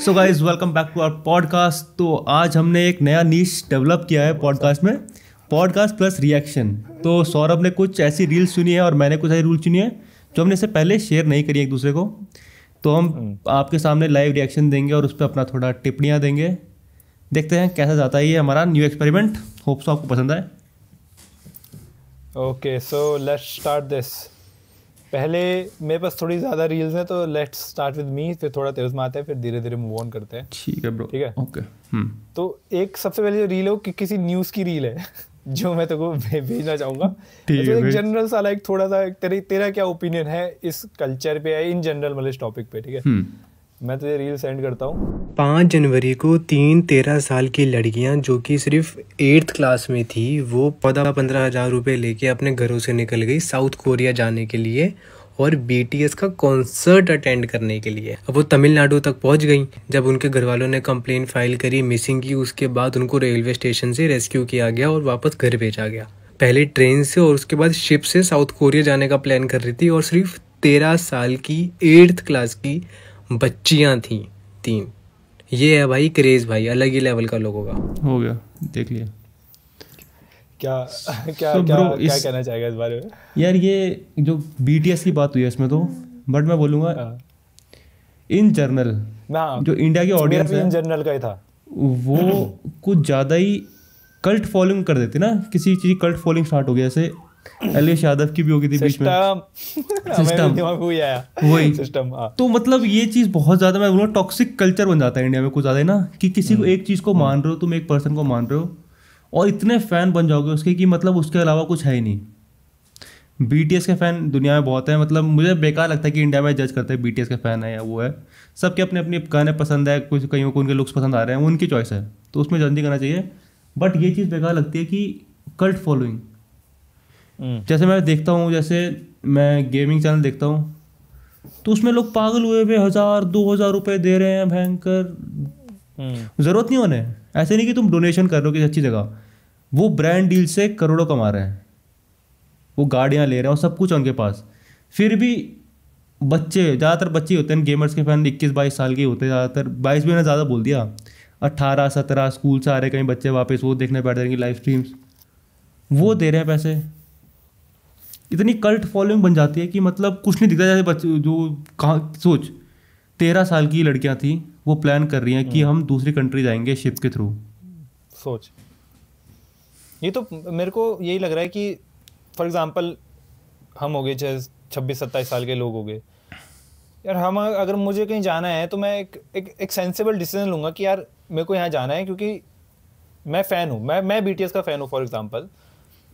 So guys welcome back to our podcast. तो आज हमने एक नया नीश डेवलप किया है पॉडकास्ट में, पॉडकास्ट प्लस रिएक्शन। तो सौरभ ने कुछ ऐसी रील्स चुनी है और मैंने कुछ ऐसी रूल चुनी है जो हमने इससे पहले शेयर नहीं करी एक दूसरे को। तो हम आपके सामने लाइव रिएक्शन देंगे और उस पर अपना थोड़ा टिप्पणियाँ देंगे। देखते हैं कैसा जाता है ये हमारा न्यू एक्सपेरिमेंट। होप सो आपको पसंद आए। Okay so let's start this. पहले मेरे पास थोड़ी ज़्यादा रील्स हैं तो लेट्स स्टार्ट विद मी, फिर थोड़ा तेज में आते हैं, फिर धीरे धीरे मूव ऑन करते हैं। ठीक है ब्रो, ठीक है ओके। तो एक सबसे पहले जो रील है वो किसी न्यूज़ की रील है जो मैं तेको भेजना चाहूँगा। तो एक जनरल सा लाइक थोड़ा सा तेरा क्या ओपिनियन है इस कल्चर पे या इन जनरल मतलब इस टॉपिक पे, ठीक है? मैं तुझे रील सेंड करता हूँ। 5 जनवरी को 13 साल की लड़कियां जो कि सिर्फ 8th क्लास में थी वो 15,000 रुपये लेके अपने घरों से निकल गई साउथ कोरिया जाने के लिए और BTS का कॉन्सर्ट अटेंड करने के लिए। अब वो तमिलनाडु तक पहुंच गई। जब उनके घर वालों ने कंप्लेंट फाइल करी मिसिंग की, उसके बाद उनको रेलवे स्टेशन से रेस्क्यू किया गया और वापस घर भेजा गया। पहले ट्रेन से और उसके बाद शिप से साउथ कोरिया जाने का प्लान कर रही थी और सिर्फ 13 साल की 8th क्लास की बच्चियां थी 3। ये है भाई क्रेज, भाई अलग ही लेवल का लोगों का हो गया। देख लिया क्या क्या so, क्या क्या कहना चाहेगा इस बारे में? यार ये जो BTS की बात हुई है इसमें तो बट मैं बोलूँगा इन जनरल जो इंडिया की ऑडियंस है इन जनरल का ही था वो कुछ ज़्यादा ही कल्ट फॉलोइंग कर देते ना। किसी चीज़ कल्ट फॉलोइंग स्टार्ट हो गया, जैसे एलिश यादव की भी हो गई थी बीच में। सिस्टम वही सिस्टम। तो मतलब ये चीज़ बहुत ज़्यादा मैं बोलूँगा टॉक्सिक कल्चर बन जाता है इंडिया में कुछ ज़्यादा ना, कि किसी को एक चीज़ को मान रहे हो, तुम एक पर्सन को मान रहे हो और इतने फ़ैन बन जाओगे उसके कि मतलब उसके अलावा कुछ है ही नहीं। BTS के फ़ैन दुनिया में बहुत है। मतलब मुझे बेकार लगता है कि इंडिया में जज करते हैं BTS के फ़ैन है या वो है। सबके अपने अपने गाने पसंद है, कुछ कईयों को उनके लुक्स पसंद आ रहे हैं, वो उनकी चॉइस है, तो उसमें जज नहीं करना चाहिए। बट ये चीज़ बेकार लगती है कि कल्ट फॉलोइंग। जैसे मैं देखता हूँ, जैसे मैं गेमिंग चैनल देखता हूँ तो उसमें लोग पागल हुए हुए 1,000-2,000 रुपये दे रहे हैं भयंकर। ज़रूरत नहीं होने, ऐसे नहीं कि तुम डोनेशन कर रहे हो किसी अच्छी जगह। वो ब्रांड डील से करोड़ों कमा रहे हैं, वो गाड़ियाँ ले रहे हैं और सब कुछ उनके पास। फिर भी बच्चे, ज़्यादातर बच्चे होते हैं गेमर्स के फैन, 21-22 साल के होते हैं ज़्यादातर। 22 भी मैंने ज़्यादा बोल दिया, 18-17 स्कूल से आ रहे कहीं बच्चे वापस, वो देखने बैठ जाएंगे लाइव स्ट्रीम्स, वो दे रहे हैं पैसे। इतनी कल्ट फॉलोइंग बन जाती है कि मतलब कुछ नहीं दिखता। जैसे बच्चे जो कहाँ सोच 13 साल की लड़कियां थी, वो प्लान कर रही हैं कि हम दूसरी कंट्री जाएंगे शिप के थ्रू। सोच, ये तो मेरे को यही लग रहा है कि फॉर एग्जांपल हम हो गए 26-27 साल के लोग हो गए यार। हम अगर मुझे कहीं जाना है तो मैं एक सेंसिबल डिसीजन लूँगा कि यार मेरे को यहाँ जाना है क्योंकि मैं फ़ैन हूँ, मैं BTS का फ़ैन हूँ। फॉर एग्जांपल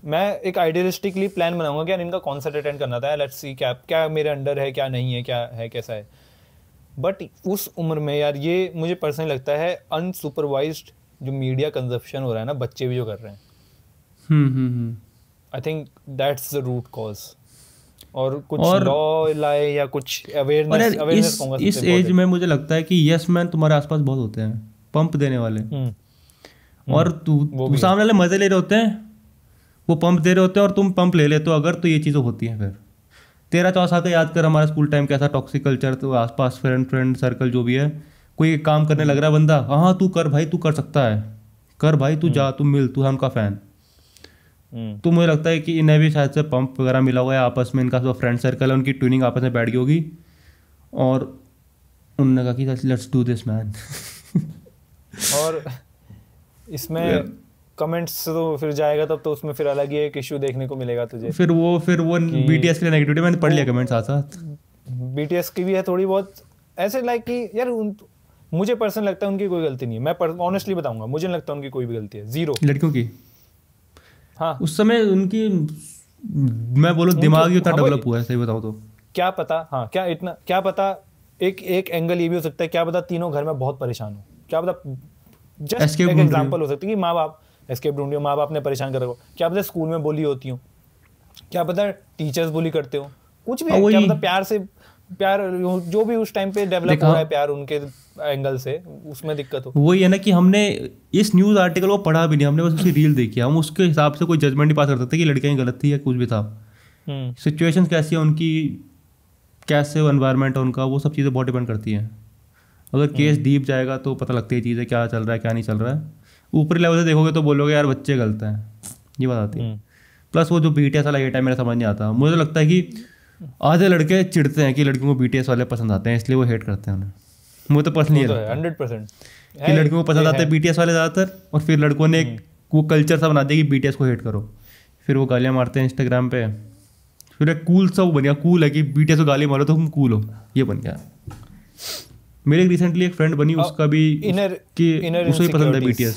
मैं एक आइडियलिस्टिकली प्लान बनाऊंगा कि यार इनका कॉन्सर्ट अटेंड करना था, लेट्स सी क्या मेरे अंडर है, क्या नहीं है, क्या है, कैसा है। बट उस उम्र में यार ये मुझे पर्सनली लगता है अनसुपरवाइज्ड जो मीडिया कंजप्शन हो रहा है ना, बच्चे भी जो कर रहे हैं, I think that's the root cause. और कुछ लॉ लाए या कुछ अवेयरनेस इस एज में मुझे लगता है कि यस मैन तुम्हारे आसपास बहुत होते हैं, पंप देने वाले। और तू सामने वाले मजे ले रहे होते हैं, वो पंप दे रहे होते हैं और तुम पंप ले लेते हो अगर, तो ये चीज़ें होती हैं। फिर 13-14 साल का याद कर हमारा स्कूल टाइम कैसा टॉक्सिक कल्चर, तो आसपास फ्रेंड सर्कल जो भी है, कोई काम करने लग रहा है बंदा, हाँ तू कर भाई, तू कर सकता है, कर भाई, तू जा, तू मिल, तू है उनका फ़ैन। तो मुझे लगता है कि इन्हें भी शायद से पंप वगैरह मिला हुआ है आपस में, इनका जो फ्रेंड सर्कल है उनकी ट्यूनिंग आपस में बैठ गई होगी और उन्होंने कहा कि लेट्स डू दिस मैन। और इसमें कमेंट्स तो फिर जाएगा तब तो उसमें फिर अलग ही एक इशू देखने को मिलेगा तुझे। फिर वो BTS के लिए नेगेटिविटी मैंने पढ़ लिया कमेंट्स साथ। BTS की भी है थोड़ी बहुत ऐसे लाइक कि यार मुझे पर्सनल लगता है उनकी कोई गलती नहीं है। मैं ऑनेस्टली बताऊंगा, मुझे नहीं लगता उनकी कोई भी गलती है, जीरो। लड़कियों की हाँ उस समय उनकी, मैं बोलूँ दिमाग ही उतना डेवलप हुआ है, सही बताओ तो। क्या पता, हाँ क्या पता एक एंगल ये भी हो सकता है, क्या पता तीनों घर में बहुत परेशान हो, क्या पता जस्ट एक एग्जांपल हो सकती है कि माँ बाप एस्केप ढूंढ माँ बाप ने परेशान कर रखो, क्या पता स्कूल में बोली होती हो, क्या पता टीचर्स बोली करते हो, कुछ भी, क्या पता प्यार जो भी उस टाइम पे डेवलप हो रहा है प्यार उनके एंगल से, उसमें दिक्कत हो। वही है ना कि हमने इस न्यूज़ आर्टिकल को पढ़ा भी नहीं, हमने बस उसकी रील देखी, हम उसके हिसाब से कोई जजमेंट नहीं पास कर सकते कि लड़कियां गलत थी या कुछ भी था। सिचुएशंस कैसी है उनकी, कैसे एनवायरनमेंट है उनका, वो सब चीज़ें बहुत डिपेंड करती हैं। अगर केस डीप जाएगा तो पता लगती है चीज़ें क्या चल रहा है क्या नहीं चल रहा है। ऊपरी लेवल से देखोगे तो बोलोगे यार बच्चे गलत हैं, ये बात आती है। प्लस वो जो BTS वाला हेट है मेरा समझ नहीं आता। मुझे तो लगता है कि आधे लड़के चिढ़ते हैं कि लड़कियों को BTS वाले पसंद आते हैं इसलिए वो हेट करते हैं उन्हें। मुझे तो पर्सनली 100% कि लड़कियों को पसंद आते हैं BTS वाले ज़्यादातर, और फिर लड़कों ने वो कल्चर सा बना दिया कि BTS को हेट करो, फिर वो गालियाँ मारते हैं इंस्टाग्राम पे। फिर एक कूल सा वो बन गया, कूल है कि BTS को गाली मारो तो तुम कूल हो, ये बन गया। मेरे रिसेंटली एक फ्रेंड बनी, उसका भी कि उसको भी पसंद है BTS,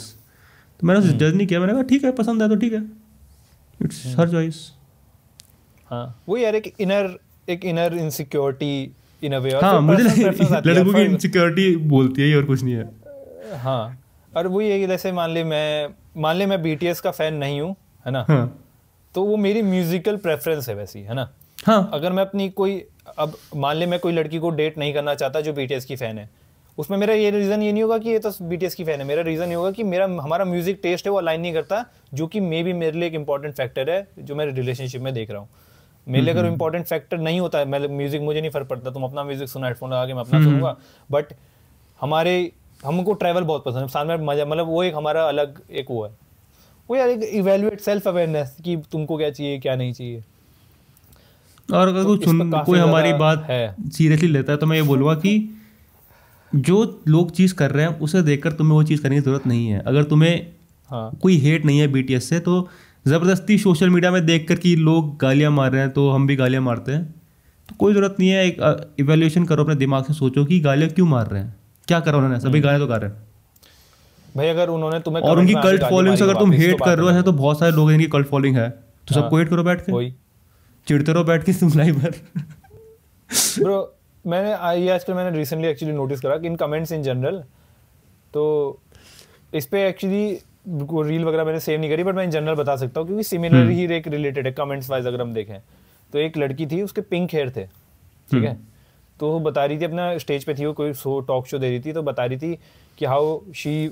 तो मैंने उसे जज नहीं किया, मैंने कहा ठीक है पसंद है तो ठीक है, इट्स हर चॉइस। हाँ वो यार एक इनर इनसिक्योरिटी इन अ वे। हाँ मुझे लड़कों की इनसिक्योरिटी बोलती है ये, और कुछ नहीं है। हाँ और वही है कि जैसे मान ले मैं BTS का फैन नहीं हूँ, है ना, हाँ। तो वो मेरी म्यूजिकल प्रेफरेंस है वैसी, है ना। हाँ अगर मैं अपनी कोई अब मान ले मैं कोई लड़की को डेट नहीं करना चाहता जो BTS की फैन है, उसमें मेरा ये रीज़न ये नहीं होगा कि ये तो BTS की फैन है, मेरा रीज़न ये होगा कि हमारा म्यूजिक टेस्ट है वो अलाइन नहीं करता, जो कि मे बी मेरे लिए एक इंपॉर्टेंट फैक्टर है जो मैं रिलेशनशिप में देख रहा हूँ। मेरे लिए अगर इंपॉर्टेंट फैक्टर नहीं होता है, मैं म्यूजिक मुझे नहीं फर्क पड़ता, तुम अपना म्यूजिक सुनो हेडफोन लगा के, मैं अपना सुनूंगा, बट हमको ट्रैवल बहुत पसंद है, साथ में मजा, मतलब वो एक हमारा अलग एक वो है, वो यार एक इवैल्यूएट सेल्फ अवेयरनेस कि तुमको क्या चाहिए क्या नहीं चाहिए। और अगर कोई हमारी बात सीरियसली लेता है तो मैं ये बोलूँगा कि जो लोग चीज़ कर रहे हैं उसे देखकर तुम्हें वो चीज़ करने की ज़रूरत नहीं है। अगर तुम्हें कोई हेट नहीं है BTS से, तो ज़बरदस्ती सोशल मीडिया में देखकर कि लोग गालियाँ मार रहे हैं तो हम भी गालियाँ मारते हैं, तो कोई ज़रूरत नहीं है। एक इवैल्यूएशन करो, अपने दिमाग से सोचो कि गालियाँ क्यों मार रहे हैं, क्या करा उन्होंने, सभी गालियाँ तो कर रहे हैं भाई। अगर उन्होंने तुम्हें और उनकी कल्ट फॉलोइंग से अगर तुम हेट कर रहे हो, तो बहुत सारे लोग इनकी कल्ट फॉलोइंग है, तो सबको हेट करो बैठ के, चिढ़ते रहो बैठ के तुम लाइव पर। ब्रो ये आजकल मैंने रिसेंटली एक्चुअली नोटिस करा कि इन कमेंट्स इन जनरल, तो इस पे एक्चुअली रील वगैरह मैंने सेव नहीं करी, बट मैं इन जनरल बता सकता हूँ क्योंकि सिमिलर ही एक रिलेटेड है कमेंट्स वाइज। अगर हम देखें तो एक लड़की थी, उसके पिंक हेयर थे, ठीक है, तो वो बता रही थी, अपना स्टेज पे थी, वो कोई टॉक शो दे रही थी, तो बता रही थी कि how she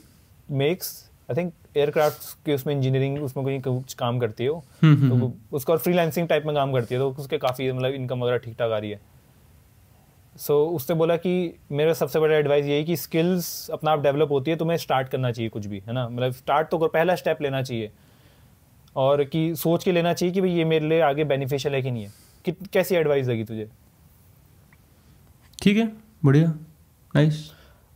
makes, I think aircraft के उसमें इंजीनियरिंग उसमें कोई कुछ काम करती है वो, तो उसका और फ्रीलांसिंग टाइप में काम करती है, तो उसके काफ़ी मतलब इनकम वगैरह ठीक ठाक आ रही है। सो उसने बोला कि मेरा सबसे बड़ा एडवाइस यही कि स्किल्स अपना आप डेवलप होती है, तुम्हें स्टार्ट करना चाहिए कुछ भी, है ना, मतलब स्टार्ट तो पहला स्टेप लेना चाहिए, और कि सोच के लेना चाहिए कि भाई ये मेरे लिए आगे बेनिफिशियल है कि नहीं है। कैसी एडवाइस लगी तुझे? ठीक है, बढ़िया, नाइस।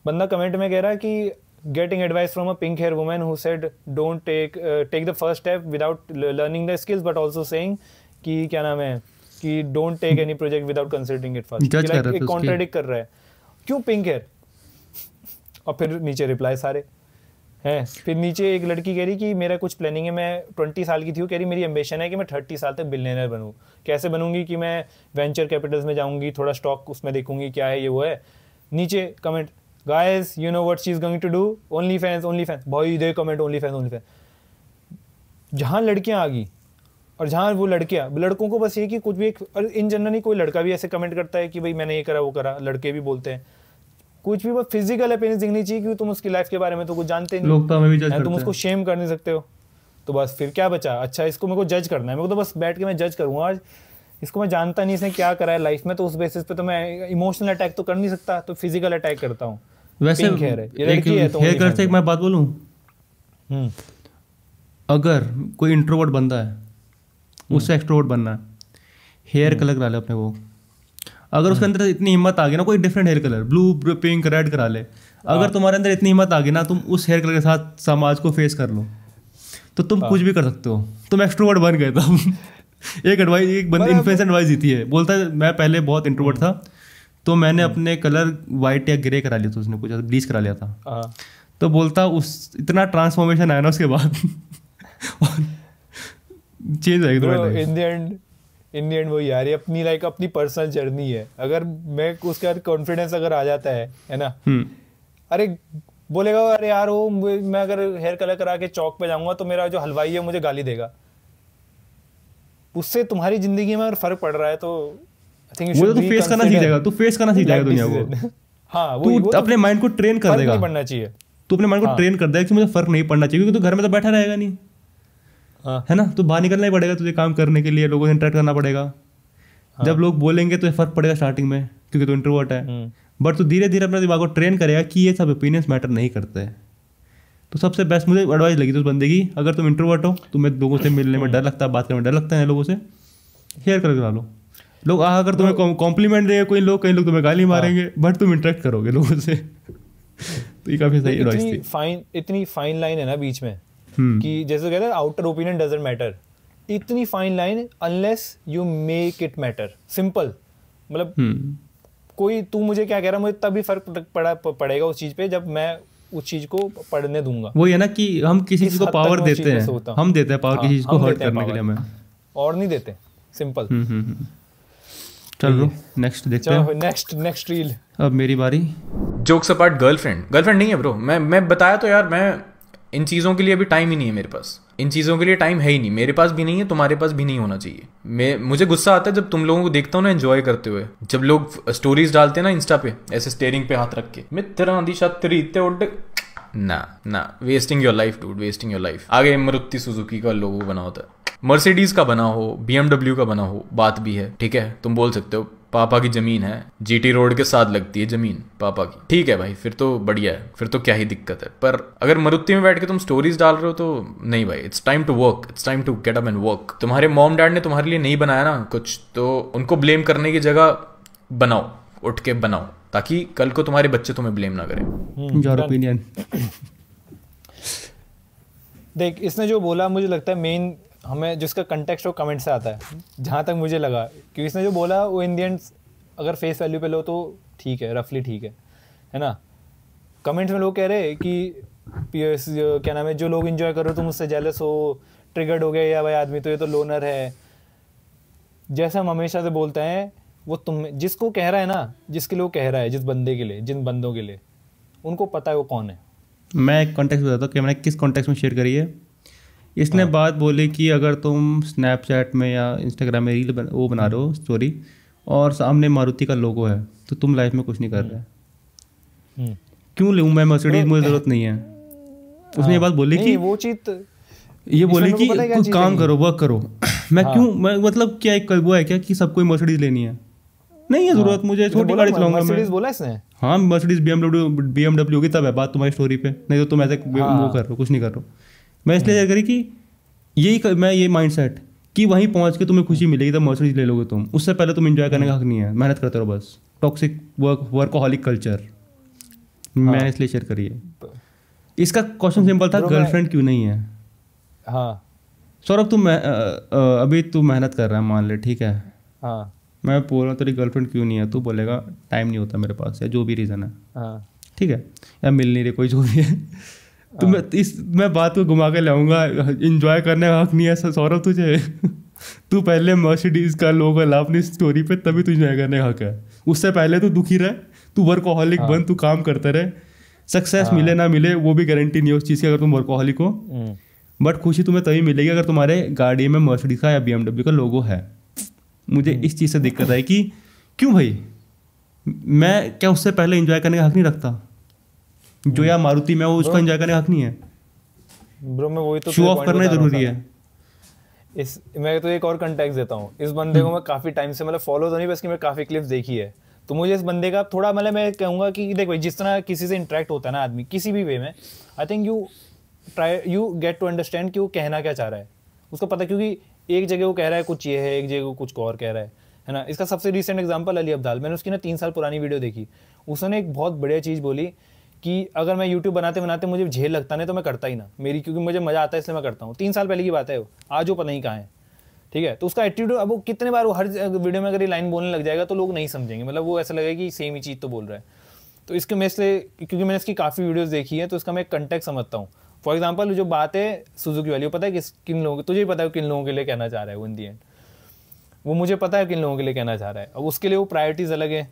बंदा कमेंट में कह रहा है कि getting advice from a pink hair woman who said don't take the first step without learning the skills, but also saying कि क्या नाम है कि don't take any project without considering it first। एक कॉन्ट्रडिक्ट कर रहा है, क्यों पिंक हेयर? और फिर नीचे रिप्लाई सारे हैं। फिर नीचे एक लड़की कह रही कि मेरा कुछ प्लानिंग है, मैं 20 साल की थी, वो कह रही मेरी एम्बिशन है कि मैं 30 साल तक बिलियनर बनूँ। कैसे बनूंगी? कि मैं वेंचर कैपिटल्स में जाऊंगी, थोड़ा स्टॉक उसमें देखूंगी क्या है ये वो है। नीचे comment, guys you know what she's going to do, OnlyFans भाई दे कमेंट OnlyFans। जहाँ लड़कियाँ आ गई और जहाँ वो लड़कों को बस ये कि कुछ भी एक, और इन जनरल नहीं कोई लड़का भी ऐसे कमेंट करता है कि भाई मैंने ये करा वो करा, लड़के भी बोलते हैं, कुछ भी बस फिजिकल अपीयरेंस दिखनी चाहिए क्योंकि तुम उसकी लाइफ के बारे में तो कुछ जानते नहीं, लोग तो हमें भी जज करते तुम उसको शेम कर नहीं सकते हो, तो बस फिर क्या बचा? अच्छा इसको मेरे को जज करना है, मेरे को तो बस बैठ के मैं जज करूँगा, आज इसको मैं जानता नहीं इसने क्या करा है लाइफ में, तो उस बेसिस पे तो मैं इमोशनल अटैक तो कर नहीं सकता, तो फिजिकल अटैक करता हूँ। वैसे हेयर कलर से एक मैं बात बोलूं, अगर कोई इंट्रोवर्ट बंदा है, उससे एक्सट्रोवर्ट बनना है, हेयर कलर करा ले अपने को। अगर उसके अंदर इतनी हिम्मत आ गई ना, कोई different hair colour, blue pink red करा ले, अगर तुम्हारे अंदर इतनी हिम्मत आ गई ना, तुम उस हेयर कलर के साथ समाज को फेस कर लो, तो तुम कुछ भी कर सकते हो, तुम एक्सट्रोवर्ट बन गए तुम। एक बंदे इन्फ्लुएंसर एडवाइस दी थी है, बोलता है मैं पहले बहुत इंट्रोवर्ट था, तो मैंने अपने कलर वाइट या ग्रे करा लिया था, उसने कुछ ब्लीच करा लिया था, तो बोलता उस इतना ट्रांसफॉर्मेशन आया ना उसके बाद चेंज हो गया। इन द एंड वो यार अपनी लाइक अपनी पर्सनल जर्नी है, अगर मैं उसके बाद कॉन्फिडेंस अगर आ जाता है ना, अरे बोलेगा अरे यार वो मैं अगर हेयर कलर करा के चौक पे जाऊंगा तो मेरा जो हलवाई है मुझे गाली देगा, उससे तुम्हारी जिंदगी में अगर फर्क पड़ रहा है तो वो तो फेस करना सीख जाएगा, तू फेस करना सीख जाएगा दुनिया को। हाँ, तू अपने माइंड को ट्रेन कर देगा, नहीं पड़ना चाहिए, तू अपने माइंड को ट्रेन कर देगा कि मुझे फर्क नहीं पड़ना चाहिए, क्योंकि तू घर में तो बैठा रहेगा नहीं, है ना, तो बाहर निकलना ही पड़ेगा तुझे काम करने के लिए, लोगों से इंटरेक्ट करना पड़ेगा। जब लोग बोलेंगे तो फर्क पड़ेगा स्टार्टिंग में, क्योंकि तू इंट्रोवर्ट है, बट तो धीरे धीरे अपने दिमाग को ट्रेन करेगा कि ये सब ओपिनियंस मैटर नहीं करते हैं। तो सबसे बेस्ट मुझे एडवाइस लगी तो उस बंदे की, अगर तुम इंट्रोवर्ट हो, तुम्हें लोगों से मिलने में डर लगता है, बात करने में डर लगता है लोगों से, शेयर करके डालो। लोग अगर तुम्हें कॉम्प्लीमेंट देंगे कई लोग तुम्हें गाली मारेंगे, बट तुम इंटरेक्ट करोगे लोगों से। तो ये काफी सही एडवाइस थी। इतनी फाइन लाइन है ना बीच में कि जैसे कहते हैं आउटर ओपिनियन डजंट मैटर, इतनी fine line unless you make it matter. Simple, मतलब कोई तू मुझे क्या कह रहा है, मुझे तभी फर्क पड़ेगा उस चीज पे जब मैं उस चीज को पढ़ने दूंगा। वो है ना कि हम किसी चीज को पावर देते हैं, हम देते हैं पावर किसी चीज को हर्ट करने के लिए हमें, और नहीं देते। सिंपल। चलो नेक्स्ट देखते हैं। Next reel. अब मेरी बारी। जोक्स अपार्ट, गर्लफ्रेंड नहीं है ब्रो। मैं बताया तो यार, मैं इन चीज़ों के लिए अभी टाइम ही नहीं है मेरे पास। इन चीज़ों के लिए टाइम है ही नहीं, मेरे पास भी नहीं है, तुम्हारे पास भी नहीं होना चाहिए। मुझे गुस्सा आता है जब तुम लोगों को देखता हूँ ना एंजॉय करते हुए, जब लोग स्टोरीज डालते हैं ना इंस्टा पे ऐसे स्टेयरिंग पे हाथ रख के, मित्रा दी छतरी ते उड़ ना wasting your life dude, wasting your life. आगे मारुति सुजुकी का लोगो बना होता है, मर्सिडीज का बना हो, BMW का बना हो, बात भी है, ठीक है। तुम बोल सकते हो पापा की जमीन है, GT रोड के साथ लगती है जमीन पापा की, ठीक है भाई, फिर तो बढ़िया है, फिर तो क्या ही दिक्कत है। पर अगर मारुति में बैठ के तुम स्टोरीज डाल रहे हो तो नहीं भाई, it's time to work, it's time to get up and work. तुम्हारे मॉम डैड ने तुम्हारे लिए नहीं बनाया ना कुछ, तो उनको ब्लेम करने की जगह बनाओ, उठ के बनाओ, ताकि कल को तुम्हारे बच्चे तुम्हें ब्लेम ना करें। Your opinion. देख, इसने जो बोला मुझे लगता है मेन हमें जिसका कंटेक्स्ट वो कमेंट से आता है, जहाँ तक मुझे लगा, क्योंकि इसने जो बोला वो इंडियंस अगर फेस वैल्यू पे लो तो ठीक है, रफली ठीक है ना। कमेंट्स में लोग कह रहे हैं कि क्या नाम है, जो लोग एंजॉय कर रहे हो तुम उससे जेलस हो, ट्रिगर्ड हो गए, या भाई आदमी तो ये तो लोनर है। जैसा हम हमेशा से बोलते हैं, वो तुम जिसको कह रहा है ना, जिसके लिए वो कह रहा है, जिस बंदे के लिए, जिन बंदों के लिए, उनको पता है वो कौन है। मैं एक कॉन्टेक्स्ट बताता हूँ कि मैंने किस कॉन्टेक्स्ट में शेयर करी है। इसने बात बोली कि अगर तुम स्नैपचैट में या इंस्टाग्राम में रील वो बना रहे हो स्टोरी, और सामने मारुति का लोगो है, तो तुम लाइफ में कुछ नहीं कर रहे। क्यों लूँ मैं मर्सिडीज, मुझे ज़रूरत नहीं है। उसने ये बात बोली कि वो चीज ये बोली कि कुछ काम करो, वर्क करो। मैं क्यों, मैं मतलब क्या एक वो है क्या कि सबको मर्सिडीज लेनी है? नहीं है ज़रूरत, मुझे छोटी गाड़ी चलाऊंगा मैं। बोला इसने? हाँ, मर्सिडीज BMW होगी तब है बात तुम्हारी स्टोरी पे, नहीं तो तुम ऐसे वो कर रहे हो, कुछ नहीं कर रहे हो। मैं इसलिए शेयर करी कि मैं ये माइंडसेट कि वहीं पहुंच के तुम्हें खुशी मिलेगी तब मर्सिडीज ले लोगे तुम, उससे पहले तुम एंजॉय करने का हक नहीं है, मेहनत करते रहो बस। टॉक्सिक वर्कहॉलिक कल्चर, मैंने इसलिए शेयर करी है। इसका क्वेश्चन सिंपल था, गर्लफ्रेंड क्यों नहीं है? हाँ सौरभ, तुम अभी तू मेहनत कर रहा है मान ले, ठीक है, हाँ, मैं बोल रहा हूँ तेरी गर्लफ्रेंड क्यों नहीं है, तू बोलेगा टाइम नहीं होता मेरे पास, या जो भी रीज़न है, हाँ, ठीक है, या मिल नहीं रही कोई, जो भी है। तो मैं बात को घुमा के लाऊंगा, इंजॉय करने का हक नहीं है सौरभ तुझे। तू पहले मर्सिडीज का लोगो ला अपनी स्टोरी पे, तभी तू इंजॉय करने का हक है। उससे पहले तू दुखी रहे, तू वर्कहॉलिक बन, तू काम करते रहे। सक्सेस मिले ना मिले वो भी गारंटी नहीं है उस चीज़ की, अगर तुम वर्कहॉलिक हो। बट खुशी तुम्हें तभी मिलेगी अगर तुम्हारे गाड़ी में मर्सिडीज का या BMW का लोगो है। मुझे इस चीज़ से दिक्कत है कि क्यों भाई, मैं क्या उससे पहले इंजॉय करने का हक नहीं रखता? जो या मारुति में वो उसका एंजॉय करने का हक नहीं है ब्रो। मैं वही तो शो ऑफ करना जरूरी है। मैं तो एक और कंटेक्स्ट देता हूँ। इस बंदे को मैं काफी टाइम से मतलब फॉलो तो नहीं, बस कि मैं काफी क्लिप्स देखी है, तो मुझे इस बंदे का थोड़ा मतलब मैं कहूँगा कि देख भाई, जिस तरह किसी से इंटरेक्ट होता है ना आदमी किसी भी वे में, I think you get to understand कि वो कहना क्या चाह रहा है। उसको पता, क्योंकि एक जगह वो कह रहा है कुछ ये है, एक जगह वो कुछ और कह रहा है ना। इसका सबसे रिसेंट एग्जांपल अली अब्दाल, मैंने उसकी ना 3 साल पुरानी वीडियो देखी। उसने एक बहुत बढ़िया चीज़ बोली कि अगर मैं यूट्यूब बनाते बनाते मुझे झेल लगता नहीं तो मैं करता ही ना, क्योंकि मुझे मजा आता है इसलिए मैं करता हूँ। 3 साल पहले की बात है, आज वो पता नहीं कहाँ है, ठीक है। तो उसका एटीट्यूड, अब वो कितने बार वो हर वीडियो में अगर ये लाइन बोलने लग जाएगा तो लोग नहीं समझेंगे, मतलब वो ऐसा लगेगा कि सेम ही चीज़ तो बोल रहा है। तो इसके मैं इसलिए, क्योंकि मैंने इसकी काफ़ी वीडियोज़ देखी है, तो इसका मैं एक कंटेक्स्ट समझता हूँ। फॉर एग्जाम्पल जो बात है सुजुकी वाली, वो पता है किन लोगों, तुझे ही पता है किन लोगों के लिए कहना चाह रहा है वो इन दी एंड, वो मुझे पता है किन लोगों के लिए कहना चाह रहा है। अब उसके लिए वो प्रायोरिटीज़ अलग है।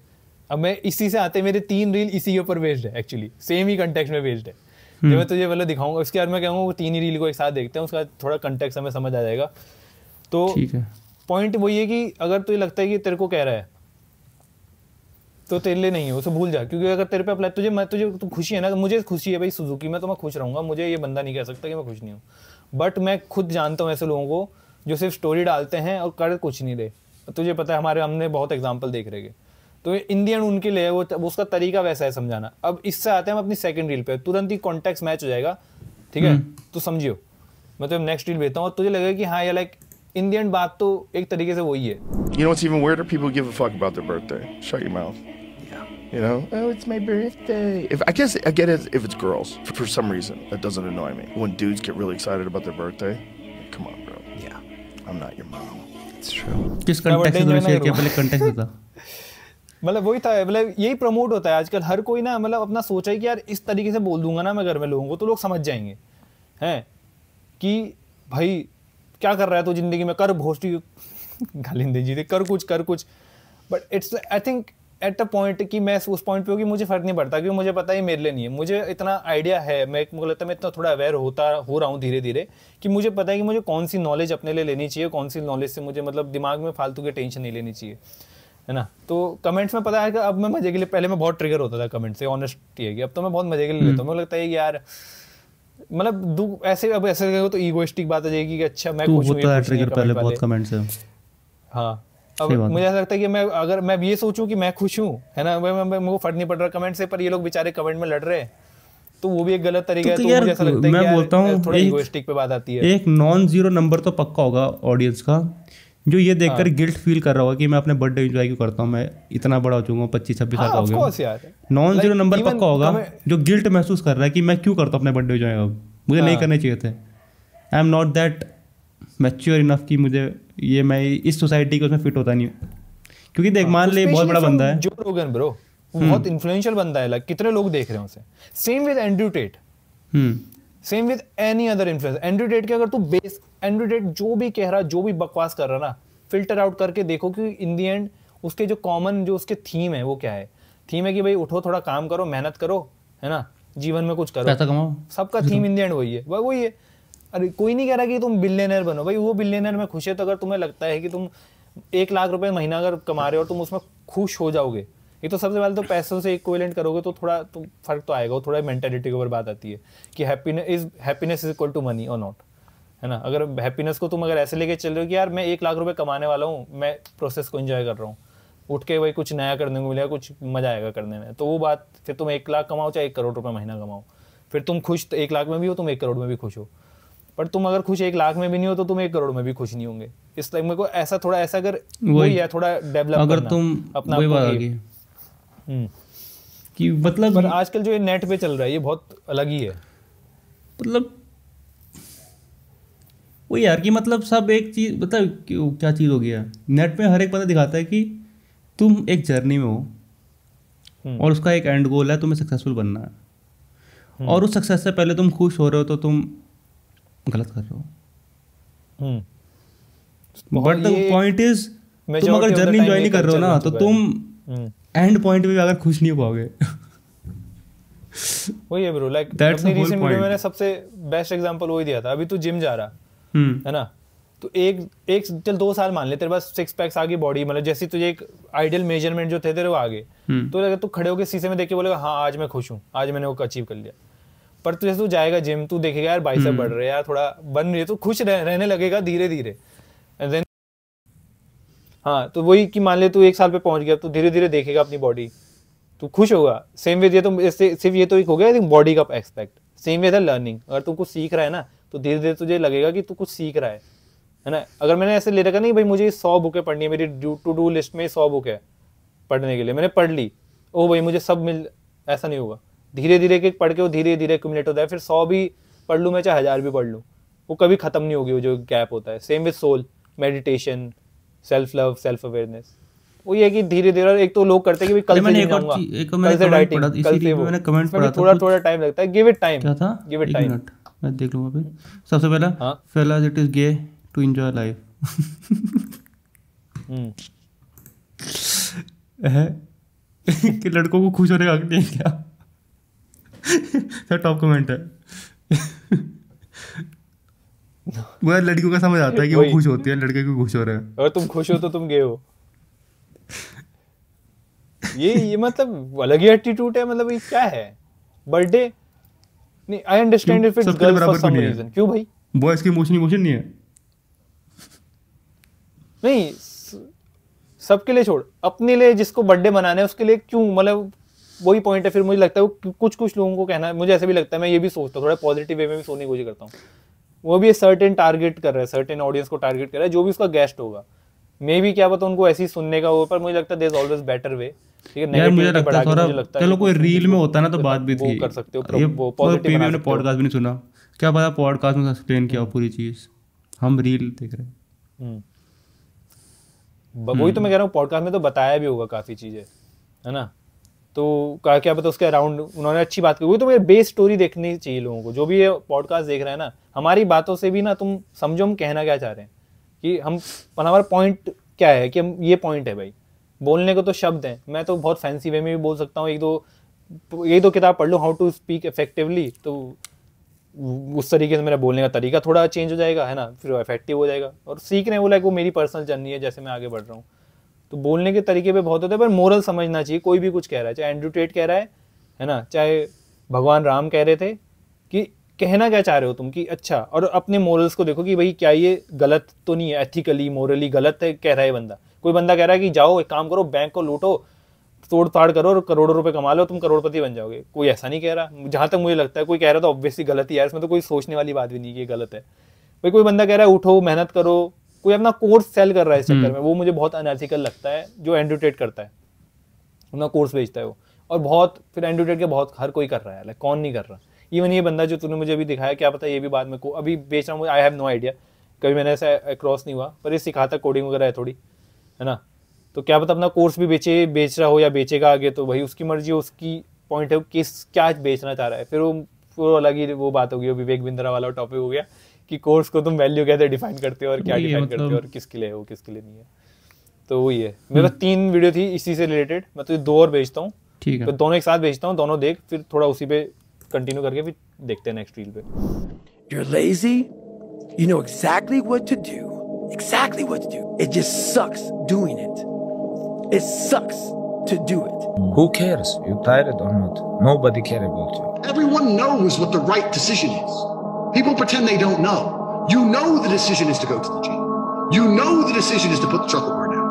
अब मैं इसी से आते, मेरे 3 रील इसी के ऊपर बेस्ड है, एक्चुअली सेम ही कंटेक्स्ट में बेस्ड है। जब मैं तुझे पहले दिखाऊंगा, उसके बाद मैं कहूँगा वो 3 ही रील को एक साथ देखते हैं, उसका थोड़ा कंटेक्स्ट हमें समझ आ जाएगा। तो पॉइंट वही है कि अगर तुझे लगता है कि तेरे को कह रहा है तो तेरे लिए नहीं है, उसे भूल जा। क्योंकि अगर तेरे पे अप्लाई, तुझे खुशी है ना, मुझे खुशी है भाई सुजुकी में, तो मैं खुश रहूंगा। मुझे ये बंदा नहीं कह सकता कि मैं खुश नहीं हूँ। बट मैं खुद जानता हूँ ऐसे लोगों को जो सिर्फ स्टोरी डालते हैं और कर कुछ नहीं दे। तुझे पता है, हमने बहुत एग्जाम्पल देख रहे हैं। तो इंडियन उनके लिए वो उसका तरीका वैसा है समझाना। अब इससे आते हैं हम अपनी सेकंड रील पे, तुरंत ही कॉन्टेक्स्ट मैच हो जाएगा, ठीक है, तो समझियो मैं तो नेक्स्ट रील भेजता हूँ और तुझे लगेगा कि हाँ ये लाइक इंडियन बात तो एक तरीके से वही है। You know what's even weirder? People give a fuck about their birthday. Shut your mouth. Yeah. You know? Oh, it's my birthday. I guess I get it if it's girls. For some reason, that doesn't annoy me. When dudes get really excited about their birthday, come on, bro. Yeah. I'm not your mom. It's true. किस context से तूने share किया, पहले context बता। मतलब वही था, मतलब यही प्रमोट होता है आजकल। हर कोई ना मतलब अपना सोचा है कि यार इस तरीके से बोल दूंगा ना मैं घर में लोगों को तो लोग समझ जाएंगे हैं कि भाई क्या कर रहा है तो जिंदगी में, कर भोसड़ी गाली दे जी, कर कुछ। But it's I think at a point कि मैं उस पॉइंट पे हूँ कि मुझे फर्क नहीं पड़ता, क्योंकि मुझे पता है मेरे लिए नहीं है। मुझे इतना आइडिया है, मुझे लगता है मैं इतना थोड़ा अवेयर हो रहा हूँ धीरे धीरे कि मुझे पता है कि मुझे कौन सी नॉलेज अपने लिए लेनी चाहिए, कौन सी नॉलेज से मुझे मतलब दिमाग में फालतू की टेंशन नहीं लेनी चाहिए, है ना। तो कमेंट्स में पता है कि अब मैं मजे के लिए, पहले मैं बहुत ट्रिगर होता था कमेंट से, ऑनेस्ट है कि अब तो मैं बहुत मजे के लिए लेता हूँ। मुझे लगता है कि यार मतलब ऐसे अब ऐसे कहो तो ईगोइस्टिक बात आ जाएगी कि अच्छा मैं खुश हूं, ये खुश नहीं है पहले बहुत कमेंट्स है। हाँ, अब मुझे ऐसा लगता है कि मैं अगर मैं ये सोचूं कि मैं खुश हूं, है ना, मुझे फर्क नहीं पड़ रहा कमेंट से, पर ये लोग बेचारे कमेंट में लड़ रहे हैं तो वो भी एक गलत तरीका है। तो मुझे ऐसा लगता है कि मैं बोलता हूं थोड़ा ईगोइस्टिक पे बात आती है। एक नॉन जीरो नंबर तो पक्का होगा ऑडियंस का जो ये देखकर गिल्ट फील कर रहा होगा कि मैं अपने बर्थडे एंजॉय क्यों करता हूँ, मैं इतना बड़ा हो चुका हूँ, 25-26 साल का हो गया। नॉन जीरो नंबर पक्का होगा जो गिल्ट महसूस कर रहा है कि मैं क्यों करता हूँ अपने बर्थडे एंजॉय, अब मुझे नहीं करने चाहिए थे। I am not that mature enough कि मुझे ये मैं इस सोसाइटी के उसमें फिट होता नहीं हूँ। क्योंकि देख मान ले बहुत बड़ा बंदा है, जो रोगन ब्रो बहुत इन्फ्लुएंशियल बंदा है, लाइक कितने लोग देख रहे हैं उसे। Same with Andrew Tate, same with any other influencer. Andrew Tate के अगर तू बेस एंड्रयू टेट जो भी कह रहा, जो भी बकवास कर रहा ना, फिल्टर आउट करके देखो कि इन दी एंड उसके जो कॉमन जो उसके थीम है वो क्या है। थीम है कि भाई उठो, थोड़ा काम करो, मेहनत करो, है ना, जीवन में कुछ करो, पैसा कमाओ। सबका थीम इन दी एंड वही है, वही है। अरे कोई नहीं कह रहा कि तुम बिलियनर बनो, भाई वो बिलियनर में खुश है तो अगर तुम्हें लगता है कि तुम 1 लाख रुपए महीना अगर कमा रहे हो और तुम उसमें खुश हो जाओगे, ये तो सबसे पहले तो पैसों से इक्विवेलेंट करोगे तो थोड़ा तो फर्क तो आएगा। वो थोड़ा मेंटालिटी के ऊपर बात आती है कि happiness is equal to money और नॉट, है ना। अगर हैप्पीनेस को तुम अगर ऐसे लेके चल रहे हो कि यार मैं 1 लाख रुपए कमाने वाला हूँ, मैं प्रोसेस को एंजॉय कर रहा हूँ, उठ के भाई कुछ नया करने को मिलेगा, कुछ मजा आएगा करने में, तो वो बात फिर तुम 1 लाख कमाओ चाहे 1 करोड़ रुपए महीना कमाओ, फिर तुम खुश 1 लाख में भी हो, तुम 1 करोड़ में भी खुश हो। पर तुम अगर खुश 1 लाख में भी नहीं हो तो तुम 1 करोड़ में भी खुश नहीं होंगे। इस टाइम में को ऐसा थोड़ा ऐसा अगर वही है थोड़ा डेवलप अगर करना तुम अपना वही बात आ गई कि मतलब पर आजकल जो ये नेट पे चल रहा है ये बहुत अलग ही है। मतलब वो यार कि मतलब सब एक चीज मतलब क्या चीज हो गया, नेट पे हर एक बंदा दिखाता है कि तुम एक जर्नी में हो और उसका एक एंड गोल है, तुम्हें सक्सेसफुल बनना है, और उस सक्सेस से पहले तुम खुश हो रहे हो तो तुम गलत कर रहे हो। बट द पॉइंट इज तुम अगर जर्नी एंजॉय नहीं कर रहे हो ना तो तुम एंड पॉइंट पे भी अगर खुश नहीं हो पाओगे। वही है ब्रो, लाइक अपनी रीसेंट वीडियो में मैंने सबसे बेस्ट एग्जांपल वही दिया था। अभी तू जिम जा रहा है ना, तो एक चल 2 साल मान ले तेरे पास 6 पैक्स आ गई बॉडी, मतलब जैसी तुझे एक आइडियल मेजरमेंट जो थे तेरे वो आ गए, तो अगर तू खड़े होकर शीशे में देख के बोलेगा हाँ आज मैं खुश हूँ, आज मैंने वो अचीव कर लिया। पर तू जैसे तू जाएगा जिम, तू देखेगा यार बाइसेप बढ़ रहे हैं यार, थोड़ा बन रही है, तो खुश रहने लगेगा धीरे धीरे। एंड देन हाँ, तो वही कि मान ले तू 1 साल पे पहुंच गया, तो धीरे धीरे देखेगा अपनी बॉडी, तू खुश होगा। सेम वे ये तो सिर्फ ये तो एक हो गया बॉडी का एस्पेक्ट। सेम वे था लर्निंग, अगर तू कुछ सीख रहा है ना तो धीरे धीरे तुझे लगेगा कि तू कुछ सीख रहा है ना। अगर मैंने ऐसे ले रखा नहीं भाई मुझे 100 बुकें पढ़नी है, मेरी टू डू लिस्ट में 100 बुक है पढ़ने के लिए, मैंने पढ़ ली, ओ भाई मुझे सब मिल, ऐसा नहीं होगा। धीरे धीरे एक पढ़ के वो धीरे धीरे एक्यूमुलेट होता है, फिर 100 भी पढ़ लूँ मैं चाहे 1000 भी पढ़ लूँ, वो कभी खत्म नहीं होगी वो जो गैप होता है। Same with soul, meditation, self love, self awareness, वो ये कि धीरे धीरे एक तो लोग करते हैं कि कल से नहीं जाऊंगा, कल से डाइटिंग, कल से वो, मैंने कमेंट पढ़ा था, थोड़ा थोड़ा टाइम लगता है, गिव इट टाइम। क्या था? गिव इट टाइम, मैं देख लूंगा फिर। सबसे पहला fellas it is gay to enjoy life। कि लड़कों को खुश होने का हक नहीं क्या? सर टॉप कमेंट है। वो लड़कियों का समझ आता है कि वो खुश होती है, लड़के क्यों खुश हो रहे हैं। और तुम खुश हो तो तुम गे हो। ये मतलब अलग ही एटीट्यूड है, मतलब ये क्या है बर्थडे नहीं। I understand if it's girls for some reason, क्यों भाई बॉयज की इमोशन नहीं है? नहीं, सबके लिए छोड़, अपने लिए जिसको बर्थडे मनाना है उसके लिए क्यों, मतलब वही पॉइंट है। फिर मुझे लगता है कुछ कुछ लोगों को कहना है, मुझे ऐसा भी लगता है, मैं ये भी सोचता हूँ थोड़ा पॉजिटिव वे में भी सोचने की कोशिश करता हूँ, वो भी सर्टेन टारगेट कर रहा है, सर्टेन ऑडियंस को टारगेट कर रहा है, जो भी उसका गेस्ट होगा, मे भी क्या पता उनको ऐसे ही सुनने का हो, पर मुझे लगता है there is always better way. ठीक है, यार मुझे लगता बढ़ा है के थोड़ा, मुझे लगता है चलो कोई रील में होता ना तो बात भी वो थी, कर सकते हो, ये वो पॉजिटिव बना हमने सकते हो। पॉडकास्ट भी नहीं सुना, क्या पता पॉडकास्ट में एक्सप्लेन किया हो पूरी चीज़, हम रील देख रहे हैं। वही तो मैं कह रहा हूँ, पॉडकास्ट में तो बताया भी होगा काफ़ी चीज़ें, है ना, तो क्या पता उसके अराउंड उन्होंने अच्छी बात की। वही तो मेरे बेस स्टोरी देखनी चाहिए लोगों को, जो भी ये पॉडकास्ट देख रहे हैं ना, हमारी बातों से भी ना तुम समझो हम कहना क्या चाह रहे हैं, कि हम हमारा पॉइंट क्या है, कि हम ये पॉइंट है भाई, बोलने को तो शब्द हैं, मैं तो बहुत फैंसी वे में भी बोल सकता हूँ, एक दो किताब पढ़ लो हाउ टू स्पीक इफेक्टिवली, तो उस तरीके से मेरा बोलने का तरीका थोड़ा चेंज हो जाएगा, है ना, फिर वो इफेक्टिव हो जाएगा। और सीख रहे हैं वो लाइक वो मेरी पर्सनल जर्नी है, जैसे मैं आगे बढ़ रहा हूँ, तो बोलने के तरीके पे बहुत होता है, पर मोरल समझना चाहिए। कोई भी कुछ कह रहा है, चाहे एंड्रू टेट कह रहा है ना, चाहे भगवान राम कह रहे थे, कि कहना क्या चाह रहे हो तुम, कि अच्छा, और अपने मोरल्स को देखो कि भाई क्या ये गलत तो नहीं है, एथिकली मोरली गलत है कह रहा है बंदा। कोई बंदा कह रहा है कि जाओ एक काम करो, बैंक को लूटो, तोड़ फाड़ करो और करोड़ों रुपए कमा लो, तुम करोड़पति बन जाओगे, कोई ऐसा नहीं कह रहा। जहां तक मुझे लगता है कोई कह रहा तो ऑब्वियसली गलत ही है, इसमें तो कोई सोचने वाली बात भी नहीं कि ये गलत है। भाई कोई बंदा कह रहा है उठो मेहनत करो, कोई अपना कोर्स सेल कर रहा है इस चक्कर में, वो मुझे बहुत अनएथिकल लगता है, जो एंड्रू टेट करता है, अपना कोर्स बेचता है वो, और बहुत फिर एंड्रू टेट के बहुत हर कोई कर रहा है, लाइक कौन नहीं कर रहा। इवन ये बंदा जो तूने मुझे अभी दिखाया, क्या पता ये भी बाद में अभी बेच रहा हूँ, आई हैव नो आइडिया, कभी मैंने ऐसा क्रॉस नहीं हुआ, पर ये सिखाता कोडिंग वगैरह है थोड़ी, है ना, तो क्या पता अपना कोर्स भी बेच रहा हो या बेचेगा आगे, तो भाई उसकी मर्जी, उसकी पॉइंट है किस क्या बेचना चाह रहा है। फिर वो अलग ही वो बात होगी, विवेक बिंद्रा वाला टॉपिक हो गया, कि कोर्स को तुम वैल्यू कैसे डिफाइन करते हो और क्या डिफाइन करते हो और किसके लिए है वो, किसके लिए नहीं है। तो वही है, मेरे पास 3 वीडियो थी इसी से रिलेटेड, मैं तो 2 और भेजता हूँ, ठीक है, तो दोनों एक साथ भेजता हूँ, दोनों देख, फिर थोड़ा उसी पे कंटिन्यू करके फिर देखते हैं नेक्स्ट रील पे। You're lazy, you know exactly what to do, it just sucks doing it. It sucks to do it. Who cares? You tired or not? Nobody cares about you. Everyone knows what the right decision is. People pretend they don't know. You know the decision is to go to the gym. You know the decision is to put the chocolate bar down.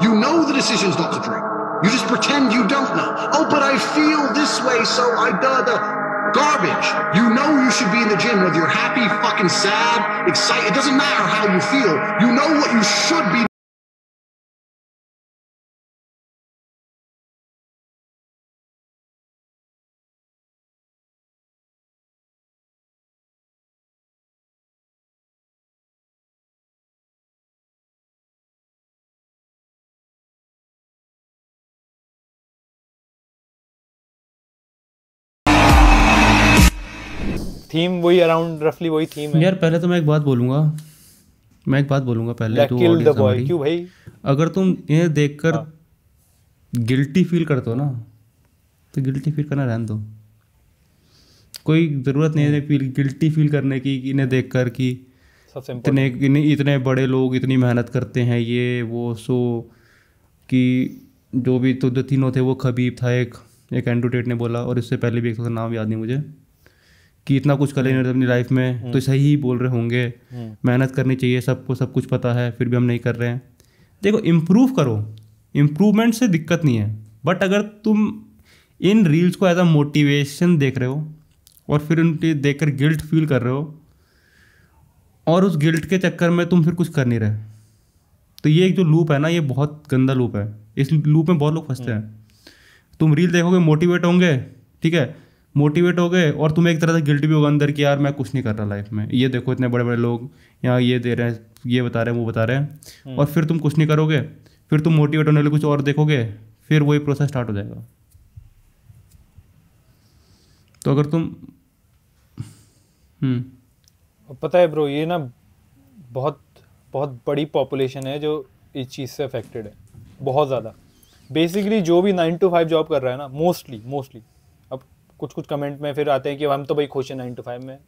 You know the decision is not to drink. You just pretend you don't know. Oh, but I feel this way, so I the garbage. You know you should be in the gym, whether you're happy, fucking sad, excited. It doesn't matter how you feel. You know what you should be. Theme वही around रफली वही theme है यार। पहले तो मैं एक बात बोलूंगा पहले, तो किल द बॉय क्यों भाई? अगर तुम इन्हें देखकर गिल्टी फील करते हो ना, तो गिल्टी फील करना रहने दो, कोई ज़रूरत नहीं है गिल्टी फील करने की, इन्हें देखकर कि इतने बड़े लोग इतनी मेहनत करते हैं, ये वो सो, कि जो भी तो जो तीनों थे, वो खबीब था, एक एंड्रू टेट ने बोला, और इससे पहले भी एक नाम याद नहीं मुझे, कि इतना कुछ कर लेंगे अपनी लाइफ में, तो सही ही बोल रहे होंगे, मेहनत करनी चाहिए, सबको सब कुछ पता है, फिर भी हम नहीं कर रहे हैं। देखो, इम्प्रूव करो, इम्प्रूवमेंट से दिक्कत नहीं है, बट अगर तुम इन रील्स को एज अ मोटिवेशन देख रहे हो और फिर उनकी देखकर गिल्ट फील कर रहे हो, और उस गिल्ट के चक्कर में तुम फिर कुछ कर नहीं रहे, तो ये एक जो लूप है ना, ये बहुत गंदा लूप है। इस लूप में बहुत लोग फंसते हैं। तुम रील देखोगे, मोटिवेट होंगे, ठीक है, मोटिवेट हो गए, और तुम्हें एक तरह से गिल्ट भी होगा अंदर कि यार मैं कुछ नहीं कर रहा लाइफ में, ये देखो इतने बड़े बड़े लोग यहाँ ये दे रहे हैं, ये बता रहे हैं, वो बता रहे हैं, और फिर तुम कुछ नहीं करोगे, फिर तुम मोटिवेट होने के लिए कुछ और देखोगे, फिर वही प्रोसेस स्टार्ट हो जाएगा। तो अगर तुम पता है ब्रो, ये ना बहुत बहुत बड़ी पॉपुलेशन है जो इस चीज़ से अफेक्टेड है, बहुत ज़्यादा। बेसिकली जो भी 9 to 5 जॉब कर रहा है ना, मोस्टली अब कुछ कमेंट में फिर आते हैं कि हम तो भाई खुश हैं 9 to 5 में,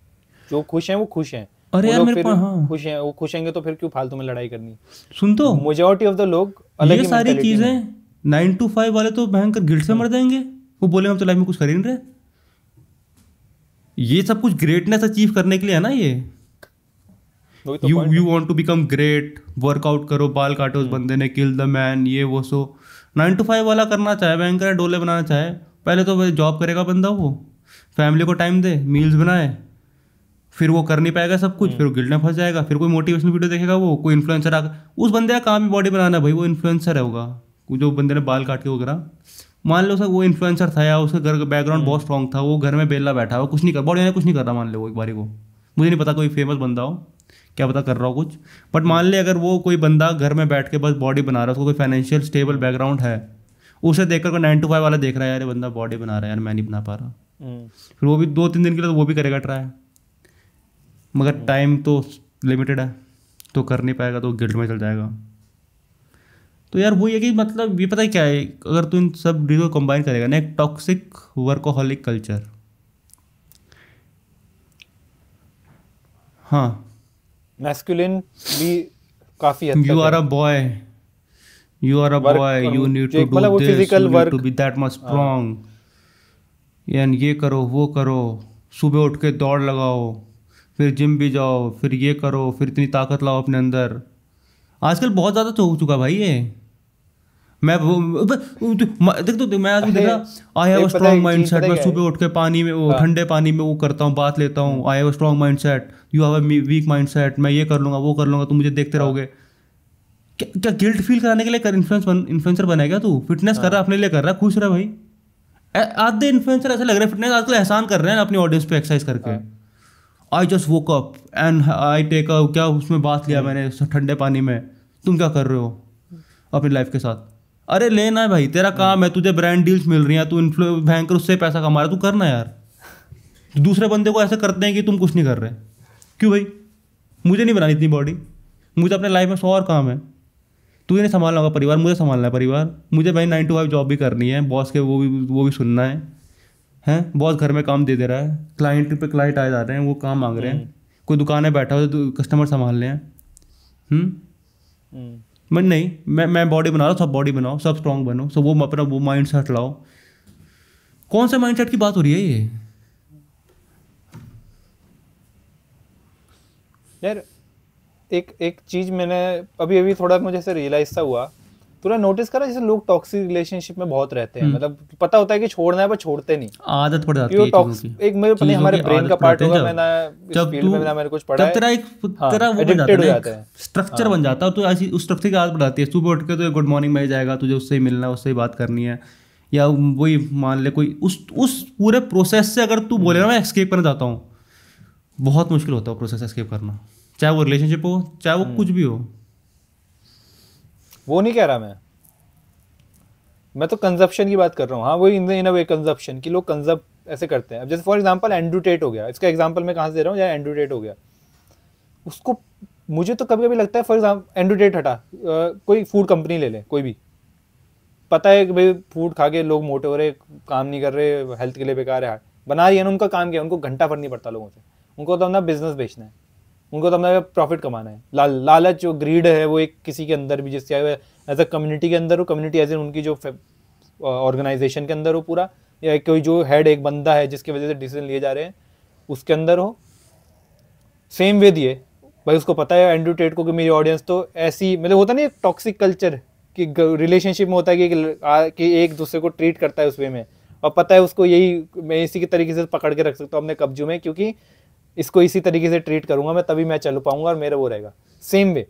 जो खुश हैं वो खुश हैं, अरे यार मेरे पास, हाँ, खुश हैं, वो खुश होंगे तो फिर क्यों फालतू में लड़ाई करनी। सुन, तो मेजॉरिटी ऑफ द लोग अलग ये सारी चीज़ें 9 to 5 वाले तो भयंकर गिल्ट से मर जाएंगे, वो बोले हम तो लाइफ में कुछ कर ही नहीं रहे। ये सब कुछ ग्रेटनेस अचीव करने के लिए है ना, वही तो you point you want to become great, workout करो, बाल काटो उस बंदे ने, किल द मैन, ये वो सो 9 to 5 वाला करना चाहे, बैंकर डोले बनाना चाहे, पहले तो जॉब करेगा बंदा, वो फैमिली को टाइम दे, मील्स बनाए, फिर वो कर नहीं पाएगा सब कुछ, फिर वो गिल्ट में फंस जाएगा, फिर कोई मोटिवेशनल वीडियो देखेगा, वो कोई इन्फ्लुएंसर आकर, उस बंदे का काम ही बॉडी बनाना है भाई, वो इन्फ्लुएंसर है होगा, जो बंदे ने बाल काट के वो करा, मान लो सर वो इन्फ्लुएंसर था या उसका घर का बैकग्राउंड बहुत स्ट्रॉन्ग था, वो घर में बेला बैठा हो, कुछ नहीं कर, बॉडी ने कुछ नहीं कर रहा, मान लो वो एक बारी को, मुझे नहीं पता कोई फेमस बंदा हो, क्या पता कर रहा हो कुछ, बट मान ले अगर वो कोई बंदा घर में बैठ के बस बॉडी बना रहा है, उसको कोई फाइनेंशियल स्टेबल बैकग्राउंड है, उसे देखकर कोई 9 to 5 वाला देख रहा है, यार ये बंदा बॉडी बना रहा है, यार मैं नहीं बना पा रहा, फिर वो भी 2-3 दिन के लिए तो वो भी करेगा ट्राई, मगर टाइम तो लिमिटेड है, तो कर नहीं पाएगा, तो गिल्ट में चल जाएगा। तो यार वो ये कि मतलब ये पता है क्या है, अगर तू इन सब चीज़ों को कंबाइन करेगा ना, एक टॉक्सिक वर्कोहॉलिक कल्चर, हाँ, मैस्कुलिन भी काफी हद तक यू आर है। A boy, you are a Work boy, और यू नीड जो टू एक मतलब डू वो this, physical you need work, to be that much strong, and ये करो वो करो, सुबह उठ के दौड़ लगाओ, फिर जिम भी जाओ, फिर ये करो, फिर इतनी ताकत लाओ अपने अंदर। आजकल बहुत ज़्यादा तो हो चुका भाई ये। मैं देख तो मैं आज भी देखा, आई have a strong mind set, मैं सुबह उठ के पानी में वो ठंडे पानी में वो करता हूँ, बात लेता हूँ, I have a strong mind set, you have a weak mind set, मैं ये कर लूँगा वो कर लूँगा, तुम मुझे देखते रहोगे। क्या गिल्ट फील कराने के लिए इन्फ्लुएंसर बना क्या तू? फिटनेस कर रहा है, अपने लिए कर रहा है, खुश रहा भाई। आधे इन्फ्लुएंसर ऐसे लग रहे हैं फिटनेस आजकल एहसान कर रहे हैं अपनी ऑडियंस पे एक्सरसाइज करके। I just woke up and I take a क्या उसमें बात लिया मैंने ठंडे पानी में, तुम क्या कर रहे हो अपनी लाइफ के साथ? अरे लेना है भाई, तेरा काम है, तुझे ब्रांड डील्स मिल रही हैं, तू भयंकर उससे पैसा कमा रहा है, तू करना यार। दूसरे बंदे को ऐसे करते हैं कि तुम कुछ नहीं कर रहे, क्यों भाई? मुझे नहीं बनानी इतनी बॉडी, मुझे अपने लाइफ में 100 और काम है। तुझे नहीं संभालना होगा परिवार, मुझे संभालना है परिवार। मुझे भाई 9 to 5 जॉब भी करनी है, बॉस के वो भी सुनना है, हैं? बॉस घर में काम दे दे रहा है, क्लाइंट पे क्लाइंट आए जा रहे हैं, वो काम मांग रहे हैं, कोई दुकान में बैठा हो तो कस्टमर संभाल रहे हैं। मैं नहीं, मैं बॉडी बना रहा हूँ, सब बॉडी बनाओ, सब स्ट्रांग बनो, सब वो अपना वो माइंड सेट लाओ। कौन से माइंड सेट की बात हो रही है ये यार? एक चीज मैंने अभी थोड़ा मुझे ऐसे रियलाइज सा हुआ, पूरा नोटिस करा, जैसे लोग टॉक्सिक रिलेशनशिप में बहुत रहते हैं, मतलब पता होता है कि छोड़ना है पर छोड़ते नहीं, आदत पड़ जाती है चीजों की। एक मेरे पता नहीं हमारे ब्रेन का पार्ट होगा, मैंने इस फील्ड में ना मैंने कुछ पढ़ा है, तेरा एक तेरा वो बन जाता है, स्ट्रक्चर बन जाता है, तो ऐसी उस स्ट्रक्चर की आदत पड़ जाती है। सुबह उठ के तो गुड मॉर्निंग में जाएगा, तुझे उससे ही मिलना है, उससे ही बात करनी है, या वही मान ले कोई उस पूरे प्रोसेस से अगर तू बोलेगा मैं एस्केप करना चाहता हूँ, बहुत मुश्किल होता है प्रोसेस एस्केप करना, चाहे वो रिलेशनशिप हो, चाहे वो कुछ भी हो। वो नहीं कह रहा मैं तो कंजप्शन की बात कर रहा हूँ। हाँ, वही इन अ वे कंजप्शन कि लोग कंजप ऐसे करते हैं। अब जैसे फॉर एग्जांपल एंड्रू टेट हो गया, इसका एग्जांपल मैं कहाँ से दे रहा हूँ, जैसे एंड्रू टेट हो गया, उसको मुझे तो कभी कभी लगता है, फॉर एग्जाम्पल एंड्रू टेट हटा, कोई फूड कंपनी ले ले, कोई भी, पता है कि भाई फूड खा के लोग मोटे हो रहे, काम नहीं कर रहे, हेल्थ के लिए बेकार है, बना रही है ना, उनका काम क्या है, उनको घंटा फर्क नहीं पड़ता लोगों से, उनको तो अपना बिजनेस बेचना है, उनको तो अपना प्रॉफिट कमाना है। लालच जो ग्रीड है वो एक किसी के अंदर भी, जिससे एज अ कम्युनिटी के अंदर हो, कम्युनिटी एज इन उनकी जो ऑर्गेनाइजेशन के अंदर हो पूरा, या कोई जो हेड एक बंदा है जिसकी वजह से डिसीजन लिए जा रहे हैं उसके अंदर हो, सेम वे दिए भाई। उसको पता है एंड्रू टेट को कि मेरी ऑडियंस तो ऐसी, मतलब होता नहीं टॉक्सिक कल्चर कि रिलेशनशिप में होता है कि एक दूसरे को ट्रीट करता है उस वे में, और पता है उसको यही मैं इसी के तरीके से पकड़ के रख सकता हूँ अपने कब्जे में, क्योंकि इसको इसी तरीके से ट्रीट करूंगा मैं, तभी मैं चल पाऊंगा और मेरा वो रहेगा। सेम वे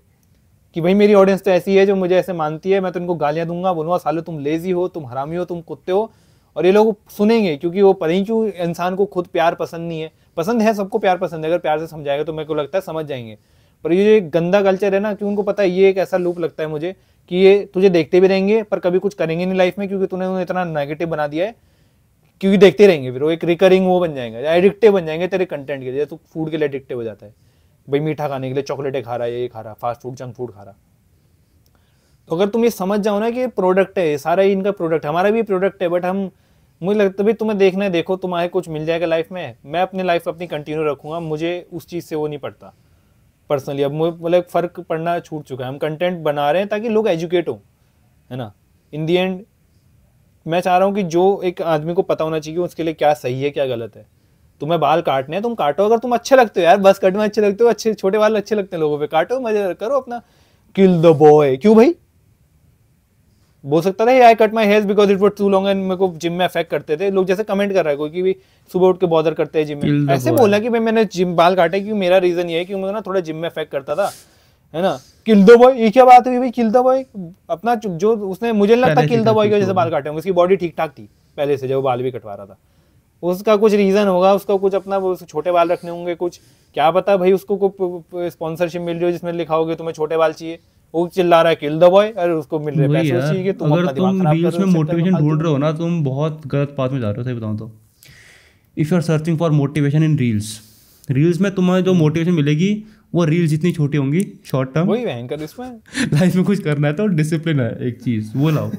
कि भाई मेरी ऑडियंस तो ऐसी है जो मुझे ऐसे मानती है, मैं तो इनको गालियां दूंगा, बोलूंगा सालो तुम लेजी हो, तुम हरामी हो, तुम कुत्ते हो, और ये लोग सुनेंगे, क्योंकि वो पता ही क्यों इंसान को खुद प्यार पसंद नहीं है। पसंद है, सबको प्यार पसंद है, अगर प्यार से समझाएगा तो मेरे को लगता है समझ जाएंगे। पर ये एक गंदा कल्चर है ना, कि उनको पता है, ये एक ऐसा लूप लगता है मुझे कि ये तुझे देखते भी रहेंगे पर कभी कुछ करेंगे नहीं लाइफ में, क्योंकि तूने उन्हें इतना नेगेटिव बना दिया है, क्योंकि देखते रहेंगे, फिर वो एक रिकरिंग वो बन जाएगा, एडिक्टिव बन जाएंगे तेरे कंटेंट के लिए। तू फूड के लिए एडिक्टिव हो जाता है भाई, मीठा खाने के लिए चॉकलेटें खा रहा है, ये खा रहा, फास्ट फूड जंक फूड खा रहा। तो अगर तुम ये समझ जाओ ना कि ये प्रोडक्ट है, सारा ही इनका प्रोडक्ट, हमारा भी प्रोडक्ट है, बट हम, मुझे लगता है तुम्हें देखना है, देखो तुम्हारे कुछ मिल जाएगा लाइफ में। मैं अपनी लाइफ अपनी कंटिन्यू रखूंगा, मुझे उस चीज़ से वो नहीं पड़ता पर्सनली। अब मतलब फ़र्क पड़ना छूट चुका है, हम कंटेंट बना रहे हैं ताकि लोग एजुकेट हो, है ना। इन दी एंड मैं चाह रहा हूँ कि जो एक आदमी को पता होना चाहिए उसके लिए क्या सही है क्या गलत है, तुम्हें बाल काटने हैं तुम काटो, अगर तुम अच्छे लगते हो यार, बस कट में अच्छे लगते हो, अच्छे छोटे बाल अच्छे लगते हैं लोगों पे, काटो मजे करो अपना, किल द बॉय। क्यों भाई बोल सकता था I cut my hairs because it was too long and मेरे को जिम में अफेक्ट करते थे लोग, जैसे कमेंट कर रहा है कोई कि भी सुबह उठ के बॉदर करते हैं जिम में, ऐसे बोलना कि भाई मैंने जिम बाल काटे क्योंकि मेरा रीजन ये है कि मुझे ना थोड़ा जिम में अफेक्ट करता था, है ना। किल द बॉय, ये क्या बात हुई भाई, किल द बॉय अपना जो उसने, मुझे नहीं लगता किल द बॉय की वजह से बाल काटे होंगे, उसकी बॉडी ठीक ठाक थी पहले से जब वो बाल भी कटवा रहा था, उसका कुछ रीजन होगा, उसका कुछ अपना छोटे बाल रखने होंगे, कुछ क्या पता भाई उसको कोई स्पॉन्सरशिप मिल रही हो जिसमें लिखा होगा तुम्हें छोटे बाल चाहिए, वो चिल्ला रहा है किल द बॉय, और उसको मिल रहे पैसे चाहिए कि तुम अपना दिमाग खराब कर रहे हो। अगर तुम मोटिवेशन ढूंढ रहे हो ना, तुम बहुत गलत पाथ में जा रहे हो, सही बताऊं तो। If you are searching for motivation in reels में तुम्हें जो मोटिवेशन मिलेगी वो रील्स जितनी छोटी होंगी, शॉर्ट टर्म, वही भयंकर इसमें लाइफ में कुछ करना है तो डिसिप्लिन है एक चीज, वो लाओ।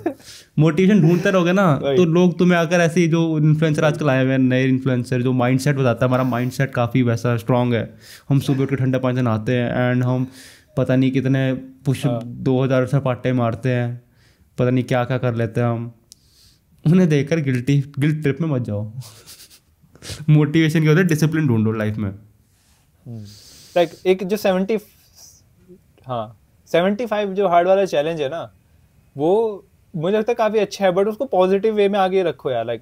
मोटिवेशन ढूंढते रहोगे ना तो लोग तुम्हें आकर ऐसे ही, जो इन्फ्लुएंसर आजकल आए हुए हैं नए इन्फ्लुएंसर, जो माइंडसेट बताता है, हमारा माइंडसेट काफ़ी वैसा स्ट्रांग है, हम सुबह उठ के ठंडा पानी से नहाते हैं एंड हम पता नहीं कितने पुश 2000 से पाटे मारते हैं, पता नहीं क्या क्या कर लेते हैं हम, उन्हें देखकर गिल्ट ट्रिप में मत जाओ। मोटिवेशन क्या होता है, डिसिप्लिन ढूंढो लाइफ में। लाइक एक जो 75 जो हार्ड वाला चैलेंज है ना, वो मुझे लगता है काफ़ी अच्छा है, बट उसको पॉजिटिव वे में आगे रखो यार। लाइक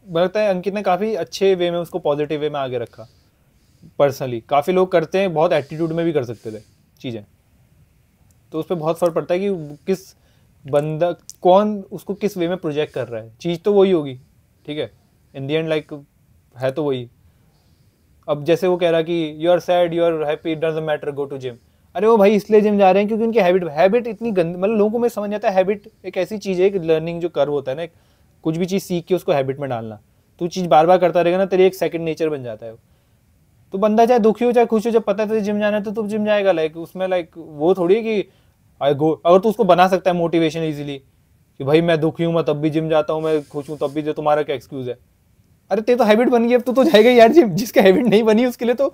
मुझे लगता है अंकित ने काफ़ी अच्छे वे में उसको पॉजिटिव वे में आगे रखा। पर्सनली काफ़ी लोग करते हैं, बहुत एटीट्यूड में भी कर सकते थे चीज़ें, तो उस पर बहुत फर्क पड़ता है कि किस बंदा कौन उसको किस वे में प्रोजेक्ट कर रहा है, चीज़ तो वही होगी, ठीक है, इन दी एंड लाइक है तो वही। अब जैसे वो कह रहा कि you are sad you are happy, it doesn't matter, go to gym. अरे वो भाई इसलिए जिम जा रहे हैं क्योंकि उनकी हैबिट इतनी गंदी, मतलब लोगों को मैं समझ आता है हैबिट एक ऐसी चीज़ है, एक लर्निंग जो कर्व होता है ना, कुछ भी चीज़ सीख के उसको हैबिट में डालना, तो चीज़ बार बार करता रहेगा ना, तेरी एक सेकंड नेचर बन जाता है। तो बंदा चाहे दुखी हो चाहे खुश हो, जब पता है तुझे जिम जाना है तो तू जिम जाएगा। लाइक उसमें लाइक वो थोड़ी है कि आई गो, अगर तू उसको बना सकता है मोटिवेशन इजीली कि भाई मैं दुखी हूँ मैं तब भी जिम जाता हूँ, मैं खुश हूँ तब भी, जो तुम्हारा क्या एक्सक्यूज है। अरे ते तो हैबिट बन गई, अब तू तो जाएगा यार जिम। जिसका हैबिट नहीं बनी उसके लिए तो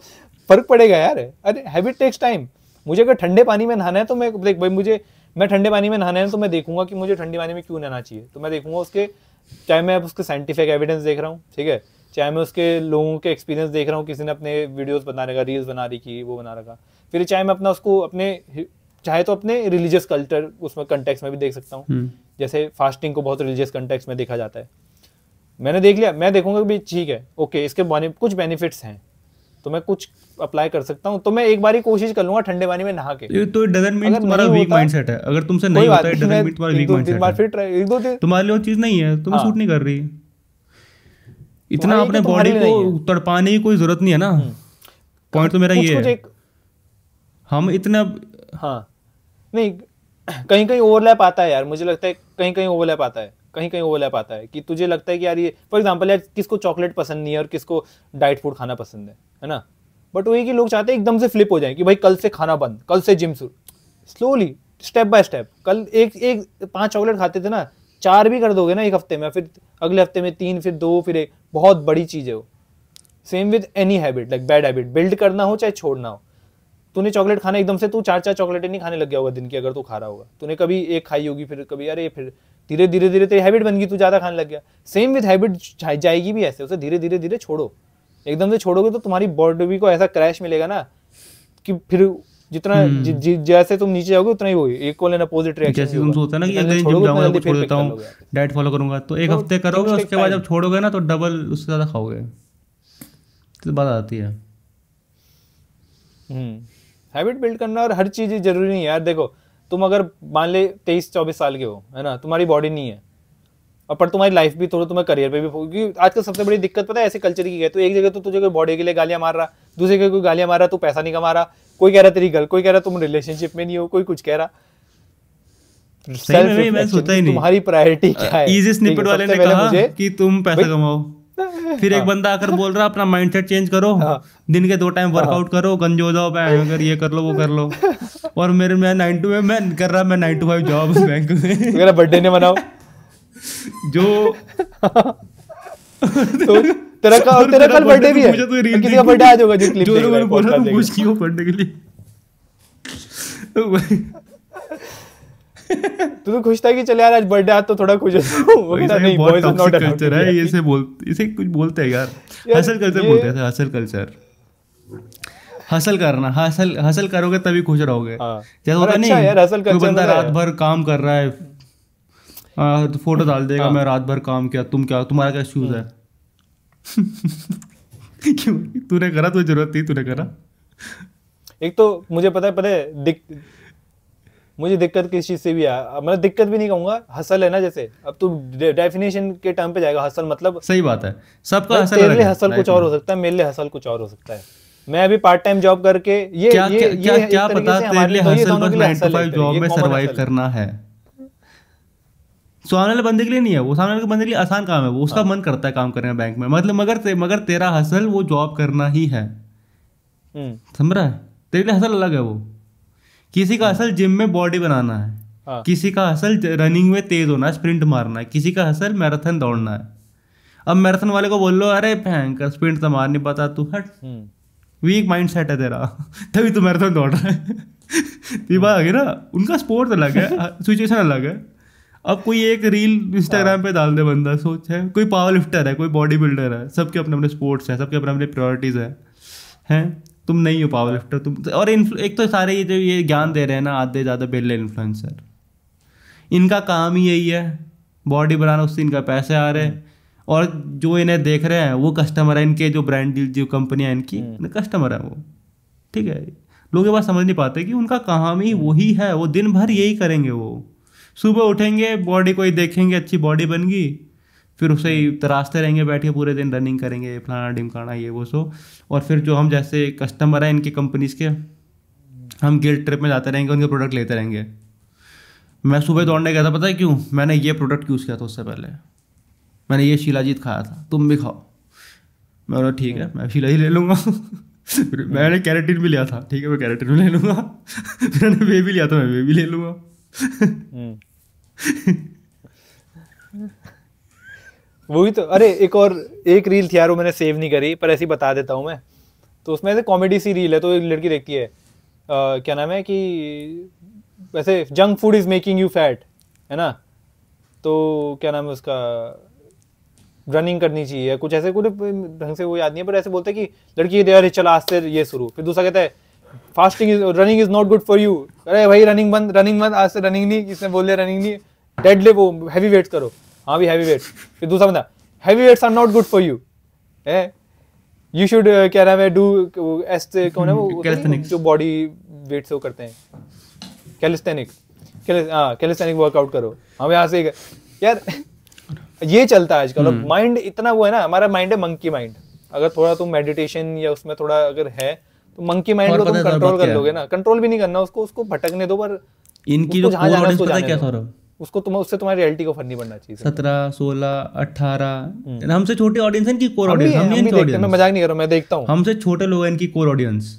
फर्क पड़ेगा यार। अरे हैबिट टेक्स टाइम। मुझे अगर ठंडे पानी में नहाना है तो मैं देख भाई, मैं ठंडे पानी में नहाना है तो मैं देखूंगा कि मुझे ठंडे पानी में क्यों नहाना चाहिए, तो मैं देखूंगा उसके, चाहे मैं उसके साइंटिफिक एविडेंस देख रहा हूँ, ठीक है, चाहे मैं उसके लोगों के एक्सपीरियंस देख रहा हूँ, किसी ने अपने वीडियोस बनाने का, रील्स बना रही की, वो बना रखा, फिर चाहे मैं अपना उसको चाहे तो अपने रिलीजियस कल्चर उसमें कंटेक्स्ट में भी देख सकता हूँ। जैसे फास्टिंग को बहुत रिलीजियस कंटेक्स्ट में देखा जाता है, मैंने देख लिया, मैं देखूंगा कि ठीक है ओके इसके कुछ बेनिफिट्स हैं तो मैं कुछ अप्लाई कर सकता हूँ, तो मैं एक बार ही कोशिश कर लूंगा ठंडे पानी में नहा के। तो इट डजंट मीन तुम्हारा वीक माइंडसेट है, अगर तुमसे नहीं होता है इट डजंट मीन तुम्हारा वीक माइंडसेट है, तुम्हारे लिए वो चीज नहीं है, तुम्हें सूट नहीं कर रही। इतना अपने बॉडी को तड़पाने की कोई जरूरत नहीं है ना। पॉइंट तो मेरा ये है, हम इतना नहीं, कहीं कहीं ओवरलैप आता है यार, मुझे लगता है कहीं कहीं ओवरलैप आता है, कहीं ओवरलैप आता है कि तुझे लगता है कि यार ये फॉर एग्जांपल यार किसको चॉकलेट पसंद नहीं है और किसको डाइट फूड खाना पसंद है ना, बट वही कि लोग चाहते हैं एकदम से फ्लिप हो जाए कि भाई कल से खाना बंद, कल से जिम शुरू, स्लोली स्टेप बाय स्टेप। कल एक 5 चॉकलेट खाते थे ना, 4 भी कर दोगे ना एक हफ्ते में, फिर अगले हफ्ते में 3, फिर 2, फिर 1, बहुत बड़ी चीज है वो। Same with any habit, like bad habit build करना हो चाहे छोड़ना हो। तूने चॉकलेट खाना एकदम से तू 4 चॉकलेटें नहीं खाने लग गया होगा दिन की, अगर तू खा रहा होगा, तूने कभी एक खाई होगी, फिर कभी अरे, फिर धीरे धीरे तेरी हैबिट बन गई, तू ज्यादा खाने लग गया। सेम विद हैबिट जाएगी भी ऐसे, उसे धीरे धीरे छोड़ो। एकदम से छोड़ोगे तो तुम्हारी बॉडी को ऐसा क्रैश मिलेगा ना कि फिर जितना जैसे तुम नीचे जाओगे उतना ही वो इक्वल एंड अपोजिट रिएक्शन। जैसे तुम सोचते हैं ना कि एक दिन जिम जाऊंगा तो छोड़ देता हूँ, डाइट फॉलो करूंगा, तो एक हफ्ते करोगे, उसके बाद जब छोड़ोगे ना तो डबल उससे ज्यादा खाओगे, तो बात आती है। हैबिट बिल्ड करना, और हर चीज जरूरी नहीं है यार। देखो तुम अगर मान ले 23-24 साल के हो, है ना, तुम्हारी बॉडी नहीं है और पर तुम्हारी लाइफ भी, थोड़ा तुम्हें करियर पे भी, क्योंकि आजकल सबसे बड़ी दिक्कत पता है ऐसे कल्चर की है, तो एक जगह तो तुझे कोई बॉडी के लिए गालियां मार रहा, दूसरी जगह कोई गालियां मार रहा, तू पैसा नहीं कमा रहा, कोई कह रहा तेरी गर्ल, कोई कह रहा तुम रिलेशनशिप में नहीं हो, कोई कुछ कह रहा। तुम्हारी प्रायोरिटी क्या है? इजी स्निपेट वाले ने कहा कि तुम पैसा कमाओ, फिर एक बंदा आकर बोल रहा अपना माइंडसेट चेंज करो, दिन के 2 टाइम वर्कआउट करो, गंजे हो जाओ, अगर ये कर लो वो कर लो, और मैं 9 to 5 मैं कर रहा, मैं 9 to 5 जॉब बैंक में, मेरा बर्थडे ने मनाओ जो तो तेरा कल बर्थडे भी है, किसी का बर्थडे आज होगा जो क्लिप जो लोग बोल रहा है कुछ क्यों बर्थडे के लिए तू तो खुश था कि चल यार आज बर्थडे, आज तो थोड़ा खुश हो। नहीं, बॉयज आर नॉट कल्चर है, इसे कुछ बोलते हैं यार, हसल कल्चर बोलते थे, हसल कल्चर। हसल करना, हसल करोगे तभी खुश रहोगे। जैसे होता नहीं, कोई बंदा रात भर काम कर रहा है, तो फोटो डाल देगा मैं रात भर काम किया, तुम्हारा क्या इश्यूज है? क्यों तूने करा, तुझे जरूरत थी, तूने करा। एक तो मुझे पता है मुझे दिक्कत किस चीज से भी है, मतलब दिक्कत भी नहीं कहूंगा, हसल है ना, जैसे अब तू डेफिनेशन के टर्म पे जाएगा, हसल मतलब सही बात है, सबका हसल तेरे लिए हसल कुछ और हो सकता है, मेरे लिए हसल कुछ और हो सकता है। मैं अभी पार्ट टाइम जॉब करके क्या पता तेरे लिए हसल बस 9 to 5 जॉब में सरवाइव करना है। सामने वाले बंदे के लिए नहीं है वो, सामने वाले बंदे के लिए आसान काम है वो, उसका मन करता है काम करने में बैंक में, मतलब मगर तेरा हसल वो जॉब करना ही है, समझ रहा है? तेरे लिए हसल अलग है वो। किसी का हसल जिम में बॉडी बनाना है, किसी का हसल रनिंग में तेज होना है, स्प्रिंट मारना है, किसी का हसल मैराथन दौड़ना है। अब मैराथन वाले को बोल लो अरे भयंकर स्प्रिंट तो मार नहीं पाता तू, हट, वीक माइंड सेट है तेरा, तभी तू मैराथन दौड़ रहा है। ये बात है ना, उनका स्पोर्ट अलग है, सिचुएशन अलग है। अब कोई एक रील इंस्टाग्राम पे डाल दे बंदा, सोच है, कोई पावर लिफ्टर है, कोई बॉडी बिल्डर है, सबके अपने अपने स्पोर्ट्स हैं, सबके अपने अपने प्रायोरिटीज़ हैं। तुम नहीं हो पावर लिफ्टर तुम, और एक तो सारे ये जो ये ज्ञान दे रहे हैं ना आधे ज़्यादा बेले इन्फ्लुएंसर, इनका काम ही यही है बॉडी बनाना, उससे इनका पैसे आ रहे हैं, और जो इन्हें देख रहे हैं वो कस्टमर है इनके, जो ब्रांड डील जो कंपनियाँ इनकी कस्टमर है वो, ठीक है। लोग ये बात समझ नहीं पाते कि उनका काम ही वही है, वो दिन भर यही करेंगे। वो सुबह उठेंगे, बॉडी को ही देखेंगे, अच्छी बॉडी बन गई, फिर उसे ही तराशते रहेंगे बैठ के पूरे दिन, रनिंग करेंगे, फलाना ढिमकाना ये वो सो। और फिर जो हम जैसे कस्टमर हैं इनकी कंपनीज के, हम गिल्ड ट्रिप में जाते रहेंगे, उनके प्रोडक्ट लेते रहेंगे। मैं सुबह दौड़ने गया था, पता है क्यों? मैंने ये प्रोडक्ट यूज़ किया था उससे पहले, मैंने ये शिलाजीत खाया था, तुम भी खाओ। मैं बोला ठीक है, मैं शिलाजीत ले लूँगा। मैंने कैरेटिन भी लिया था, ठीक है मैं कैरेटिन भी ले लूँगा। मैंने वे भी लिया था, मैं वे भी ले लूँगा। वही तो। अरे एक रील थी यार, वो मैंने सेव नहीं करी, पर ऐसे ही बता देता हूँ मैं। तो उसमें से कॉमेडी सी रील है, तो एक लड़की देखती है, क्या नाम है कि वैसे junk food is making you fat, है ना, तो क्या नाम है उसका, रनिंग करनी चाहिए कुछ ऐसे, कुछ ढंग से वो याद नहीं है, पर ऐसे बोलते हैं कि लड़की ये चला आज से ये शुरू, फिर दूसरा कहता है fasting is running is not good for you. अरे भाई रनिंग बंद आज से रनिंग नहीं, किसने बोल दिया रनिंग नहीं, डेडलिफ्ट वो हैवी वेट्स करो, हाँ भी हैवी वेट्स। फिर दूसरा बंदा heavy weights are not good for you, you should क्या नाम है डू ऐसे, कौन है वो जो बॉडी वेट्स वो करते हैं, कैलिस्थेनिक वर्कआउट करो, हम यहाँ से यार ये चलता है आजकल। माइंड इतना वो है ना, हमारा माइंड है मंकी माइंड, अगर थोड़ा तुम मेडिटेशन या उसमें थोड़ा अगर है तो मंकी माइंड को तुम कंट्रोल कर लोगे ना, कंट्रोल भी नहीं करना उसको भटकने दो, पर इनकी जो कोर ऑडियंस पता है क्या सौरभ, उससे तुम्हारी रियलिटी को फर्क नहीं पड़ना चाहिए। 17, 16, 18 हमसे छोटे ऑडियंस है इनकी कोर ऑडियंस, हम नहीं इनकी ऑडियंस, मैं मजाक नहीं कर रहा हूँ, मैं देखता हूँ हमसे छोटे लोग हैं इनकी कोर ऑडियंस।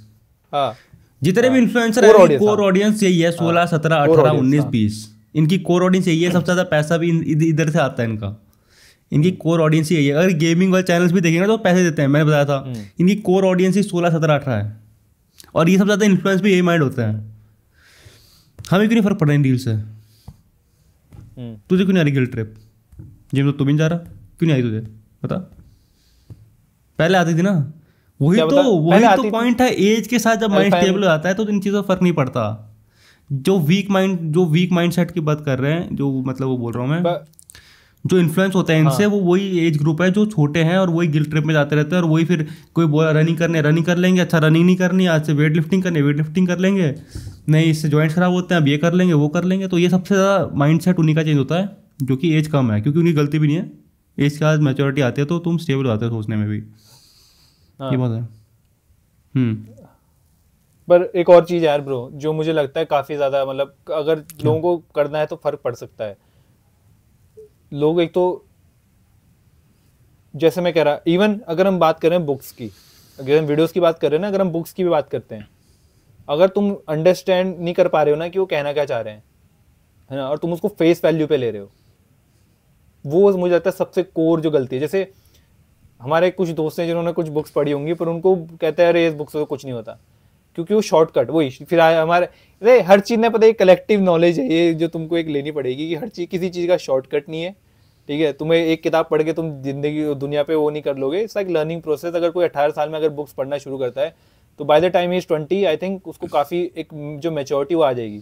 हाँ जितने भी इन्फ्लुएंसर है कोर ऑडियंस यही है, 16, 17, 18, 19, 20 इनकी कोर ऑडियंस यही है। सबसे ज्यादा पैसा भी इधर से आता है इनका, इनकी कोर ऑडियंस ही यही है। अगर गेमिंग वाले चैनल्स भी देखेंगे तो पैसे देते हैं, मैंने बताया था इनकी कोर ऑडियंस ही 16, 17, 18 है, और ये सबसे ज्यादा इन्फ्लुएंस भी यही माइंड होता है। हमें क्यों नहीं फर्क पड़ रहा इन डील से? तुझे क्यों नहीं आ रही गिल्ड ट्रिप? जिम तो तू भी नहीं जा रहा, क्यों नहीं आई तुझे बता? पहले आती थी ना। वही तो पॉइंट है, एज के साथ जब माइंड स्टेबल हो जाता है तो इन चीज़ों फर्क नहीं पड़ता। जो वीक माइंड सेट की बात कर रहे हैं, जो मतलब वो बोल रहा हूँ मैं, जो इन्फ्लुएंस होता है इनसे, वो वही एज ग्रुप है जो छोटे हैं और वही गिल्ड ट्रिप में जाते रहते हैं। और वही फिर कोई बोला रनिंग कर लेंगे, अच्छा रनिंग नहीं करनी, आज से वेट लिफ्टिंग कर लेंगे, नहीं इससे जॉइंट्स खराब होते हैं, अब ये कर लेंगे वो कर लेंगे। तो ये सबसे ज़्यादा माइंड सेट उन्हीं का चेंज होता है जो कि एज कम है, क्योंकि उनकी गलती भी नहीं है। एज के बाद मैच्योरिटी आती है तो तुम स्टेबल हो जाते हो सोचने में भी, ये बात है। पर एक और चीज़ यार ब्रो, जो मुझे लगता है काफ़ी ज़्यादा, मतलब अगर लोगों को करना है तो फर्क पड़ सकता है। लोग एक तो जैसे मैं कह रहा, इवन अगर हम बात करें बुक्स की, अगर हम वीडियोस की बात कर रहे हैं ना, अगर हम बुक्स की भी बात करते हैं, अगर तुम अंडरस्टैंड नहीं कर पा रहे हो ना कि वो कहना क्या चाह रहे हैं, है ना, और तुम उसको फेस वैल्यू पे ले रहे हो, वो मुझे लगता है सबसे कोर जो गलती है। जैसे हमारे कुछ दोस्त हैं जिन्होंने कुछ बुक्स पढ़ी होंगी, पर उनको कहते हैं अरे इस बुक से तो कुछ नहीं होता, क्योंकि वो शॉर्टकट वही फिर हमारे, अरे हर चीज़ में पता है कलेक्टिव नॉलेज है ये जो तुमको एक लेनी पड़ेगी कि हर चीज़, किसी चीज़ का शॉर्टकट नहीं है, ठीक है, तुम्हें एक किताब पढ़ के तुम जिंदगी दुनिया पे वो नहीं कर लोगे। It's like learning process. अगर कोई 18 साल में अगर बुक्स पढ़ना शुरू करता है तो by the time he is 20 I think उसको काफ़ी एक जो मैच्योरिटी वो आ जाएगी।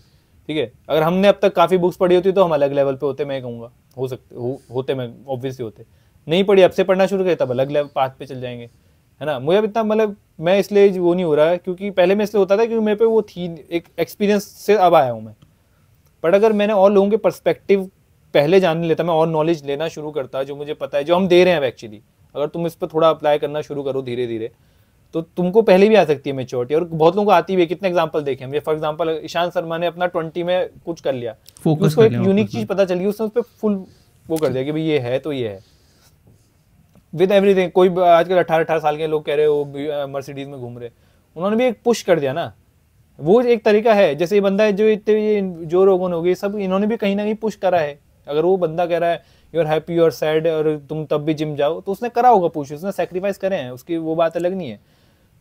ठीक है, अगर हमने अब तक काफ़ी बुक्स पढ़ी होती तो हम अलग लेवल पे होते, मैं कहूँगा हो सकते होते, मैं ऑब्वियसली होते। नहीं पढ़ी, अब से पढ़ना शुरू किया तब अलग लेवल पाथ पे चल जाएंगे, है ना। मुझे अब इतना मतलब मैं इसलिए वो नहीं हो रहा है क्योंकि पहले मैं इसलिए होता था क्योंकि मेरे पे वो थी एक एक्सपीरियंस से अब आया हूँ मैं। बट अगर मैंने और लोगों के पर्सपेक्टिव पहले जान लेता, मैं और नॉलेज लेना शुरू करता जो मुझे पता है, जो हम दे रहे हैं एक्चुअली, अगर तुम इस पर थोड़ा अप्लाई करना शुरू करो धीरे धीरे तो तुमको पहले भी आ सकती है मेच्योरिटी। और बहुत लोगों को आती भी है, कितने एग्जांपल देखे हमने। फॉर एग्जांपल ईशांत शर्मा ने अपना 20 में कुछ कर लिया, उसको एक यूनिक चीज पता चल गई, उसने उस पर फुल वो कर दिया कि भाई ये है तो ये है विद एवरीथिंग। कोई आजकल 18 साल के लोग कह रहे हो मर्सिडीज में घूम रहे, उन्होंने भी एक पुश कर दिया ना। वो एक तरीका है, जैसे ये बंदा है जो इतने जो रोगन हो गए सब, इन्होंने भी कहीं ना कहीं पुश करा है। अगर वो बंदा कह रहा है you are happy, you are sad और तुम तब भी जिम जाओ, तो उसने करा होगा पुश, उसने सेक्रीफाइस करे हैं, उसकी वो बात अलग नहीं है।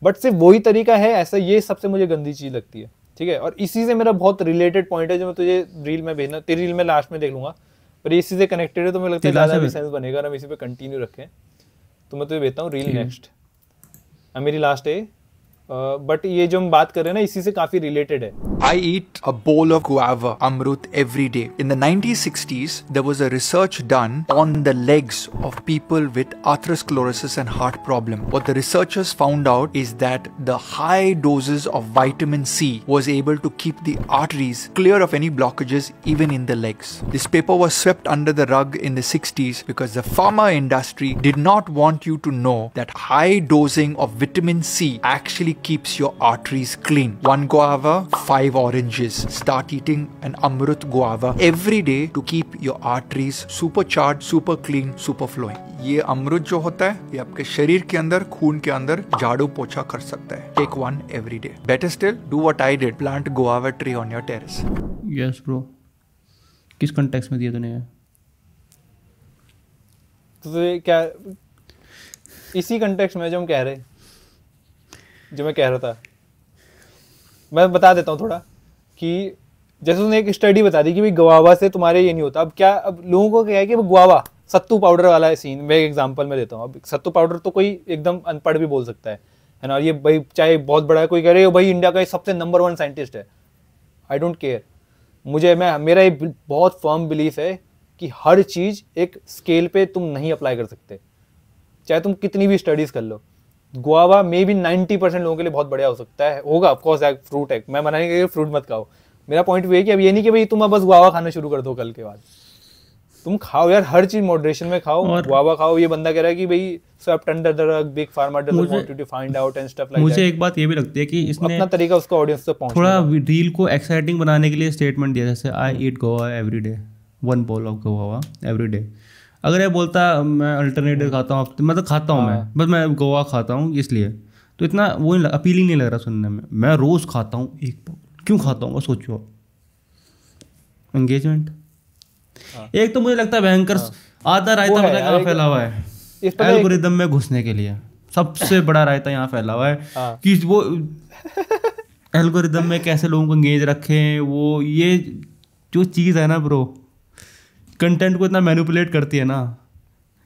बट सिर्फ वही तरीका है ऐसा, ये सबसे मुझे गंदी चीज लगती है। ठीक है, और इसी से मेरा बहुत रिलेटेड पॉइंट है जो मैं तुझे रील में भेजना, तेरी रील में लास्ट में देख लूंगा, पर इसी से कनेक्टेड है तो मुझे लगता है ज़्यादा भी सेंस बनेगा और हम इसी पे कंटिन्यू रखें। तो मैं तुझे भेजता हूँ रील नेक्स्ट, मेरी लास्ट है। बट ये जो हम बात कर रहे हैं ना इसी से काफी रिलेटेड है। I eat a bowl of guava amrut every day. In the 1960s, there was a research done on the legs of people with atherosclerosis and heart problem. What the researchers found out is that the high doses of vitamin C was able to keep the arteries clear of any blockages even in the legs. This paper was swept under the rug in the 60s because the pharma industry did not want you to know that high dosing of vitamin C actually keeps your arteries clean. 1 guava, 5 oranges. Start eating an amrut guava every day to keep your arteries supercharged, super clean, super flowing. ये अमृत जो होता है ये आपके शरीर के अंदर, खून के अंदर झाड़ू पोछा कर सकता है। Take 1 every day. Better still, do what I did. Plant guava tree on your terrace. Yes bro. किस कंटेक्स्ट में दिया तूने? तो क्या इसी कंटेक्स्ट में जो हम कह रहे, जो मैं कह रहा था, मैं बता देता हूँ थोड़ा कि जैसे उसने एक स्टडी बता दी कि भाई गुआवा से तुम्हारे ये नहीं होता। अब क्या, अब लोगों को क्या है कि गुआवा सत्तू पाउडर वाला सीन, मैं एक एग्जांपल में देता हूँ। अब सत्तू पाउडर तो कोई एकदम अनपढ़ भी बोल सकता है ना। ये भाई चाहे बहुत बड़ा है, कोई कह रहे हो भाई इंडिया का सबसे नंबर 1 साइंटिस्ट है, आई डोंट केयर। मेरा एक बहुत फर्म बिलीफ है कि हर चीज़ एक स्केल पे तुम नहीं अप्लाई कर सकते, चाहे तुम कितनी भी स्टडीज कर लो। गुआवा मे भी 90% लोगों के लिए बहुत बढ़िया हो सकता है, होगा ऑफकोर्स, फ्रूट है, मैं मना नहीं कर फ्रूट मत खाओ। मेरा पॉइंट ये है कि अब ये नहीं कि भाई तुम अब बस गुआवा खाना शुरू कर दो कल के बाद, तुम खाओ यार, हर चीज मॉडरेशन में खाओ, गुआवा खाओ। ये बंदा कह रहा है कि भाई swept under the rug, big pharma doesn't want you to find out and stuff like that. मुझे एक बात ये भी लगती है कि इसने अपना तरीका उसको ऑडियंस तक पहुंचने थोड़ा रील को एक्साइटिंग बनाने के लिए स्टेटमेंट दिया, जैसे I eat guava every day, 1 bowl of guava every day. अगर ये बोलता मैं अल्टरनेटिव खाता हूँ, मतलब खाता हूँ मैं, बस मैं गुआवा खाता हूँ इसलिए, तो इतना वो अपीलिंग नहीं लग रहा सुनने में। मैं रोज़ खाता हूँ 1 bowl, क्यों खाता हूँ सोचो, एंगेजमेंट। एक तो मुझे लगता है भयंकर आधा रायता पता कहाँ फैला हुआ है, एल्गोरिदम में घुसने के लिए सबसे बड़ा रायता यहाँ फैला हुआ है कि वो एल्गोरिदम में कैसे लोगों को एंगेज रखें। वो ये जो चीज़ है ना ब्रो, कंटेंट को इतना मैनिपुलेट करती है ना।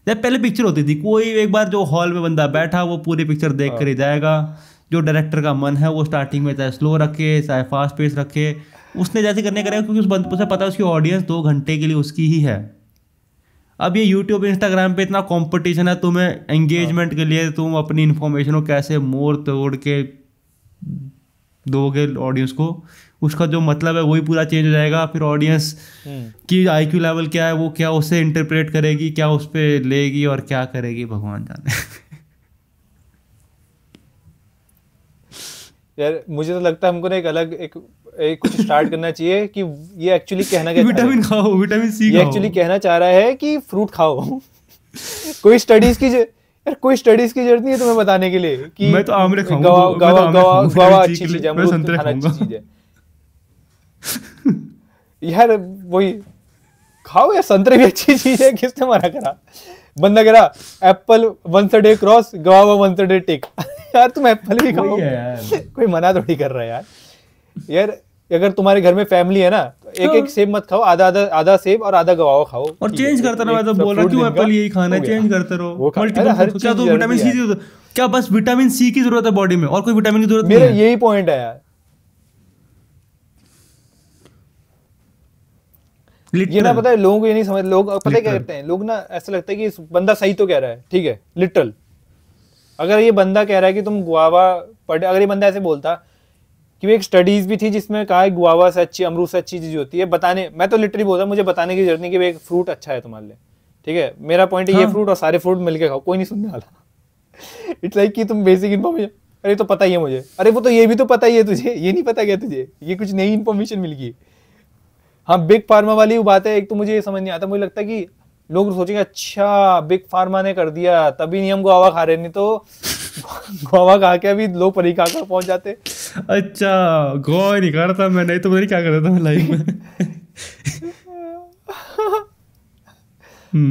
जब पहले पिक्चर होती थी, कोई एक बार जो हॉल में बंदा बैठा वो पूरी पिक्चर देख कर ही जाएगा। जो डायरेक्टर का मन है वो स्टार्टिंग में चाहे स्लो रखे चाहे फास्ट पेस रखे, उसने जैसे करने करेगा, क्योंकि उस बंदे को पता है उसकी ऑडियंस 2 घंटे के लिए उसकी ही है। अब ये यूट्यूब इंस्टाग्राम पे इतना कंपटीशन है, तुम्हें एंगेजमेंट के लिए तुम अपनी इन्फॉर्मेशन को कैसे मोड़ तोड़ के दोगे ऑडियंस को, उसका जो मतलब है वही पूरा चेंज हो जाएगा। फिर ऑडियंस की IQ लेवल क्या है, वो क्या उससे इंटरप्रेट करेगी, क्या उस पर लेगी और क्या करेगी, भगवान जाने। यार मुझे तो लगता है हमको ना एक अलग एक कुछ स्टार्ट करना चाहिए कि ये एक्चुअली कहना क्या, विटामिन खाओ, विटामिन C ये एक्चुअली कहना चाह रहा है कि फ्रूट खाओ। कोई स्टडीज की जरूरत नहीं है तुम्हें बताने के लिए कि मैं तो आमले खाऊंगा, गुआवा अच्छी चीज है, अमरूद खाना अच्छी चीज है। यार वही खाओ यार, संतरे भी अच्छी चीज है, किसने मना करा। बंदा कह रहा apple once a day cross, guava once a day tick. यार तुम एप्पल भी खाओ, कोई मना थोड़ी कर रहा है यार। अगर तुम्हारे घर में फैमिली है ना तो एक एक सेब मत खाओ, आधा सेब और आधा गवावा खाओ और चेंज करते रहो। मैं तो बोल रहा हूँ क्यों एप्पल यही खाना है, चेंज करते रहो। मल्टीपल क्या तो विटामिन सी की जरूरत, क्या बस विटामिन सी की जरूरत है बॉडी में और कोई विटामिन की जरूरत नहीं है। मेरा यही पॉइंट है यार। ये ना पता है लोगों को ये नहीं समझ, लोग पता है क्या करते हैं, लोग ना ऐसा लगता है कि इस बंदा सही तो कह रहा है, ठीक है लिटरल। अगर ये बंदा कह रहा है कि तुम गुआवा पढ़, अगर ये बंदा ऐसे बोलता कि वो एक स्टडीज भी थी जिसमें कहा है गुआवा से अच्छी, अमरूद से अच्छी चीज होती है, बताने, मैं तो लिटरली बोलता मुझे बताने की जरूरत नहीं कि वो एक फ्रूट अच्छा है तुम्हारे लिए, ठीक है। मेरा पॉइंट है ये फ्रूट और सारे फ्रूट मिलके खाओ, कोई नहीं सुनने वाला। इट्स लाइक कि तुम बेसिक इन्फॉर्मेशन, अरे तो पता ही है मुझे, अरे वो तो ये भी तो पता ही है तुझे, ये नहीं पता क्या तुझे, ये कुछ नई इन्फॉर्मेशन मिल गई। हाँ बिग फार्मा वाली बात है, एक तो मुझे ये समझ नहीं आता, मुझे लगता है कि लोग सोचेंगे अच्छा बिग फार्मा ने कर दिया तभी नहीं हम गुआवा खा रहे, नहीं तो गुआवा खा के अभी लोग परीक्षा कर पहुंच जाते। अच्छा गुआवा नहीं खा रहा था मैं, नहीं तो मैं क्या कर रहा था मैं लाइफ में।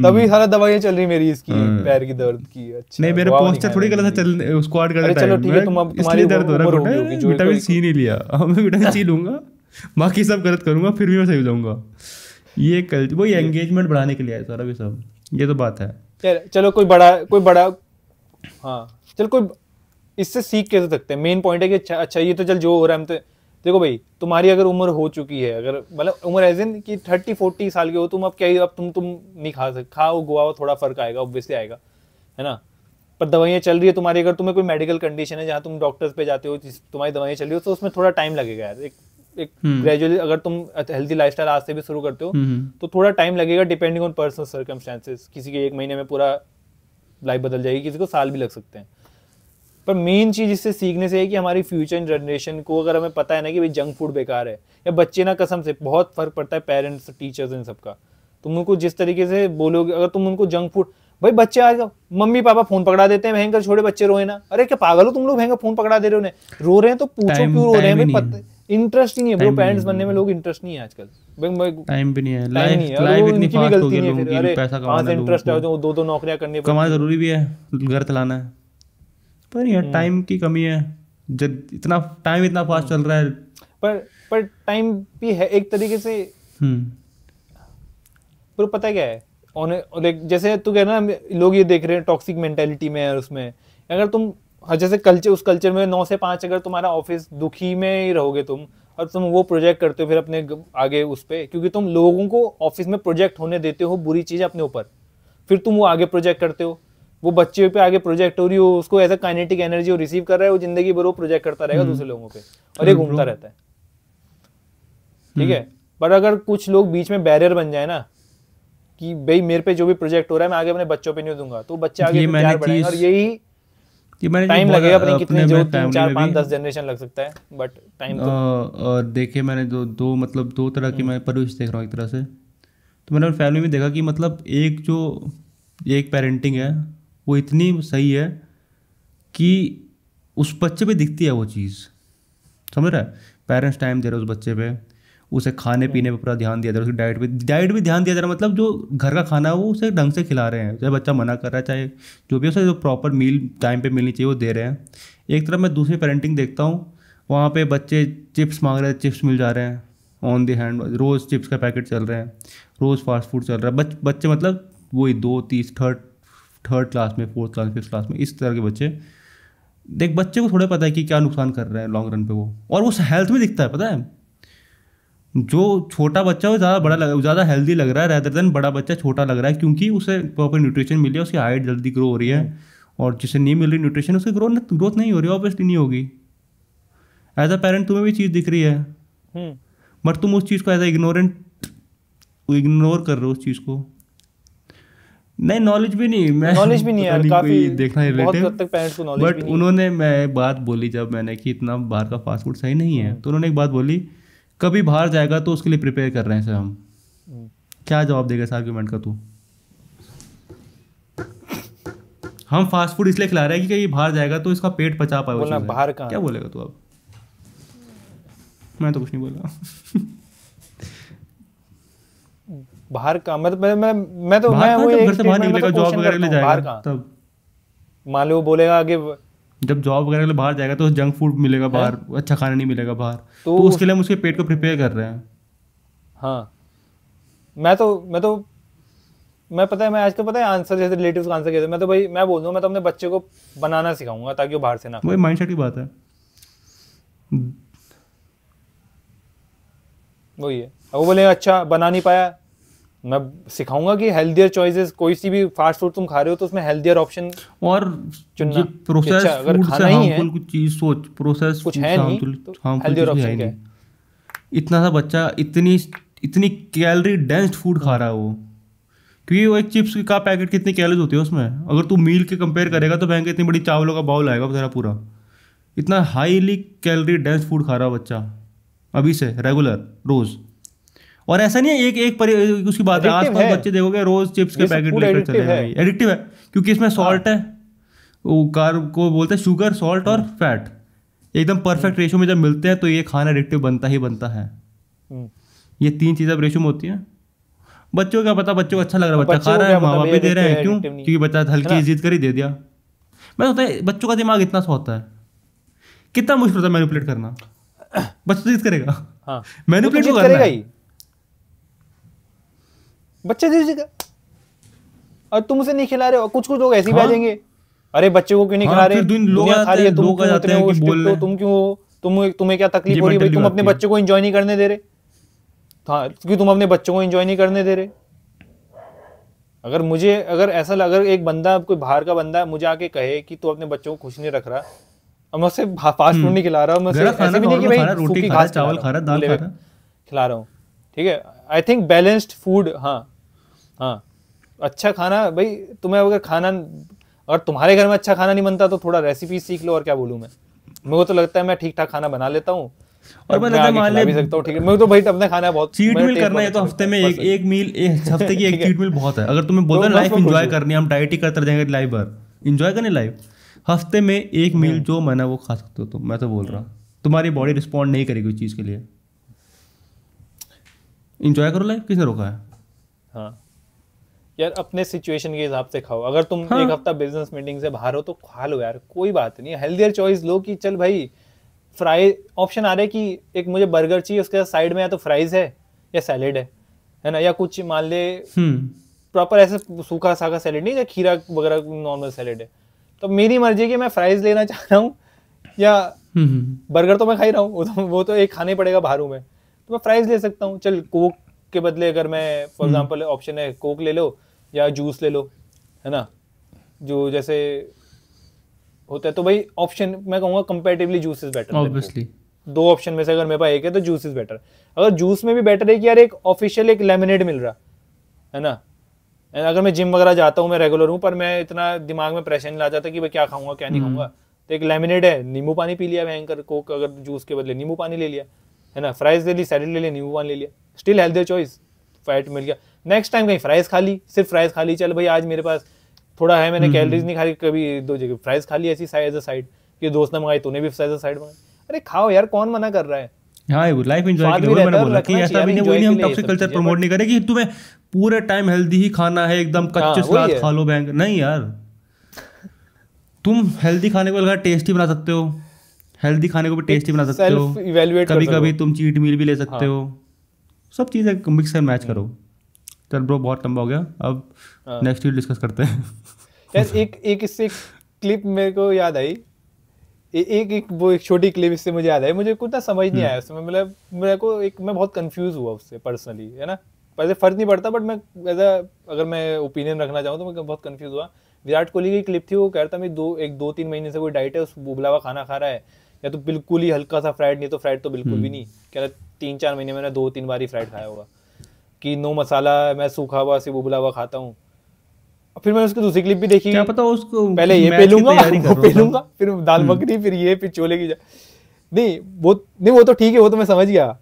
तभी सारा दवाइयां चल रही मेरी इसकी पैर की दर्द की। अच्छा नहीं मेरा पोस्टर थोड़ी गलत था चल स्क्वाट करते टाइम। चलो ठीक है, तुम अब तुम्हारी दर्द हो रहा है, विटामिन सी नहीं लिया, अब मैं विटामिन सी लूंगा, बाकी सब गलत करूंगा फिर भी मैं सही हो जाऊंगा। ये कल वही एंगेजमेंट बढ़ाने के लिए है सारा भी सब, ये तो बात है। चलो कोई बड़ा हाँ चल कोई इससे सीख कैसे सकते हैं, मेन पॉइंट है कि अच्छा ये तो चल जो हो रहा है हम तो देखो भाई, तुम्हारी अगर उम्र हो चुकी है, अगर मतलब उम्र एज इन कि 30-40 साल के हो तुम, अब क्या अब तुम नहीं खा सकते, खाओ गुआवा थोड़ा फर्क आएगा, ऑब्वियसली आएगा, है ना। पर दवाइयाँ चल रही है तुम्हारी, अगर तुम्हें कोई मेडिकल कंडीशन है जहाँ तुम डॉक्टर्स पे जाते हो, तुम्हारी दवाइयाँ चल रही हो, तो उसमें थोड़ा टाइम लगेगा यार। एक ग्रेजुअली अगर तुम हेल्थी लाइफस्टाइल आज से भी शुरू करते हो तो थोड़ा टाइम लगेगा, डिपेंडिंग ऑन पर्सनल सर्कमस्टेंसेस। किसी के 1 महीने में पूरा लाइफ बदल जाएगी, किसी को साल भी लग सकते हैं। पर मेन चीज इससे सीखने से है कि हमारी फ्यूचर जनरेशन को अगर हमें पता है ना कि भाई जंक फूड बेकार है, या बच्चे ना कसम से बहुत फर्क पड़ता है पेरेंट्स टीचर्स इन सबका। तुम उनको जिस तरीके से बोलोगे, अगर तुम उनको जंक फूड, भाई बच्चे आज मम्मी पापा फोन पकड़ा देते हैं, भयंकर छोटे बच्चे रोए ना, अरे क्या पागल हो तुम लोग, भयंकर फोन पकड़ा दे रहे हो उन्हें, रो रहे हैं तो पूछो क्यों रो रहे हैं, भाई इंटरेस्ट ही नहीं है ब्रो, पेरेंट्स बनने में लोग इंटरेस्ट नहीं है आजकल, टाइम भी नहीं है, लाइफ इतनी फास्ट हो गई लोगों की, पैसा कमाना, इंटरेस्ट है, 2-2 नौकरियां करनी, कमाना जरूरी भी है, घर चलाना है, पर यार टाइम की कमी है, जब इतना टाइम इतना फास्ट चल रहा है। पर टाइम भी है एक तरीके से, पर पता क्या है, जैसे तू कह रहा ना लोग ये देख रहे हैं टॉक्सिक मेंटालिटी में, उसमें अगर तुम जैसे कल्चर, उस कल्चर में 9 से 5 अगर तुम्हारा ऑफिस दुखी में ही रहोगे तुम, और तुम वो प्रोजेक्ट करते हो फिर अपने आगे उस पे, क्योंकि तुम लोगों को ऑफिस में प्रोजेक्ट होने देते हो बुरी चीज अपने ऊपर, फिर तुम वो आगे प्रोजेक्ट करते हो, वो बच्चे पे आगे प्रोजेक्ट हो रही हो, उसको as a kinetic energy receive कर रहा है, वो जिंदगी भर वो प्रोजेक्ट करता रहेगा दूसरे लोगों पे, और ये घूमता रहता है, ठीक है। पर अगर कुछ लोग बीच में बैरियर बन जाए ना कि भाई मेरे पे जो भी प्रोजेक्ट हो रहा है मैं आगे अपने बच्चों पे नहीं दूंगा, तो बच्चे आगे प्यार बढ़ाएंगे, और यही टाइम लगेगा अपने कितने जो 3, 4, 5, 10 जनरेशन लग सकता है, बट टाइम तो देखे मैंने दो तरह की मैं परवरिश देख रहा हूँ एक तरह से। तो मैंने फैमिली में देखा कि मतलब एक पेरेंटिंग है वो इतनी सही है कि उस बच्चे पे दिखती है वो चीज़, समझ रहा है, पेरेंट्स टाइम दे रहे हैं उस बच्चे पे, उसे खाने पीने पे पूरा ध्यान दिया जा रहा है, उसकी डाइट भी ध्यान दिया जा रहा है, मतलब जो घर का खाना है वो उसे ढंग से खिला रहे हैं, चाहे बच्चा मना कर रहा है, चाहे जो भी उसे जो प्रॉपर मील टाइम पे मिलनी चाहिए वो दे रहे हैं। एक तरफ मैं दूसरी पेरेंटिंग देखता हूँ, वहाँ पे बच्चे चिप्स मांग रहे हैं, चिप्स मिल जा रहे हैं ऑन दी हैंड, रोज़ चिप्स का पैकेट चल रहे हैं, रोज़ फास्ट फूड चल रहा है, बच्चे मतलब वही 2, 3, थर्ड क्लास में, 4th क्लास, 5th क्लास में, इस तरह के बच्चे। देख बच्चे को थोड़ा पता है कि क्या नुकसान कर रहे हैं लॉन्ग रन पे वो, और वो हेल्थ में दिखता है, पता है जो छोटा बच्चा वो ज़्यादा हेल्दी लग रहा है रेदर देन बड़ा बच्चा छोटा लग रहा है, क्योंकि उसे प्रॉपर न्यूट्रिशन मिल रही है, उसकी हाइट जल्दी ग्रो हो रही है, और जिसे नहीं मिल रही न्यूट्रिशन उसकी ग्रोथ नहीं हो रही, ऑब्वियसली नहीं होगी। एज अ पेरेंट तुम्हें भी चीज़ दिख रही है, बट तुम उस चीज़ को एज इग्नोर कर रहे हो उस चीज़ को। नहीं नॉलेज भी नहीं है काफी देखना रिलेटिव, बट उन्होंने मैं बात बोली जब मैंने कि इतना बाहर का फास्ट फूड सही नहीं है, तो उन्होंने एक बात बोली, कभी बाहर जाएगा तो उसके लिए प्रिपेयर कर रहे हैं सर हम। क्या जवाब देगा इस आर्ग्यूमेंट का तू? हम फास्ट फूड इसलिए खिला रहे हैं कि ये बाहर जाएगा तो इसका पेट पचा पाए, बाहर का क्या बोलेगा तू अब? मैं तो कुछ नहीं बोला। बाहर का मैं वो घर से बाहर निकलेगा, जॉब वगैरह ले जाएगा, तब मान लो बोलेगा आगे जब जॉब वगैरह के लिए बाहर जाएगा तो जंक फूड मिलेगा बाहर, अच्छा खाना नहीं मिलेगा बाहर, तो उसके लिए हम उसके पेट को प्रिपेयर कर रहे हैं। हाँ, मैं पता है, मैं आजकल पता है आंसर जैसे रिलेटिव्स का आंसर कहते हैं, मैं तो भाई मैं बोल दूँ मैं तो अपने बच्चे को बनाना सिखाऊंगा ताकि वो बाहर से ना, वही माइंडसेट की बात है। वही है। अब वो बोले अच्छा बना नहीं पाया, मैं सिखाऊंगा कि हेल्दियर चॉइसेस, कोई सी भी फास्ट फूड तुम खा रहे हो तो उसमें हेल्दियर ऑप्शन और चुनना। प्रोसेस अगर फूड खाना से ही है, हार्मफुल कुछ चीज सोच, प्रोसेस कुछ है नहीं तो हेल्दियर ऑप्शन क्या है? इतना सा बच्चा इतनी कैलोरी डेंस्ड फूड खा रहा है वो, क्योंकि वो एक चिप्स का पैकेट कितनी कैलोरीज होती है उसमें, अगर तू मील के कंपेयर करेगा तो बैंक इतनी बड़ी चावलों का बाउल आएगा तेरा पूरा। इतना हाईली कैलोरी डेंस फूड खा रहा बच्चा अभी से रेगुलर रोज। और ऐसा नहीं है एक उसकी बात है, आसपास बच्चे देखोगे रोज चिप्स के पैकेट लेकर चले जाएंगे। एडिक्टिव है क्योंकि इसमें सॉल्ट है, वो कार्ब को बोलते हैं शुगर, सॉल्ट और फैट एकदम परफेक्ट रेशियो में जब मिलते हैं तो ये खाना एडिक्टिव बनता ही बनता है। ये 3 चीज़ें अब रेशियो में होती हैं। बच्चों का पता, बच्चों को अच्छा लग रहा है, बच्चा खा रहा है, माँ बाप भी दे रहे हैं, क्यों? क्योंकि बच्चा हल्की जिद कर ही दे दिया। मैं होता है बच्चों का दिमाग इतना सा होता है, कितना मुश्किल होता है मैनिपुलेट करना। बच्चा जिद करेगा, हाँ मैनिपुलेट तो करेगा ही, बच्चे जिद, और तुम उसे नहीं खिला रहे हो। कुछ लोग ऐसे ही आ जाएंगे, अरे बच्चे को क्यों नहीं खिला रहे, दुनिया खा रही है, तुम क्यों उतने वो स्ट्रिक्ट हो, तुम क्यों, तुम्हें क्या तकलीफ हो रही है भाई, तुम अपने बच्चे को एंजॉय नहीं करने दे रहे। हाँ, क्योंकि तुम अपने बच्चों को एंजॉय नहीं करने दे रहे। अगर ऐसा अगर एक बंदा, कोई बाहर का बंदा मुझे आके कहे कि तू अपने बच्चों को खुश नहीं रख रहा, अब मैं उससे फास्ट फूड नहीं खिला रहा हूँ, मैं ऐसे भी नहीं कि भाई सूखी घास चावल खा रहा, दाल खिला रहा हूँ, ठीक है। आई थिंक बैलेंस्ड फूड, हाँ अच्छा खाना भाई। तुम्हें अगर खाना, अगर तुम्हारे घर में अच्छा खाना नहीं बनता तो थोड़ा रेसिपी सीख लो। और क्या बोलूँ मैं, मेरे को तो लगता है मैं ठीक ठाक खाना बना लेता हूँ और मैं मान ले भी सकता हूँ, ठीक है। मैं तो भाई अपना खाना बहुत चीट मील करना है तो हफ्ते में एक मील, हफ्ते की एक चीट मील बहुत है। अगर तुम्हें बोलते लाइफ एंजॉय करनी है, हम डाइट ही करते रहेंगे लाइफ भर, एंजॉय करनी लाइफ, हफ्ते में एक मील जो मन है वो खा सकते हो तुम। मैं तो बोल रहा हूँ तुम्हारी बॉडी रिस्पॉन्ड नहीं करेगी उस चीज़ के लिए, एंजॉय करो लाइफ, किसने रोका है? हाँ यार, अपने सिचुएशन के हिसाब से खाओ। अगर तुम एक हफ्ता बिजनेस मीटिंग से बाहर हो तो खा लो यार, कोई बात नहीं। हेल्दियर चॉइस लो कि चल भाई फ्राई ऑप्शन आ रहा है कि एक मुझे बर्गर चाहिए, उसके साइड में या तो फ्राइज है या सैलेड है ना, या कुछ मान ले प्रॉपर ऐसे सूखा साखा सैलेड नहीं, या खीरा वगैरह नॉर्मल सैलेड है, तो मेरी मर्जी है कि मैं फ्राइज लेना चाह रहा हूँ या बर्गर तो मैं खा ही रहा हूँ, वो तो एक खाना ही पड़ेगा बाहर हूँ मैं, तो मैं फ्राइज ले सकता हूँ। चल कोक के बदले अगर मैं फॉर एग्जाम्पल ऑप्शन है कोक ले लो या जूस ले लो, है ना, जो जैसे होता है। तो भाई ऑप्शन मैं कहूँगा comparatively juice is better obviously. 2 option में से अगर मेरे पास एक है तो जूस इज बेटर। अगर जूस में भी बेटर है कि यार एक ऑफिशियल एक लेमनेड मिल रहा है ना, अगर मैं जिम वगैरह जाता हूँ, मैं रेगुलर हूँ, पर मैं इतना दिमाग में प्रेशर नहीं ला जाता कि भाई क्या खाऊंगा क्या नहीं खाऊंगा, तो एक लेमनेड है, नींबू पानी पी लिया भयंकर, कोक अगर जूस के बदले नींबू पानी ले लिया, है ना, फ्राइज ले ली, सैलेड ले लिया, नींबू पानी ले लिया, स्टिल हेल्थियर चॉइस, फैट मिल गया। नेक्स्ट टाइम कहीं फ्राइज खा ली, सिर्फ फ्राइज खा ली, चल भाई आज मेरे पास थोड़ा है, मैंने कैलोरीज नहीं खाई, कभी 2 जगह फ्राइज खा ली ऐसी एज अ साइड, कि दोस्त ने मंगाई तूने भी एज अ साइड मंगाई, अरे खाओ यार, कौन मना कर रहा है। हाँ, लाइफ एंजॉय के लिए मैंने बोला कि ऐसा भी नहीं, वही नहीं, हम टॉक्सिक कल्चर प्रमोट नहीं करें कि तुम्हें पूरे टाइम हेल्दी ही खाना है, एकदम कच्चे सलाद खा लो बैंक, नहीं यार। तुम हेल्दी खाने को लगा टेस्टी बना सकते हो, हेल्दी खाने को भी टेस्टी बना सकते हो, कभी कभी तुम चीट मील भी ले सकते हो, सब चीज़ें मिक्स एंड मैच करो। चल ब्रो, बहुत लंबा हो गया, अब नेक्स्ट वीक डिस्कस करते हैं। यार एक इससे क्लिप मेरे को याद आई, एक छोटी क्लिप इससे मुझे याद आई, मुझे कुछ ना समझ नहीं आया उसमें, मतलब मेरे को मैं बहुत कंफ्यूज हुआ उससे पर्सनली, है ना, वैसे फर्क नहीं पड़ता, बट मैं अगर मैं ओपिनियन रखना चाहूँ तो मैं बहुत कंफ्यूज हुआ। विराट कोहली की क्लिप थी, वो कह रहा था मैं 2-3 महीने से कोई डाइट है, उस बुबला हुआ खाना खा रहा है, या तो बिल्कुल ही हल्का सा फ्राइड, नहीं तो फ्राइड तो बिल्कुल भी नहीं, कह रहा 3-4 महीने मैंने 2-3 बार ही फ्राइड खाया होगा, कि नो मसाला, मैं सूखा हुआ सिर्फ उबला हुआ खाता हूँ। फिर मैंने उसकी दूसरी क्लिप भी देखी, क्या पता उसको पहले ये पे लूंगा, वो पे लूंगा, फिर दाल मखनी, फिर ये, फिर छोले की नहीं वो तो ठीक है, वो तो मैं समझ गया।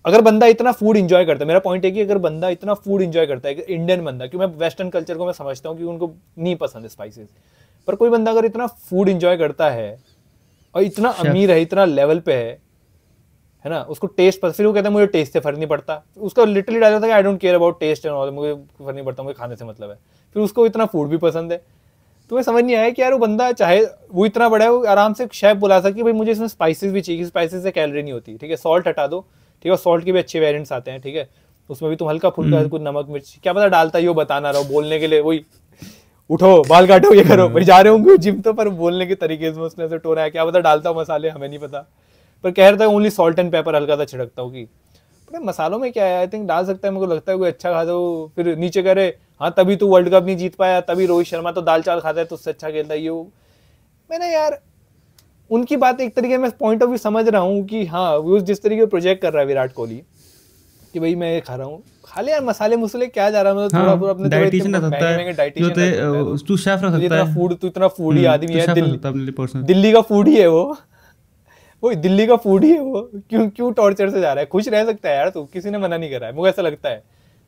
अगर बंदा इतना फूड एंजॉय करता है, मेरा पॉइंट है कि अगर बंदा इतना फूड एंजॉय करता है, इंडियन बंदा, क्योंकि मैं वेस्टर्न कल्चर को मैं समझता हूँ कि उनको नहीं पसंद है स्पाइसेस, पर कोई बंदा अगर इतना फूड एंजॉय करता है और इतना अमीर है, इतना लेवल पे है ना, उसको टेस्ट पसंद, फिर वो कहता है मुझे टेस्ट से फर्क नहीं पड़ता, उसका लिटरली डाल जाता है I don't care about taste and all, मुझे फर्क नहीं पड़ता, मुझे खाने से मतलब है, फिर उसको इतना फूड भी पसंद है, तुम्हें समझ नहीं आया कि यार वो बंदा चाहे वो इतना बड़ा है, वो आराम से शेफ बुला सकती है भाई मुझे इसमें स्पाइसेस भी चाहिए, स्पाइसेस से कैलोरी नहीं होती, ठीक है, सॉल्ट हटा दो, ठीक है, सॉल्ट के भी अच्छे वेरिएंट्स आते हैं, ठीक है, उसमें भी तुम हल्का फुल्का कुछ नमक मिर्च क्या पता डालता है, वो बताना रहा बोलने के लिए, वही उठो बाल काटो ये करो, भाई जा रहे होंगे जिम तो, पर बोलने के तरीके से उसने ऐसे टोन आया, क्या पता डालता हूँ मसाले, हमें नहीं पता, पर कह रहा था ओनली सॉल्ट एंड पेपर हल्का सा छिड़कता हूँ कि मसालों में क्या है, आई थिंक डाल सकता है, मेरे को लगता है कोई अच्छा खा दो, फिर नीचे कह रहे हाँ तभी तू वर्ल्ड कप नहीं जीत पाया, तभी रोहित शर्मा तो दाल चावल खाता है तो उससे अच्छा खेलता है, ये मैंने यार उनकी बात एक तरीके में पॉइंट ऑफ व्यू समझ रहा हूँ कि हाँ वो जिस तरीके प्रोजेक्ट कर रहा है विराट कोहली कि भाई मैं खा रहा हूँ, खा ले यार मसाले मुसले क्या जा रहा है, मतलब थोड़ा अपने डाइटिशियन रख सकता है, तू शेफ रख सकता है, फूड तू इतना फूडी आदमी है, दिल्ली का फूड ही है वो दिल्ली का फूड ही है वो, क्यों टॉर्चर से जा रहा है, खुश रह सकता है यार तू, किसी ने मना नहीं करा है, मुझे ऐसा लगता है,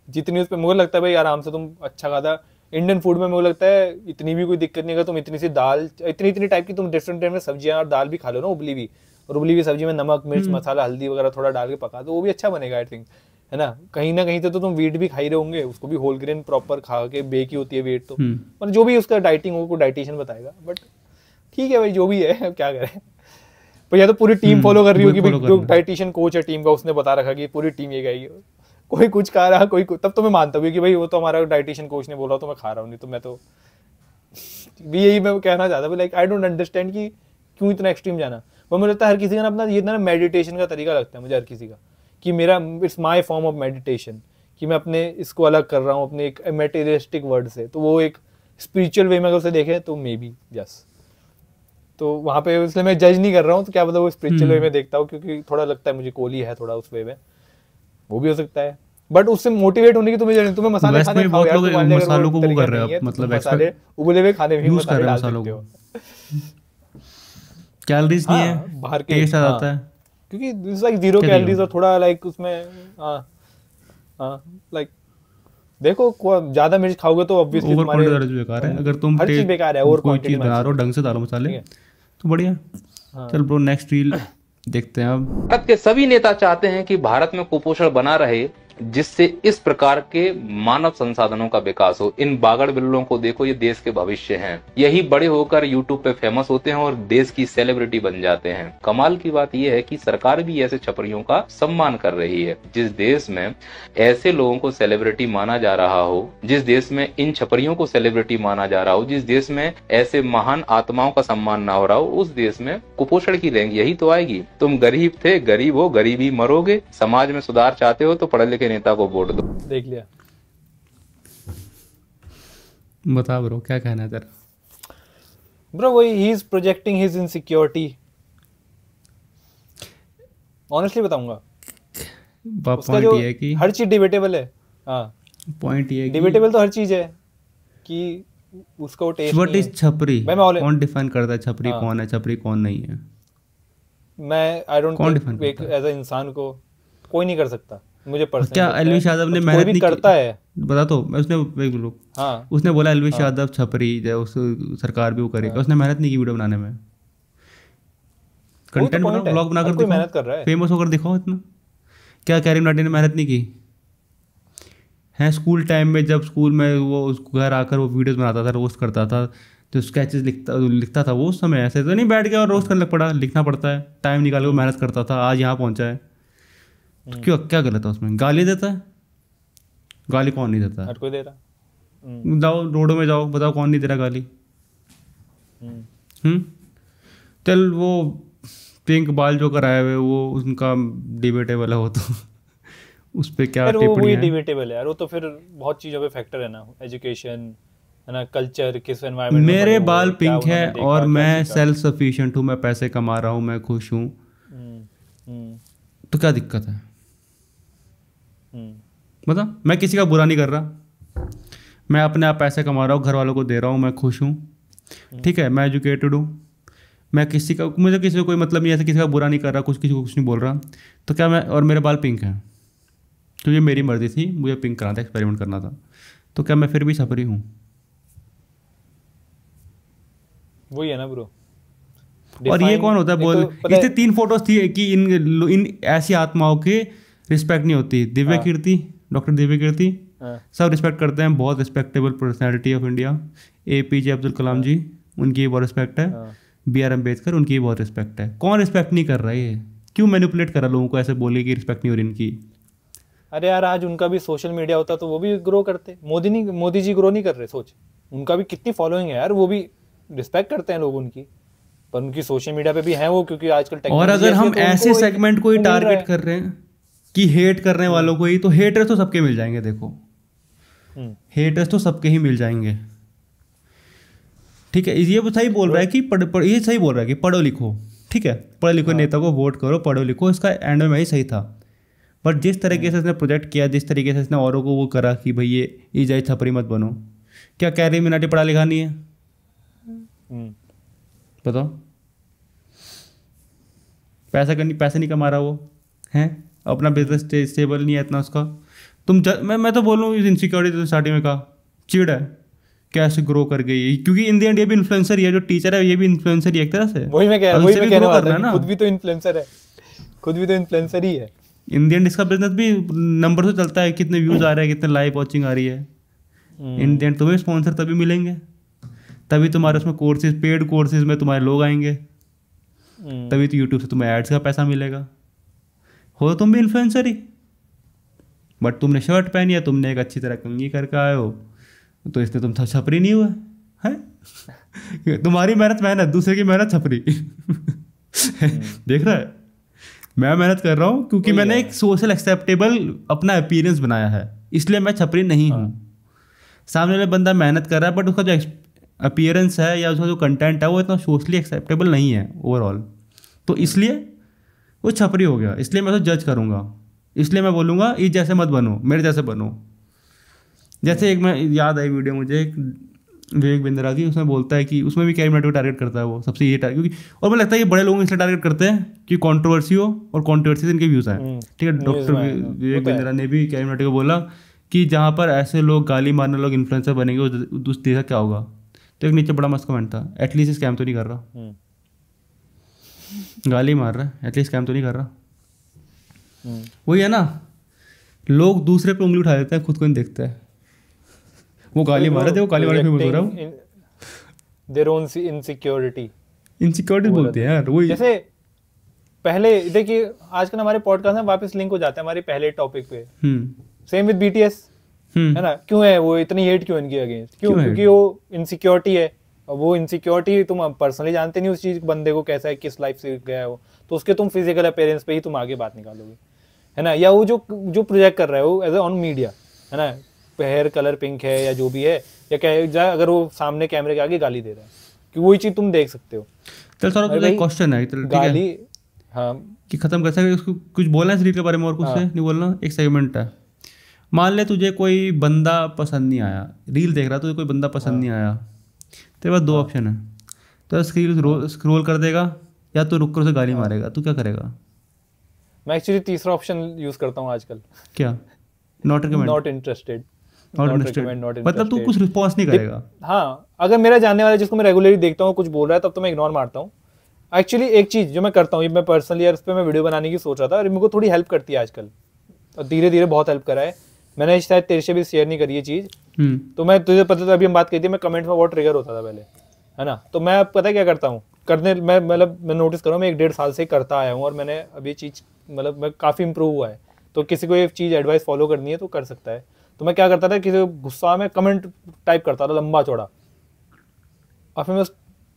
जितनी उस पर मुझे लगता है भाई आराम से तुम अच्छा खाता, इंडियन फूड में मुझे लगता है इतनी भी कोई दिक्कत नहीं है, तुम इतनी सी दाल इतनी टाइप की तुम डिफरेंट टाइप में सब्जियां और दाल भी खा लो ना, उबली भी, और उबली हुई सब्जी में नमक मिर्च मसाला हल्दी वगैरह थोड़ा डाल के पका दो, वो भी अच्छा बनेगा आई थिंक, है ना कहीं से तो तुम वीट भी खा ही रहे होंगे, उसको भी होल ग्रेन प्रॉपर खा के बेक ही होती है वीट, तो मतलब जो भी उसका डाइटिंग हो डाइटिशियन बताएगा, बट ठीक है भाई जो भी है क्या करें, पर या तो पूरी टीम फॉलो कर रही होगी, जो डाइटिशियन कोच है टीम का उसने बता रखा कि पूरी टीम ये गई, कोई कुछ खा रहा कोई तब तो मैं मानता हूँ कि भाई वो तो हमारा डाइटिशियन कोच ने बोला तो मैं खा रहा हूँ, नहीं तो मैं तो भी यही मैं कहना चाहता हूँ, लाइक आई डोंट अंडरस्टैंड कि क्यों इतना एक्सट्रीम जाना, वो मुझे लगता है हर किसी का ना अपना ये ना मेडिटेशन का तरीका लगता है मुझे हर किसी का, कि मेरा it's my form of meditation, कि मैं अपने इसको अलग कर रहा हूँ अपने एक मेटेरियलिस्टिक वर्ड से, तो वो एक स्पिरिचुअल वे में अगर उसे देखे तो मे बी यस, तो वहाँ पे इसलिए मैं जज नहीं कर रहा हूँ, तो क्या पता वो स्पिरिचुअल वे में देखता हूँ, क्योंकि थोड़ा लगता है मुझे कोहली है थोड़ा उस वे में, वो भी हो सकता है, बट उससे मोटिवेट होने की तुम्हें मसाले खाने खाओ यार, तुम मसालों को वो कर रहे हैं, मतलब मसाले उबले हुए खाने में मसाले डाल सकते हो, कैलोरीज नहीं है, बाहर के टेस्ट आ जाता है, क्योंकि दिस लाइक 0 कैलोरीज और थोड़ा लाइक उसमें लाइक देखो ज्यादा मिर्च खाओगे तो ऑब्वियसली तुम्हारे बेकार है, अगर तुम हर चीज बेकार है, और कोई चीज बना रहे हो ढंग से डालो मसाले तो बढ़िया। चल ब्रो नेक्स्ट रील देखते हैं अब। भारत के सभी नेता चाहते हैं कि भारत में कुपोषण बना रहे, जिससे इस प्रकार के मानव संसाधनों का विकास हो। इन बागड़ बिल्लों को देखो, ये देश के भविष्य हैं। यही बड़े होकर यूट्यूब पे फेमस होते हैं और देश की सेलिब्रिटी बन जाते हैं। कमाल की बात यह है कि सरकार भी ऐसे छपरियों का सम्मान कर रही है। जिस देश में ऐसे लोगों को सेलिब्रिटी माना जा रहा हो, जिस देश में इन छपरियों को सेलिब्रिटी माना जा रहा हो, जिस देश में ऐसे महान आत्माओं का सम्मान ना हो रहा हो, उस देश में कुपोषण की रैंक यही तो आएगी। तुम गरीब थे, गरीब हो, गरीबी मरोगे। समाज में सुधार चाहते हो तो पढ़े लिखे नेता को वोट दो। देख लिया। बता ब्रो क्या कहना है तेरा? ब्रो वही he is projecting his insecurity. Honestly बताऊंगा, उसका जो है कि हर चीज डिबेटेबल है। हाँ पॉइंट ये है डिबेटेबल तो हर चीज है कि उसको टेस्ट व्हाट इज छपरी, कौन डिफाइन करता है छपरी कौन है, छपरी कौन नहीं है? मैं आई डोंट थिंक एक एज अ इंसान को कोई नहीं कर सकता। मुझे पर्सनली क्या एलविश यादव ने मेहनत नहीं करता है? बता तो उसने हाँ उसने बोला एलविश यादव छपरी उस सरकार भी वो करेगा। उसने मेहनत नहीं की वीडियो बनाने में। कंटेंट बनाओ, ब्लॉग बनाकर दिखाओ, मेहनत कर रहा है, फेमस होकर दिखाओ इतना। क्या कैरी मनाटी ने मेहनत नहीं की है? स्कूल टाइम में जब स्कूल में वो उसको घर आकर वो वीडियोस बनाता था, रोस्ट करता था, तो स्केचेस लिखता था, वो उस समय ऐसे तो नहीं बैठ गया और रोस्ट करने लग पड़ा। लिखना पड़ता है, टाइम निकाल के मेहनत करता था, आज यहाँ पहुँचा है। तो क्यों क्या गलत है उसमें? गाली देता है? गाली कौन नहीं देता? हर कोई दे रहा। जाओ रोडों में जाओ, बताओ कौन नहीं दे रहा गाली? चल वो पिंक बाल जो कराए हुए वो उनका डिबेटेबल है, वो तो उस पे क्या टिप्पणी है? डिबेटेबल है यार, वो तो फिर बहुत चीज़ों पे फैक्टर है ना, एजुकेशन है ना, कल्चर, किस एनवायरनमेंट। मेरे बाल पिंक है और मैं सेल्फ सफिशिएंट हूँ, मैं पैसे कमा रहा हूँ, मैं खुश हूँ, तो क्या दिक्कत है? बता, मैं किसी का बुरा नहीं कर रहा, मैं अपने आप पैसे कमा रहा हूँ, घर वालों को दे रहा हूँ, मैं खुश हूँ, ठीक है, मैं एजुकेटेड हूँ, मैं किसी का, मुझे किसी को कोई मतलब नहीं है, किसी का बुरा नहीं कर रहा, कुछ किसी को कुछ नहीं बोल रहा, तो क्या मैं, और मेरे बाल पिंक हैं तो ये मेरी मर्जी थी, मुझे पिंक करना था, एक्सपेरिमेंट करना था, तो क्या मैं फिर भी छपरी हूँ? वही है ना ब्रो। और ये कौन होता है बोल? इससे 3 फोटोज थी कि इन ऐसी आत्माओं के रिस्पेक्ट नहीं होती। दिव्या कीर्ति, डॉक्टर दिव्या कीर्ति, सब रिस्पेक्ट करते हैं, बहुत respectable personality of India. APJ Abdul Kalam ji, उनकी भी बहुत रिस्पेक्ट है। BR अम्बेडकर, उनकी भी बहुत रिस्पेक्ट है। कौन रिस्पेक्ट नहीं कर रहा है? ये क्यों मैनिपुलेट कर रहा लोगों को ऐसे बोले कि रिस्पेक्ट नहीं हो रही इनकी? अरे यार, आज उनका भी सोशल मीडिया होता तो वो भी ग्रो करते। मोदी जी ग्रो नहीं कर रहे, सोच उनका भी कितनी फॉलोइंग है यार, वो भी रिस्पेक्ट करते हैं लोग उनकी, पर उनकी सोशल मीडिया पे भी है वो, क्योंकि आजकल और अगर हम ऐसे सेगमेंट को ही टारगेट कर रहे हैं कि हेट करने वालों को ही, तो हेटर्स तो सबके मिल जाएंगे। देखो हेटर्स तो सबके ही मिल जाएंगे, ठीक है। ये सही बोल रहा है कि ये सही बोल रहा है कि पढ़ो लिखो, ठीक है, पढ़ो लिखो, नेता को वोट करो, पढ़ो लिखो, इसका एंड में ही सही था। बट जिस तरीके से इसने प्रोजेक्ट किया, जिस तरीके से इसने औरों को वो करा कि भाई ये ईजाई छपरी मत बनो, क्या कैरी मिनाटी पढ़ा लिखा नहीं है? बताओ, पैसे नहीं कमा रहा वो है, अपना बिजनेस स्टेबल नहीं है इतना उसका। मैं तो बोलूँ इनसिक्योरिटी तो स्टार्टिंग में कहा, चिड़ है कैसे ग्रो कर गई, क्योंकि इन द एंड ये भी इन्फ्लुएंसर ही है, जो टीचर है ये भी इन्फ्लुएंसर ही एक तरह से। वही मैं कहने वाला था, खुद भी तो इन्फ्लुएंसर है, खुद भी तो इन्फ्लुएंसर ही है। इन द एंड इसका बिजनेस भी नंबर से चलता है, कितने व्यूज आ रहे हैं, कितने लाइव वॉचिंग आ रही है। इन द एंड तुम्हें स्पॉन्सर तभी मिलेंगे, तभी तुम्हारे उसमें कोर्सेज, पेड कोर्सेज में तुम्हारे लोग आएंगे, तभी तो यूट्यूब से तुम्हें एड्स का पैसा मिलेगा। हो तुम भी इन्फ्लुएंसर ही, बट तुमने शर्ट पहनी है, तुमने एक अच्छी तरह कंघी करके आए हो, तो इसलिए तुम छपरी नहीं हुआ है। तुम्हारी मेहनत, दूसरे की मेहनत छपरी। देख रहा है, मैं मेहनत कर रहा हूँ क्योंकि मैंने एक सोशल एक्सेप्टेबल अपना अपीयरेंस बनाया है, इसलिए मैं छपरी नहीं हूँ। सामने वाला बंदा मेहनत कर रहा है, बट उसका जो अपीयरेंस है या उसका जो कंटेंट है वो इतना सोशली एक्सेप्टेबल नहीं है ओवरऑल, तो इसलिए वो छपरी हो गया। इसलिए मैं उसे जज करूँगा, इसलिए मैं बोलूँगा इस जैसे मत बनो, मेरे जैसे बनो। जैसे एक मैं याद आई वीडियो मुझे, एक विवेक बिंद्रा की, उसमें बोलता है कि उसमें भी कैरी मिनाटी को टारगेट करता है वो सबसे, ये क्योंकि, और मुझे लगता है कि बड़े लोगों को इसलिए टारगेट करते हैं कि कंट्रोवर्सी हो और कंट्रोवर्सी से इनके व्यूज़ आए, ठीक है। डॉक्टर विवेक बिंद्रा ने भी कैरी मिनाटी को बोला कि जहाँ पर ऐसे लोग गाली मारने लोग इन्फ्लुएंसर बनेंगे उस देश का क्या होगा। तो एक नीचे बड़ा मस्त कमेंट था, एटलीस्ट स्कैम तो नहीं कर रहा, गाली मार रहा है, एटलीस्ट स्कैम तो नहीं कर रहा। वही है ना, लोग दूसरे पे उंगली उठा देते हैं, खुद को नहीं देखते हैं। वो गाली मार रहे थे, वो गाली मार के बोल रहा हूँ, देयर ओन इनसिक्योरिटी बोलते हैं यार। वही जैसे पहले देखिए, आजकल हमारे पॉडकास्ट में वापस लिंक हो जाते हैं हमारे पहले टॉपिक पे। सेम विद BTS, है ना, क्यों है वो इतनी हेट क्यों इनकी अगेंस्ट, क्यों? क्योंकि वो इनसिक्योरिटी है, और वो इनसिक्योरिटी तुम पर्सनली जानते नहीं उस चीज बंदे को कैसा है, किस लाइफ से गया है वो, तो उसके तुम फिजिकल अपीयरेंस पे ही तुम आगे बात निकालोगे, है ना। या वो जो प्रोजेक्ट कर रहा है वो एज ऑन मीडिया, है ना, हेयर कलर पिंक है या जो भी है, या अगर वो सामने कैमरे के आगे गाली दे रहा है, कि वही चीज तुम देख सकते हो। चल सर, तो एक क्वेश्चन है, गाली, हाँ, कि खत्म कर सकते, उसको कुछ बोलना है शरीर के बारे में और कुछ नहीं बोलना, एक सेगमेंट है। मान ले तुझे कोई बंदा पसंद नहीं आया, रील देख रहा, तुझे कोई बंदा पसंद नहीं आया, तेरे पास 2 ऑप्शन है, तो स्क्रॉल कर देगा या तो रुक कर उसे गाली मारेगा, तू क्या करेगा? मैं एक्चुअली तीसरा ऑप्शन यूज करता हूँ आजकल। क्या? Not interested. मतलब तू कुछ रिस्पॉन्स नहीं करेगा? हाँ, अगर मेरा जानने वाला जिसको मैं रेगुलरली देखता हूँ कुछ बोल रहा है, तब तो मैं इग्नोर मारता हूँ। एक्चुअली एक चीज जो मैं करता हूँ, ये मैं पर्सनली यार, उस पर मैं वीडियो बनाने की सोच रहा था, और मेरे को थोड़ी हेल्प करती है आजकल, और धीरे धीरे बहुत हेल्प करा है। मैंने शायद तेरे से भी शेयर नहीं करी ये चीज, तो मैं तुझे पता था, अभी हम बात करती है, मैं कमेंट में बहुत ट्रिगर होता था पहले, है ना। तो मैं अब पता क्या करता हूँ, मैं नोटिस कर रहा हूँ, मैं 1-1.5 साल से करता आया हूँ, और मैंने अभी चीज मैं काफी इंप्रूव हुआ है। तो किसी को ये चीज एडवाइस फॉलो करनी है तो कर सकता है। तो मैं क्या करता था, किसी गुस्सा में कमेंट टाइप करता था लंबा चौड़ा, और फिर मैं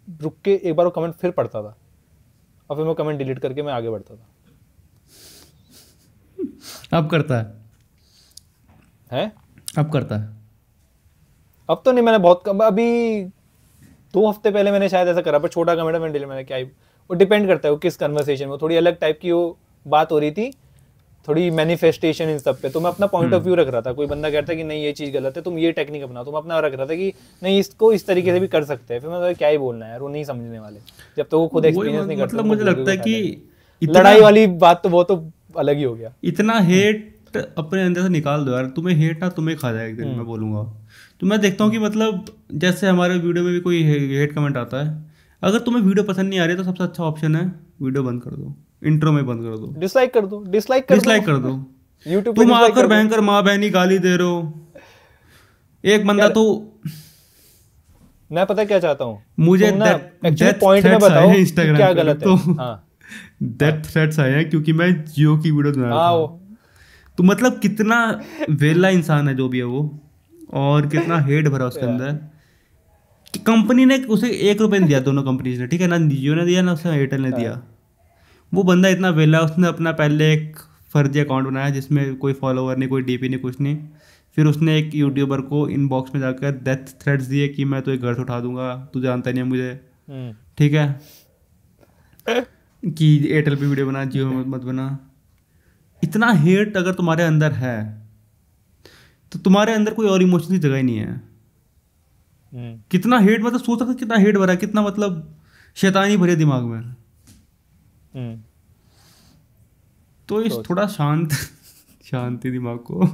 रुक के एक बार वो कमेंट फिर पढ़ता था, और फिर मैं कमेंट डिलीट करके मैं आगे बढ़ता था। अब करता है? अब करता है? अब तो नहीं, मैंने बहुत कम, अभी 2 हफ्ते पहले मैंने शायद ऐसा करा, पर छोटा कमेंट मैंने क्या, वो डिपेंड करता है वो किस कन्वर्सेशन में, थोड़ी अलग टाइप की वो बात हो रही थी, थोड़ी मैनिफेस्टेशन इन सब पे, तो मैं अपना पॉइंट ऑफ व्यू रख रहा था। कोई बंदा कहता है कि नहीं ये चीज़ गलत है, तुम ये टेक्निक अपनाओ, तो मैं अपना रख रहा था कि नहीं इसको इस तरीके से भी कर सकते हैं। फिर मैं क्या ही बोलना है यार, वो नहीं समझने वाले जब तक वो खुद एक्सपीरियंस नहीं करते। मतलब मुझे लगता है कि लड़ाई वाली बात तो वो तो अलग ही हो गया। इतना हेट अपने अंदर से निकाल दो यार, तुम्हें हेट ना तुम्हें खा जाएगा एक दिन, मैं बोलूँगा। तो मैं देखता हूँ कि मतलब जैसे हमारे वीडियो में भी कोई हेट कमेंट आता है, अगर तुम्हें वीडियो पसंद नहीं आ रही तो सबसे अच्छा ऑप्शन है वीडियो बंद कर दो, इंट्रो में बंद कर दो, डिसलाइक कर दो, डिसलाइक कर दो। YouTube तुम आकर भयंकर माँ बहनी गाली दे रहे हो, एक बंदा तो मैं पता क्या चाहता हूँ, मुझे एक्चुअली पॉइंट में बताओ कि क्या गलत है। हाँ डेथ थ्रेट्स आए हैं क्योंकि मैं जियो की वीडियो बना रहा था। तो मतलब कितना वेला इंसान है जो भी है वो, और कितना हेट भरा उसके अंदर। कंपनी ने उसे 1 रुपये नहीं दिया, दोनों कंपनीज ने, ठीक है ना, जियो ने दिया ना उसे एयरटेल ने दिया। वो बंदा इतना वेला, उसने अपना पहले एक फर्जी अकाउंट बनाया जिसमें कोई फॉलोवर नहीं, कोई डीपी नहीं, कुछ नहीं। फिर उसने एक यूट्यूबर को इनबॉक्स में जाकर डेथ थ्रेट्स दिए कि मैं तो एक घर से उठा दूंगा, तू जानता नहीं है मुझे, ठीक है, कि एयरटेल पे वीडियो बना, जियो मत बना। इतना हेट अगर तुम्हारे अंदर है तो तुम्हारे अंदर कोई और इमोशन की जगह ही नहीं है। कितना हेट, मतलब सोच सकते कितना हेट भरा है, कितना मतलब शैतानी भरे दिमाग में। तो इस थोड़ा शांति दिमाग को,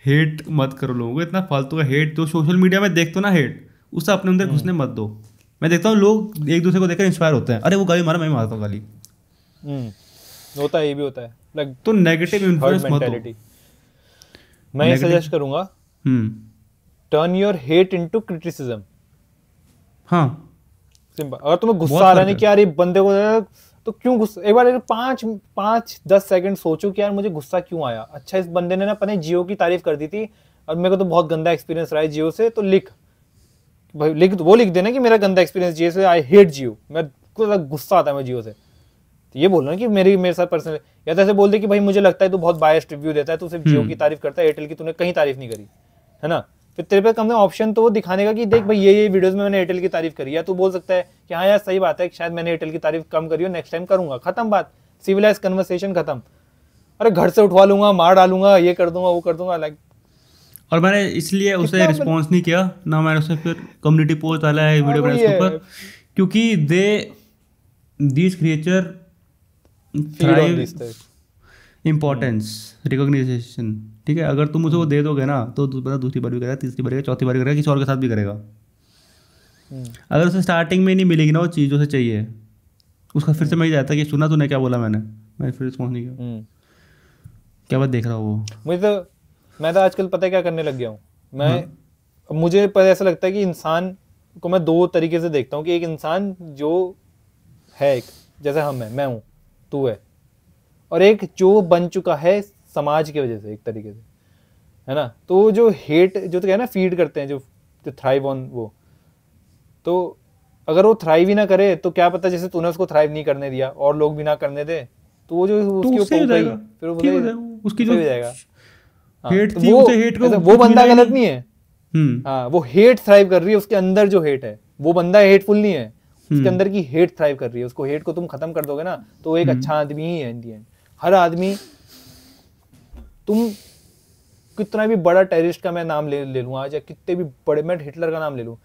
हेट मत करो लोगों को, इतना फालतू का हेट जो सोशल मीडिया में देखते हो ना, हेट उससे अपने अंदर घुसने मत दो। मैं देखता हूँ लोग एक दूसरे को देखकर इंस्पायर होते हैं, अरे वो गाली मारा मैं मारता हूँ गाली। होता है, ये भी होता है। लाइक तो नेगेटिव इन्फ्लुएंस मत दो। मैं ये सजेस्ट करूंगा, turn your hate into criticism. हाँ सिंपल। अगर तुम्हें गुस्सा आ रहा नहीं कि यार ये बंदे को, तो क्यों गुस्सा, एक बार 5-10 सेकंड सोचो कि यार मुझे गुस्सा क्यों आया। अच्छा इस बंदे ने ना अपने जियो की तारीफ कर दी थी और मेरे को तो बहुत गंदा एक्सपीरियंस रहा है जियो से, तो लिख भाई, लिख देना कि मेरा गंदा एक्सपीरियंस जियो से, आई हेट जियो, मैं को गुस्सा आता है मैं जियो से। तो ये बोलना कि मेरे साथ पर्सनल, या तो ऐसे बोल दे कि भाई मुझे लगता है तू बहुत बायस्ड रिव्यू देता है, तू सिर्फ जियो की तारीफ करता है, एयरटेल की तूने कहीं तारीफ नहीं करी, है ना। फिर तेरे पे कम से ऑप्शन तो वो दिखाने का कि देख भाई ये वीडियोस में मैंने एयरटेल की तारीफ करी है। तू बोल सकता है कि हाँ यार सही बात है, शायद मैंने एयरटेल की तारीफ कम करी हो, नेक्स्ट टाइम करूंगा, खत्म बात, सिविलाइज कन्वर्सेशन खत्म। अरे घर से उठवा लूंगा, मार डालूंगा, ये कर दूंगा, वो कर दूंगा, लाइक। और मैंने इसलिए उसे रिस्पॉन्स नहीं किया ना, मैंने उसे फिर कम्युनिटी पोस्ट डाला है वीडियो बनाने के ऊपर, क्योंकि दीज क्रिएचर इम्पोर्टेंस, रिकॉग्नाइजेशन, ठीक है। अगर तुम उसे वो दे दोगे ना तो दूसरी बार भी करेगा, तीसरी बार करेगा, चौथी बार करेगा, किसी और के साथ भी करेगा। अगर उसे स्टार्टिंग में नहीं मिलेगी ना वो चीज़ उसे चाहिए, उसका फिर से मैं जाता कि सुना तूने क्या बोला, मैं फिर रिस्पॉन्स नहीं किया, क्या बात देख रहा हूँ वो। मैं तो आजकल पता है क्या करने लग गया हूँ। मुझे ऐसा लगता है कि इंसान को मैं 2 तरीके से देखता हूँ, कि एक इंसान जो है, एक जैसे मैं हूँ, तू है, और एक जो बन चुका है समाज की वजह से, एक तरीके से, है ना। तो जो हेट जो तो क्या है ना, फीड करते हैं, जो थ्राइव ऑन वो, तो अगर वो थ्राइव ही ना करे तो क्या पता, जैसे तूने उसको थ्राइव नहीं करने दिया और लोग भी ना करने दे, तो वो जो उसके ऊपर फिर उसकी जो जाएगा हेट थी, उसे हेट को, वो बंदा गलत नहीं है। हाँ, वो हेट थ्राइव कर रही है, उसके अंदर जो हेट है, वो बंदा हेटफुल नहीं है, उसके अंदर की हेट थ्राइव कर रही है। उसको हेट को तुम खत्म कर दोगे ना तो वो एक अच्छा आदमी ही है इन दी एंड। हर आदमी, तुम कितना भी बड़ा टेररिस्ट का मैं नाम ले लूँ आज, या कितने भी बड़े, मैं हिटलर का नाम ले लूँ,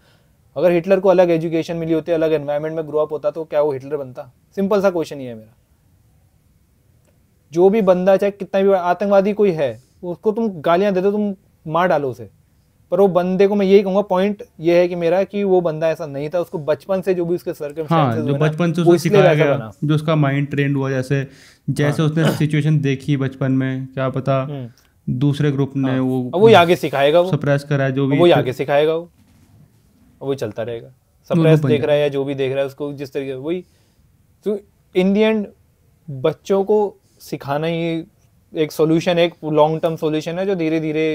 अगर हिटलर को अलग एजुकेशन मिली होती, अलग एनवायरनमेंट में ग्रो अप होता, तो क्या वो हिटलर बनता? सिंपल सा क्वेश्चन ही है मेरा। जो भी बंदा, चाहे कितना भी आतंकवादी कोई है, उसको तुम गालियां दे दो, तुम मार डालो उसे, पर वो बंदे को मैं यही कहूंगा, पॉइंट ये है कि मेरा, कि वो बंदा ऐसा नहीं था, उसको बचपन से जो भी उसके सर्कमस्टेंसेस जो बचपन से उसको सिखाया गया, जो उसका माइंड ट्रेंड हुआ, जैसे उसने सिचुएशन देखी बचपन में, क्या पता दूसरे ग्रुप ने वो आगे सिखाएगा, वो सप्रेस करा है, जो भी वो आगे सिखाएगा, वो चलता रहेगा। सप्रेस देख रहा है या जो भी देख रहा है उसको जिस तरीके, वही तो इन दी एंड बच्चों को सिखाना ही एक सॉल्यूशन, एक लॉन्ग टर्म सॉल्यूशन है, जो धीरे धीरे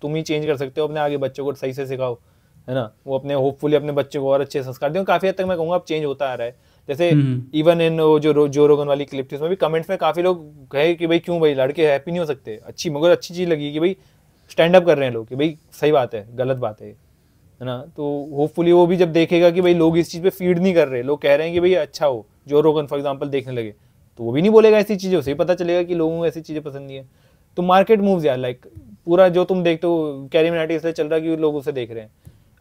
तुम ही चेंज कर सकते हो। अपने आगे बच्चों को सही से सिखाओ, है ना, वो अपने होपफुली अपने बच्चे को और अच्छे संस्कार दें। काफी हद तक मैं कहूँगा अब चेंज होता आ रहा है। जैसे इवन इन जो रोगन वाली क्लिप थी, उसमें भी कमेंट्स में काफी लोग कहे कि भाई क्यों भाई लड़के हैप्पी नहीं हो सकते, अच्छी, मगर अच्छी चीज लगी कि भाई स्टैंड अप कर रहे हैं लोग, कि भाई सही बात है, गलत बात है ना। तो होपफुली वो भी जब देखेगा कि भाई लोग इस चीज पे फीड नहीं कर रहे, लोग कह रहे हैं कि भाई अच्छा हो, जो रोगन फॉर एग्जाम्पल देखने लगे, तो वो भी नहीं बोलेगा ऐसी चीजें, उसे ही पता चलेगा कि लोगों को ऐसी चीजें पसंद नहीं है। तो मार्केट मूव्स यार, लाइक पूरा जो तुम देखते हो कैरी मिनाटी इसलिए चल रहा है कि लोग उसे देख रहे हैं।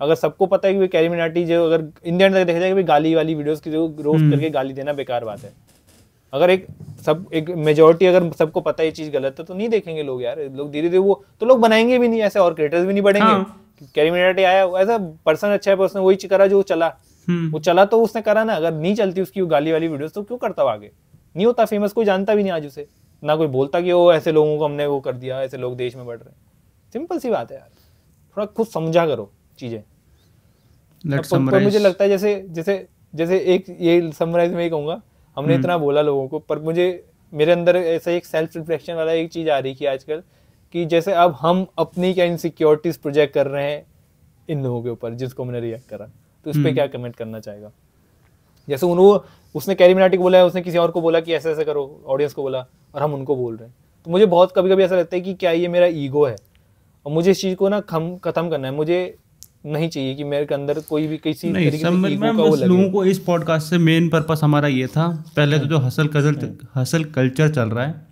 अगर सबको पता है कि कैरी मिनाटी जो, अगर इंडिया में देखा जाए कि गाली वाली वीडियोस की जो रोस्ट करके गाली देना बेकार बात है, अगर एक मेजोरिटी अगर सबको पता है ये चीज गलत है, तो नहीं देखेंगे लोग यार। लोग धीरे धीरे वो तो लोग बनाएंगे भी नहीं ऐसे, और क्रिएटर्स भी नहीं बढ़ेंगे। कैरी मिनाटी आया ऐसा पर्सन, अच्छा है, उसने वही करा जो चला, वो चला तो उसने करा ना। अगर नहीं चलती उसकी गाली वाली वीडियोस तो क्यों करता आगे? नहीं होता फेमस, कोई जानता भी नहीं आज उसे, ना कोई बोलता कि वो ऐसे लोगों को हमने वो कर दिया, ऐसे लोग देश में बढ़ रहे हैं। सिंपल सी बात है यार, थोड़ा खुद समझा करो चीजें। पर मुझे लगता है जैसे एक ये समराइज में कहूँगा, हमने इतना बोला लोगों को, पर मुझे मेरे अंदर ऐसा एक सेल्फ रिफ्लेक्शन वाला एक चीज आ रही है कि आजकल कि जैसे अब हम अपनी क्या इनसिक्योरिटीज प्रोजेक्ट कर रहे हैं इन लोगों के ऊपर जिसको मैंने रिएक्ट करा, तो इस पे क्या कमेंट करना चाहेगा? जैसे उसने कैरी मिनाटी को बोला है, उसने किसी और को बोला कि ऐसे ऐसे करो, ऑडियंस को बोला, और हम उनको बोल रहे हैं। तो मुझे बहुत कभी कभी ऐसा लगता है कि क्या ये मेरा ईगो है, और मुझे इस चीज को ना खत्म करना है। मुझे नहीं चाहिए कि मेरे अंदर कोई भी किसी तरीके से ईगो का वो लगे। लोगों को इस पॉडकास्ट से मेन पर्पस हमारा ये था, पहले तो जो हसल कल्चर चल रहा है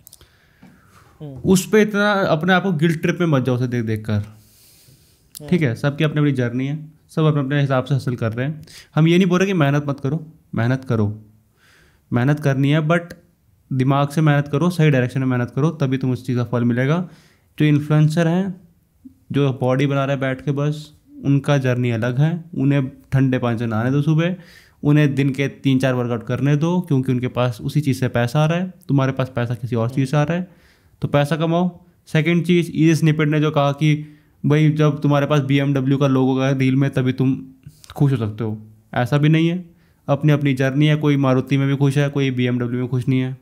उस पे इतना अपने आप को गिल्ट ट्रिप में मत जाओ उसे देख कर, ठीक है? सबकी अपनी अपनी जर्नी है, सब अपने अपने हिसाब से हासिल कर रहे हैं। हम ये नहीं बोल रहे कि मेहनत मत करो, मेहनत करो, मेहनत करनी है, बट दिमाग से मेहनत करो, सही डायरेक्शन में मेहनत करो, तभी तुम उस चीज़ का फल मिलेगा। जो इन्फ्लुएंसर हैं, जो बॉडी बना रहे हैं बैठ के बस, उनका जर्नी अलग है। उन्हें ठंडे पानी से नहाने दो सुबह, उन्हें दिन के 3-4 वर्कआउट करने दो, क्योंकि उनके पास उसी चीज़ से पैसा आ रहा है। तुम्हारे पास पैसा किसी और चीज़ से आ रहा है, तो पैसा कमाओ। सेकंड चीज़, इजी स्निपेट ने जो कहा कि भाई जब तुम्हारे पास BMW का लोगो का रील में तभी तुम खुश हो सकते हो, ऐसा भी नहीं है। अपनी अपनी जर्नी है, कोई मारुति में भी खुश है, कोई BMW में खुश नहीं है,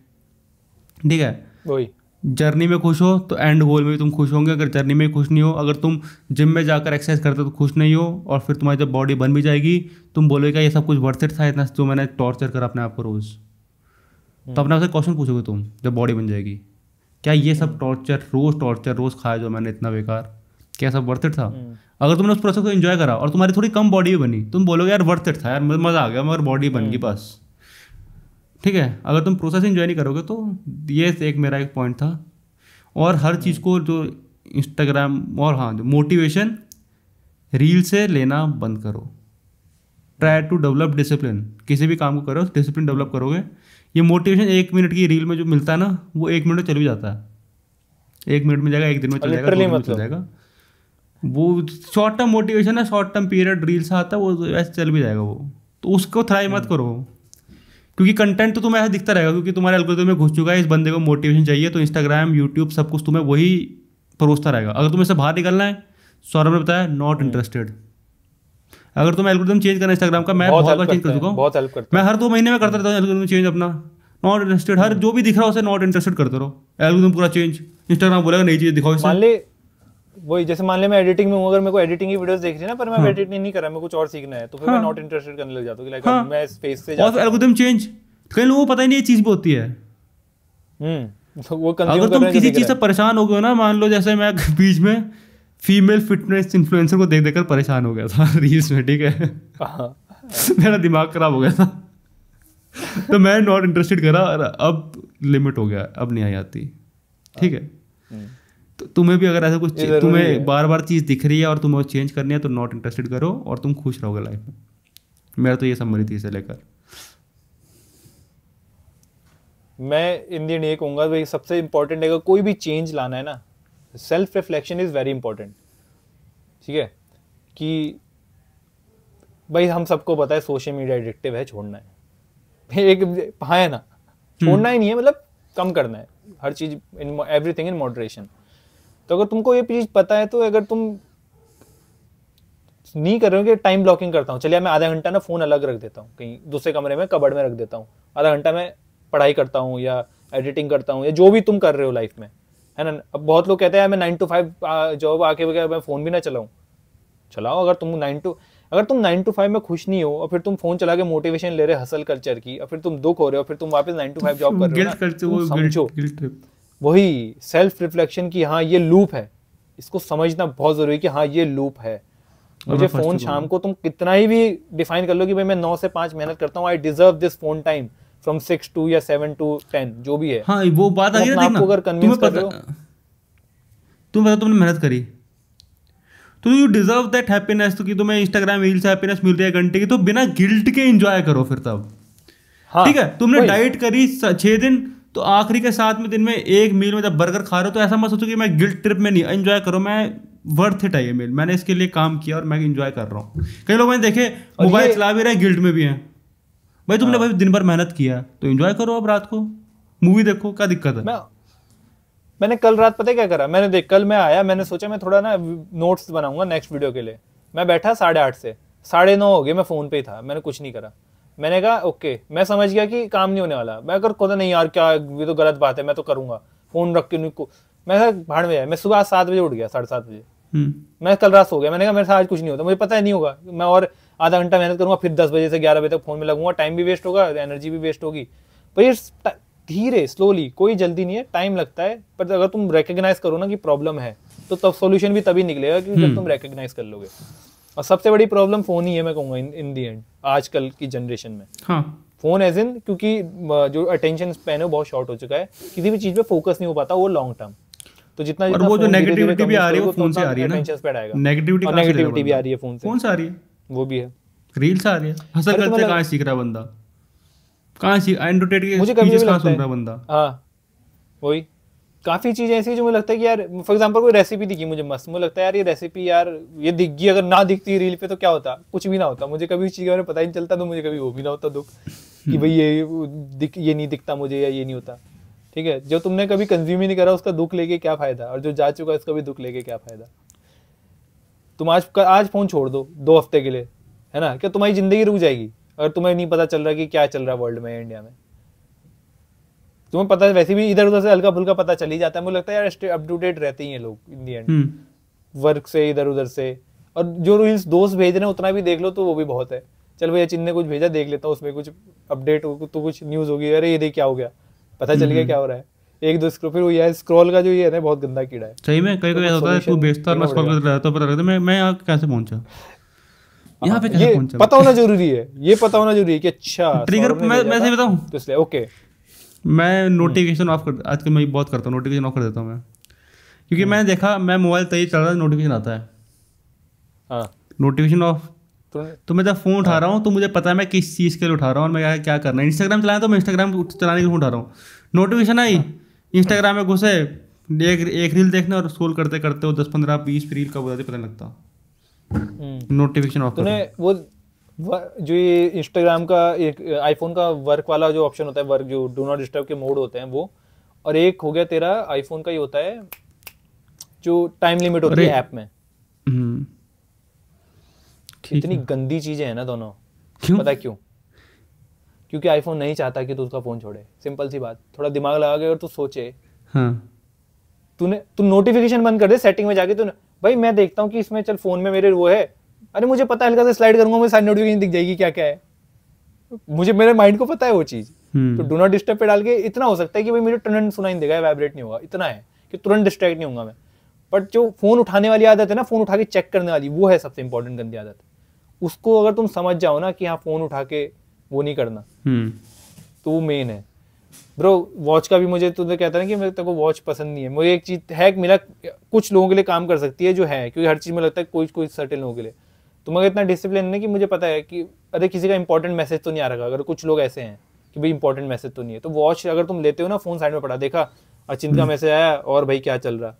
ठीक है? वही जर्नी में खुश हो तो एंड गोल में भी तुम खुश होंगे। अगर जर्नी में खुश नहीं हो, अगर तुम जिम में जाकर एक्सरसाइज करते हो तो खुश नहीं हो, और फिर तुम्हारी जब बॉडी बन भी जाएगी तुम बोलोगे ये सब कुछ वर्थ इट था, इतना जो मैंने टॉर्चर करा अपने आप को रोज़। तो अपने आपसे क्वेश्चन पूछोगे तुम जब बॉडी बन जाएगी, क्या ये सब टॉर्चर रोज़ खाया जो मैंने इतना बेकार, क्या सब वर्थ इट था? अगर तुमने उस प्रोसेस को एंजॉय करा और तुम्हारी थोड़ी कम बॉडी भी बनी, तुम बोलोगे यार वर्थ इट था यार, मज़ा आ गया, मगर बॉडी बन गई बस, ठीक है? अगर तुम प्रोसेस एंजॉय नहीं करोगे तो ये एक मेरा एक पॉइंट था। और हर चीज़ को जो इंस्टाग्राम और हाँ जो मोटिवेशन रील से लेना बंद करो। ट्राई टू डेवलप डिसिप्लिन, किसी भी काम को करो डिसिप्लिन डेवलप करोगे। ये मोटिवेशन 1 मिनट की रील में जो मिलता है ना, वो 1 मिनट में चल भी जाता है, 1 मिनट में जाएगा, 1 दिन में चल जाएगा, 2 दिन में चल जाएगा। वो शॉर्ट टर्म मोटिवेशन है, शॉर्ट टर्म पीरियड रील से आता है, वो ऐसे चल भी जाएगा वो, तो उसको थ्राई मत करो, क्योंकि कंटेंट तो तुम्हें ऐसा दिखता रहेगा, क्योंकि तुम्हारे एल्गोरिथम में घुस चुका है इस बंदे को मोटिवेशन चाहिए, तो इंस्टाग्राम, यूट्यूब सब कुछ तुम्हें वही परोसता रहेगा। अगर तुम्हें इससे बाहर निकलना है, सौरभ ने बताया नॉट इंटरेस्टेड। अगर तुम्हें एल्गोरिथम चेंज करना है इंस्टाग्राम का, मैं बहुत बार चेंज कर चुका हूँ, मैं हर 2 महीने में करता रहता हूँ एल्गोरिथम चेंज अपना। नॉट इंटरेस्टेड, हर जो भी दिख रहा है उसे नॉट इंटरेस्टेड करते रहो, एल्गोरिथम पूरा चेंज। इंस्टाग्राम बोलेगा नई चीज़ दिखाओ। मान ले वही, जैसे मान ले मैं एडिटिंग में हूँ, अगर मेरे को एडिटिंग की वीडियोस देख रही है ना, पर मैं एडिटिंग नहीं कर रहा, मेरे को कुछ और सीखना है, तो फिर मैं नॉट इंटरेस्टेड करने लग जाता हूँ कि लाइक मैं इस फेस से और एल्गोरिथम चेंज। कई लोगों को पता ही नहीं ये चीज़ भी होती है। वो अगर तुम किसी चीज़ से परेशान हो गए हो ना, मान लो जैसे मैं बीच में फीमेल फिटनेस इन्फ्लुएंसर को देख देकर परेशान हो गया था रील्स में, ठीक है? मेरा दिमाग खराब हो गया था तो मैं नॉट इंटरेस्टेड करा, और अब लिमिट हो गया, अब नहीं आई आती, ठीक है? तो तुम्हें भी अगर ऐसा कुछ तुम्हें बार बार चीज़ दिख रही है और तुम्हें चेंज करनी है, तो नॉट इंटरेस्टेड करो और तुम खुश रहोगे लाइफ में। मेरा तो ये समझ थी इसे लेकर। मैं इन दी एंड ये कहूँगा भाई, सबसे इंपॉर्टेंट है कोई भी चेंज लाना है ना, self reflection is very important, ठीक है? कि भाई हम सबको पता है सोशल मीडिया एडिक्टिव है, छोड़ना है, एक हाँ है ना, छोड़ना ही नहीं है, मतलब कम करना है हर चीज़, एवरीथिंग इन मॉडरेशन। तो अगर तुमको ये चीज़ पता है, तो अगर तुम नहीं कर रहे हो कि टाइम ब्लॉकिंग करता हूँ, चलिए मैं आधा घंटा ना फ़ोन अलग रख देता हूँ, कहीं दूसरे कमरे में कबर्ड में रख देता हूँ, आधा घंटा मैं पढ़ाई करता हूँ या एडिटिंग करता हूँ या जो भी तुम कर रहे हो लाइफ में, है ना? अब बहुत लोग कहते हैं मैं 9 to 5 जॉब आके बगैर मैं फ़ोन भी ना चलाऊँ, चलाओ। अगर तुम 9 to 5 में खुश नहीं हो और फिर तुम फ़ोन चला के मोटिवेशन ले रहे हसल कल्चर की, और फिर तुम दुख हो रहे हो, फिर तुम वापस 9 to 5 जॉब कर रहे हो, समझो वही सेल्फ रिफ्लेक्शन की हाँ ये लूप है, इसको समझना बहुत ज़रूरी है कि हाँ ये लूप है। मुझे फ़ोन शाम को तुम कितना ही भी डिफाइन कर लो कि भाई मैं 9 से 5 मेहनत करता हूँ, I deserve this phone time from 6 to या 7 to 10 जो भी है। हाँ वो बात आ गई ना, अगर कन्विंस कर रहे हो, तुमने मेहनत करी तो यू डिजर्व दैट हैप्पीनेस। तो कि तुम्हें इंस्टाग्राम रील से हैप्पीनेस मिल रही है घंटे की, तो बिना गिल्ट के एंजॉय करो फिर तब। हाँ, ठीक है, तुमने डाइट करी 6 दिन, तो आखिरी के 7वें दिन में एक मील में जब बर्गर खा रहे हो तो ऐसा मत सोचो कि मैं गिल्ट ट्रिप में नहीं, एंजॉय करो, मैं वर्थ इट है ये मील, मैंने इसके लिए काम किया और मैं एंजॉय कर रहा हूँ। कई लोग मैंने देखे मोबाइल चला भी रहे गिल्ट में भी हैं। भाई तुमने भाई दिन भर मेहनत किया तो एंजॉय करो, अब रात को मूवी देखो, क्या दिक्कत है? मैंने कल रात पता है क्या करा, मैंने कल मैं आया, मैंने सोचा मैं थोड़ा ना नोट्स बनाऊंगा नेक्स्ट वीडियो के लिए। मैं बैठा 8:30 से 9:30 हो गए, मैं फ़ोन पे ही था, मैंने कुछ नहीं करा। मैंने कहा ओके, मैं समझ गया कि काम नहीं होने वाला। मैं अगर कहता नहीं यार क्या, ये तो गलत बात है, मैं तो करूँगा, फ़ोन रख के नहीं को, मैं भाड़ में आया। मैं सुबह 7 बजे उठ गया, 7:30 बजे। मैं कल रात सो गया, मैंने कहा मेरे साथ आज कुछ नहीं होता, मुझे पता है नहीं होगा, मैं और आधा घंटा मेहनत करूँगा, फिर 10 बजे से 11 बजे तक फ़ोन में लगूंगा, टाइम भी वेस्ट होगा, एनर्जी भी वेस्ट होगी। पर ये धीरे स्लोली, कोई जल्दी नहीं है, टाइम लगता है। पर अगर तुम रिकग्नाइज करो ना कि प्रॉब्लम है, तो तब सॉल्यूशन भी तभी निकलेगा कि जब तुम रिकग्नाइज कर लोगे। और सबसे बड़ी प्रॉब्लम फोन ही है, मैं कहूँगा इन दी एंड आजकल की जनरेशन में। हाँ, फोन एज इन, क्योंकि जो अटेंशन स्पैन है वो बहुत शॉर्ट हो चुका है, किसी भी चीज पे फोकस नहीं हो पाता वो लॉन्ग टर्म। तो जितना और वो जो नेगेटिविटी भी आ रही है वो फोन से आ रही है ना, नेगेटिविटी भी आ रही है फोन से आ रही है, वो भी है, रील्स आ रही है। हंसा करते कहाँ सीख रहा है बंदा, कहाँ सीख एंडरटेन के स्पीचेस कहाँ सुन रहा है बंदा। हाँ वही, काफी चीजें ऐसी जो मुझे लगता है कि यार फॉर एग्जांपल कोई रेसिपी दिखी मुझे मस्त, मुझे लगता है यार ये रेसिपी यार ये दिख गई, अगर ना दिखती रील पे तो क्या होता, कुछ भी ना होता, मुझे कभी उस चीज के बारे में पता ही नहीं चलता, तो मुझे कभी वो भी ना होता दुख कि भाई ये नहीं दिखता मुझे या ये नहीं होता। ठीक है, जो तुमने कभी कंज्यूम ही नहीं करा उसका दुख लेके क्या फायदा, और जो जा चुका है उसका भी दुख लेके क्या फायदा। तुम आज फोन छोड़ दो 2 हफ्ते के लिए, है ना, क्या तुम्हारी जिंदगी रुक जाएगी अगर तुम्हें नहीं पता चल रहा कि क्या चल रहा है वर्ल्ड में, इंडिया में। तुम्हें पता है वैसे भी इधर उधर से हल्का फुल्का पता चल ही जाता है, मुझे लगता है यार अप टू डेट रहते ही हैं लोग इन दी एंड, वर्क से इधर उधर से। और जो रील्स दोस्त भेज रहे हैं उतना भी देख लो तो वो भी बहुत है। चल भैया चिन्ह ने कुछ भेजा, देख लेता हूँ, उसमें कुछ अपडेट हो तो कुछ न्यूज़ होगी, अरे ये देख क्या हो गया, पता चल गया क्या हो रहा है, एक दो स्क्रॉल। फिर वो ये स्क्रॉल का जो ये है ना बहुत गंदा कीड़ा है सही में। कई होता है तू बेचता और मैं स्क्रॉल करता रहता हूं, पता रहता है मैं यहाँ कैसे पहुंचा, यहाँ पे कैसे पहुंचा, पता होना जरूरी है, ये पता होना जरूरी है कि अच्छा ट्रिगर। मैं सही बताऊं तो इसलिए ओके, मैं नोटिफिकेशन ऑफ कर, आजकल मैं बहुत करता हूँ, नोटिफिकेशन ऑफ कर देता हूँ मैं, क्योंकि मैंने देखा मैं मोबाइल तभी चल रहा है नोटिफिकेशन आता है, नोटिफिकेशन ऑफ। तो मैं जब फोन उठा रहा हूँ तो मुझे पता है मैं किस चीज़ के लिए उठा रहा हूँ और मैं क्या करना है। इंस्टाग्राम चलाया तो मैं इंस्टाग्राम चलाने के लिए उठा रहा हूँ, नोटिफिकेशन आई, इंस्टाग्राम में घुसे, एक रील देखने और स्क्रॉल करते करते वो 10-15-20 रील कब हो जाती पता नहीं लगता। नोटिफिकेशन ऑफ तूने वो जो ये इंस्टाग्राम का एक आईफोन का वर्क वाला जो ऑप्शन होता है, वर्क जो डू नॉट डिस्टर्ब के मोड होते हैं वो, और एक हो गया तेरा आईफोन का ये होता है जो टाइम लिमिट होती है ऐप में। इतनी गंदी चीजें हैं ना दोनों। क्यों? पता है क्यों? क्योंकि आईफोन नहीं चाहता कि तू उसका फोन छोड़े, सिंपल सी बात। थोड़ा दिमाग लगा के अगर तू सोचे, तू नोटिफिकेशन बंद कर दे सेटिंग में जाके, तू भाई मैं देखता हूँ कि इसमें चल फोन में मेरे वो है, अरे मुझे पता है हल्का से स्लाइड करूंगा मुझे सारी नोटिफिकेशन दिख जाएगी क्या क्या है, मुझे मेरे माइंड को पता है वो चीज। तो डू नॉट डिस्टर्ब पे डाल के इतना हो सकता है कि भाई मुझे तुरंत सुनाई देगा, वाइब्रेट नहीं होगा, इतना है कि तुरंत डिस्ट्रैक्ट नहीं होगा मैं। बट जो फोन उठाने वाली आदत है ना, फोन उठा के चेक करने वाली, वो है सबसे इंपॉर्टेंट गंदी आदत। उसको अगर तुम समझ जाओ ना कि हाँ फोन उठा के वो नहीं करना, तो वो मेन है ब्रो। वॉच का भी मुझे तुझे कहता है कि मेरे तेरे को वॉच पसंद नहीं है, मुझे एक चीज है मिला कुछ लोगों के लिए काम कर सकती है जो है, क्योंकि हर चीज में लगता है कोई सर्टेन लोगों के लिए। तो मगर इतना डिसिप्लिन है कि मुझे पता है कि अरे किसी का इंपॉर्टेंट मैसेज तो नहीं आ रहा, अगर कुछ लोग ऐसे हैं कि भाई इंपॉर्टेंट मैसेज तो नहीं है, तो वॉच अगर तुम लेते हो ना, फोन साइड में पड़ा, देखा अचिंत का मैसेज आया और भाई क्या चल रहा,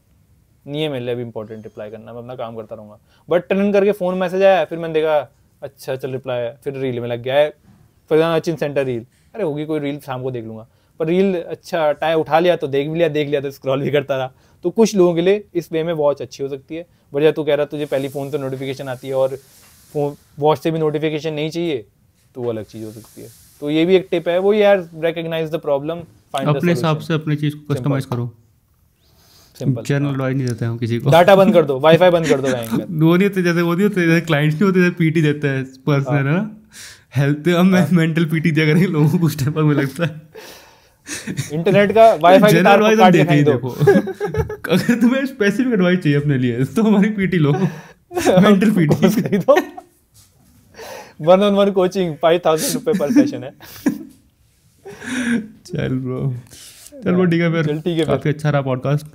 नहीं है मेरे लिए अभी इंपॉर्टेंट रिप्लाई करना, मैं अपना काम करता रहूंगा। बट टर्न करके फोन मैसेज आया, फिर मैंने देखा अच्छा चल रिप्लाई आया, फिर रील में लग गया है, फिर अचिंत सेंटर रील, अरे होगी कोई रील शाम को देख लूंगा, पर रील अच्छा टाइम उठा लिया तो देख लिया तो स्क्रॉल भी करता रहा। तो कुछ लोगों के लिए इस वे में वॉच अच्छी हो सकती है। बढ़िया तू कह रहा तुझे पहली फ़ोन से नोटिफिकेशन आती है और वॉच से भी नोटिफिकेशन नहीं चाहिए, तो वो अलग चीज़ हो सकती है। तो ये भी एक टिप है, वो यार रिकॉग्नाइज द प्रॉब्लम, अपने हिसाब से अपनी चीज़ को कस्टमाइज करो। सिंपल जनरल एडवाइस नहीं देते हम किसी को। डाटा बंद कर दो, वाईफाई बंद कर दो। वो नहीं होते जैसे क्लाइंट्स नहीं होते, जैसे पीटी देते हैं पर्सनल है ना, हेल्थ मेंटल पीटी दिया करेंगे लोगों को कुछ टाइम पर, मुझे लगता है इंटरनेट का वाईफाई की तार को काट के फेंक दो। अगर तुम्हें स्पेसिफिक एडवाइस चाहिए अपने लिए तो हमारी पीटी लो, मेंटल पीटी खरीदो। 1-on-1 कोचिंग 5,000 रुपए पर सेशन है। चल ब्रो ठीक है फिर, काफी अच्छा रहा podcast,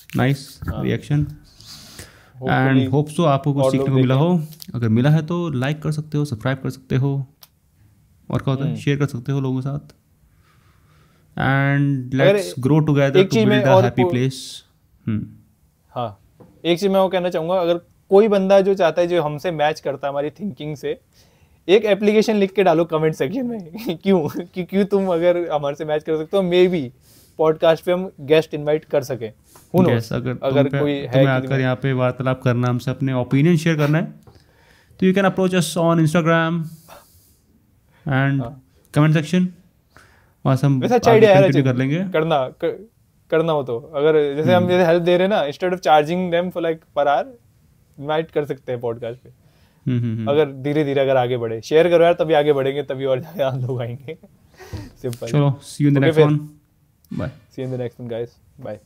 nice reaction and hope so आपको कुछ सीखने को मिला हो। अगर मिला है तो लाइक कर सकते हो, सब्सक्राइब कर सकते हो, और क्या होता है शेयर कर सकते हो लोगों के साथ, and let's grow together to build a happy place. हाँ, एक चीज मैं वो कहना चाहूँगा, अगर कोई बंदा जो चाहता है, जो हमसे मैच करता है हमारी थिंकिंग से, एक एप्लीकेशन लिख के डालो कमेंट सेक्शन में क्यों तुम अगर हमारे से मैच कर सकते हो, मे बी पॉडकास्ट पे हम गेस्ट इनवाइट कर सके। Who knows? Yes, अगर कोई है तुम्हें आकर यहाँ पे वार्तालाप करना, हमसे अपने ओपिनियन शेयर करना है, तो you can approach us on Instagram and comment section. वहाँ से हम कंटिन्यू कर लेंगे। करना हो तो, अगर जैसे हम जैसे हेल्प दे रहे हैं ना, instead of charging them for like per hour, invite कर सकते हैं पॉडकास्ट पे। अगर धीरे धीरे अगर आगे बढ़े, शेयर करो यार, तभी आगे बढ़ेंगे, तभी और ज्यादा लोग आएंगे। सिंपल। चलो, see you in the next one. Bye. See you in the next one guys. Bye.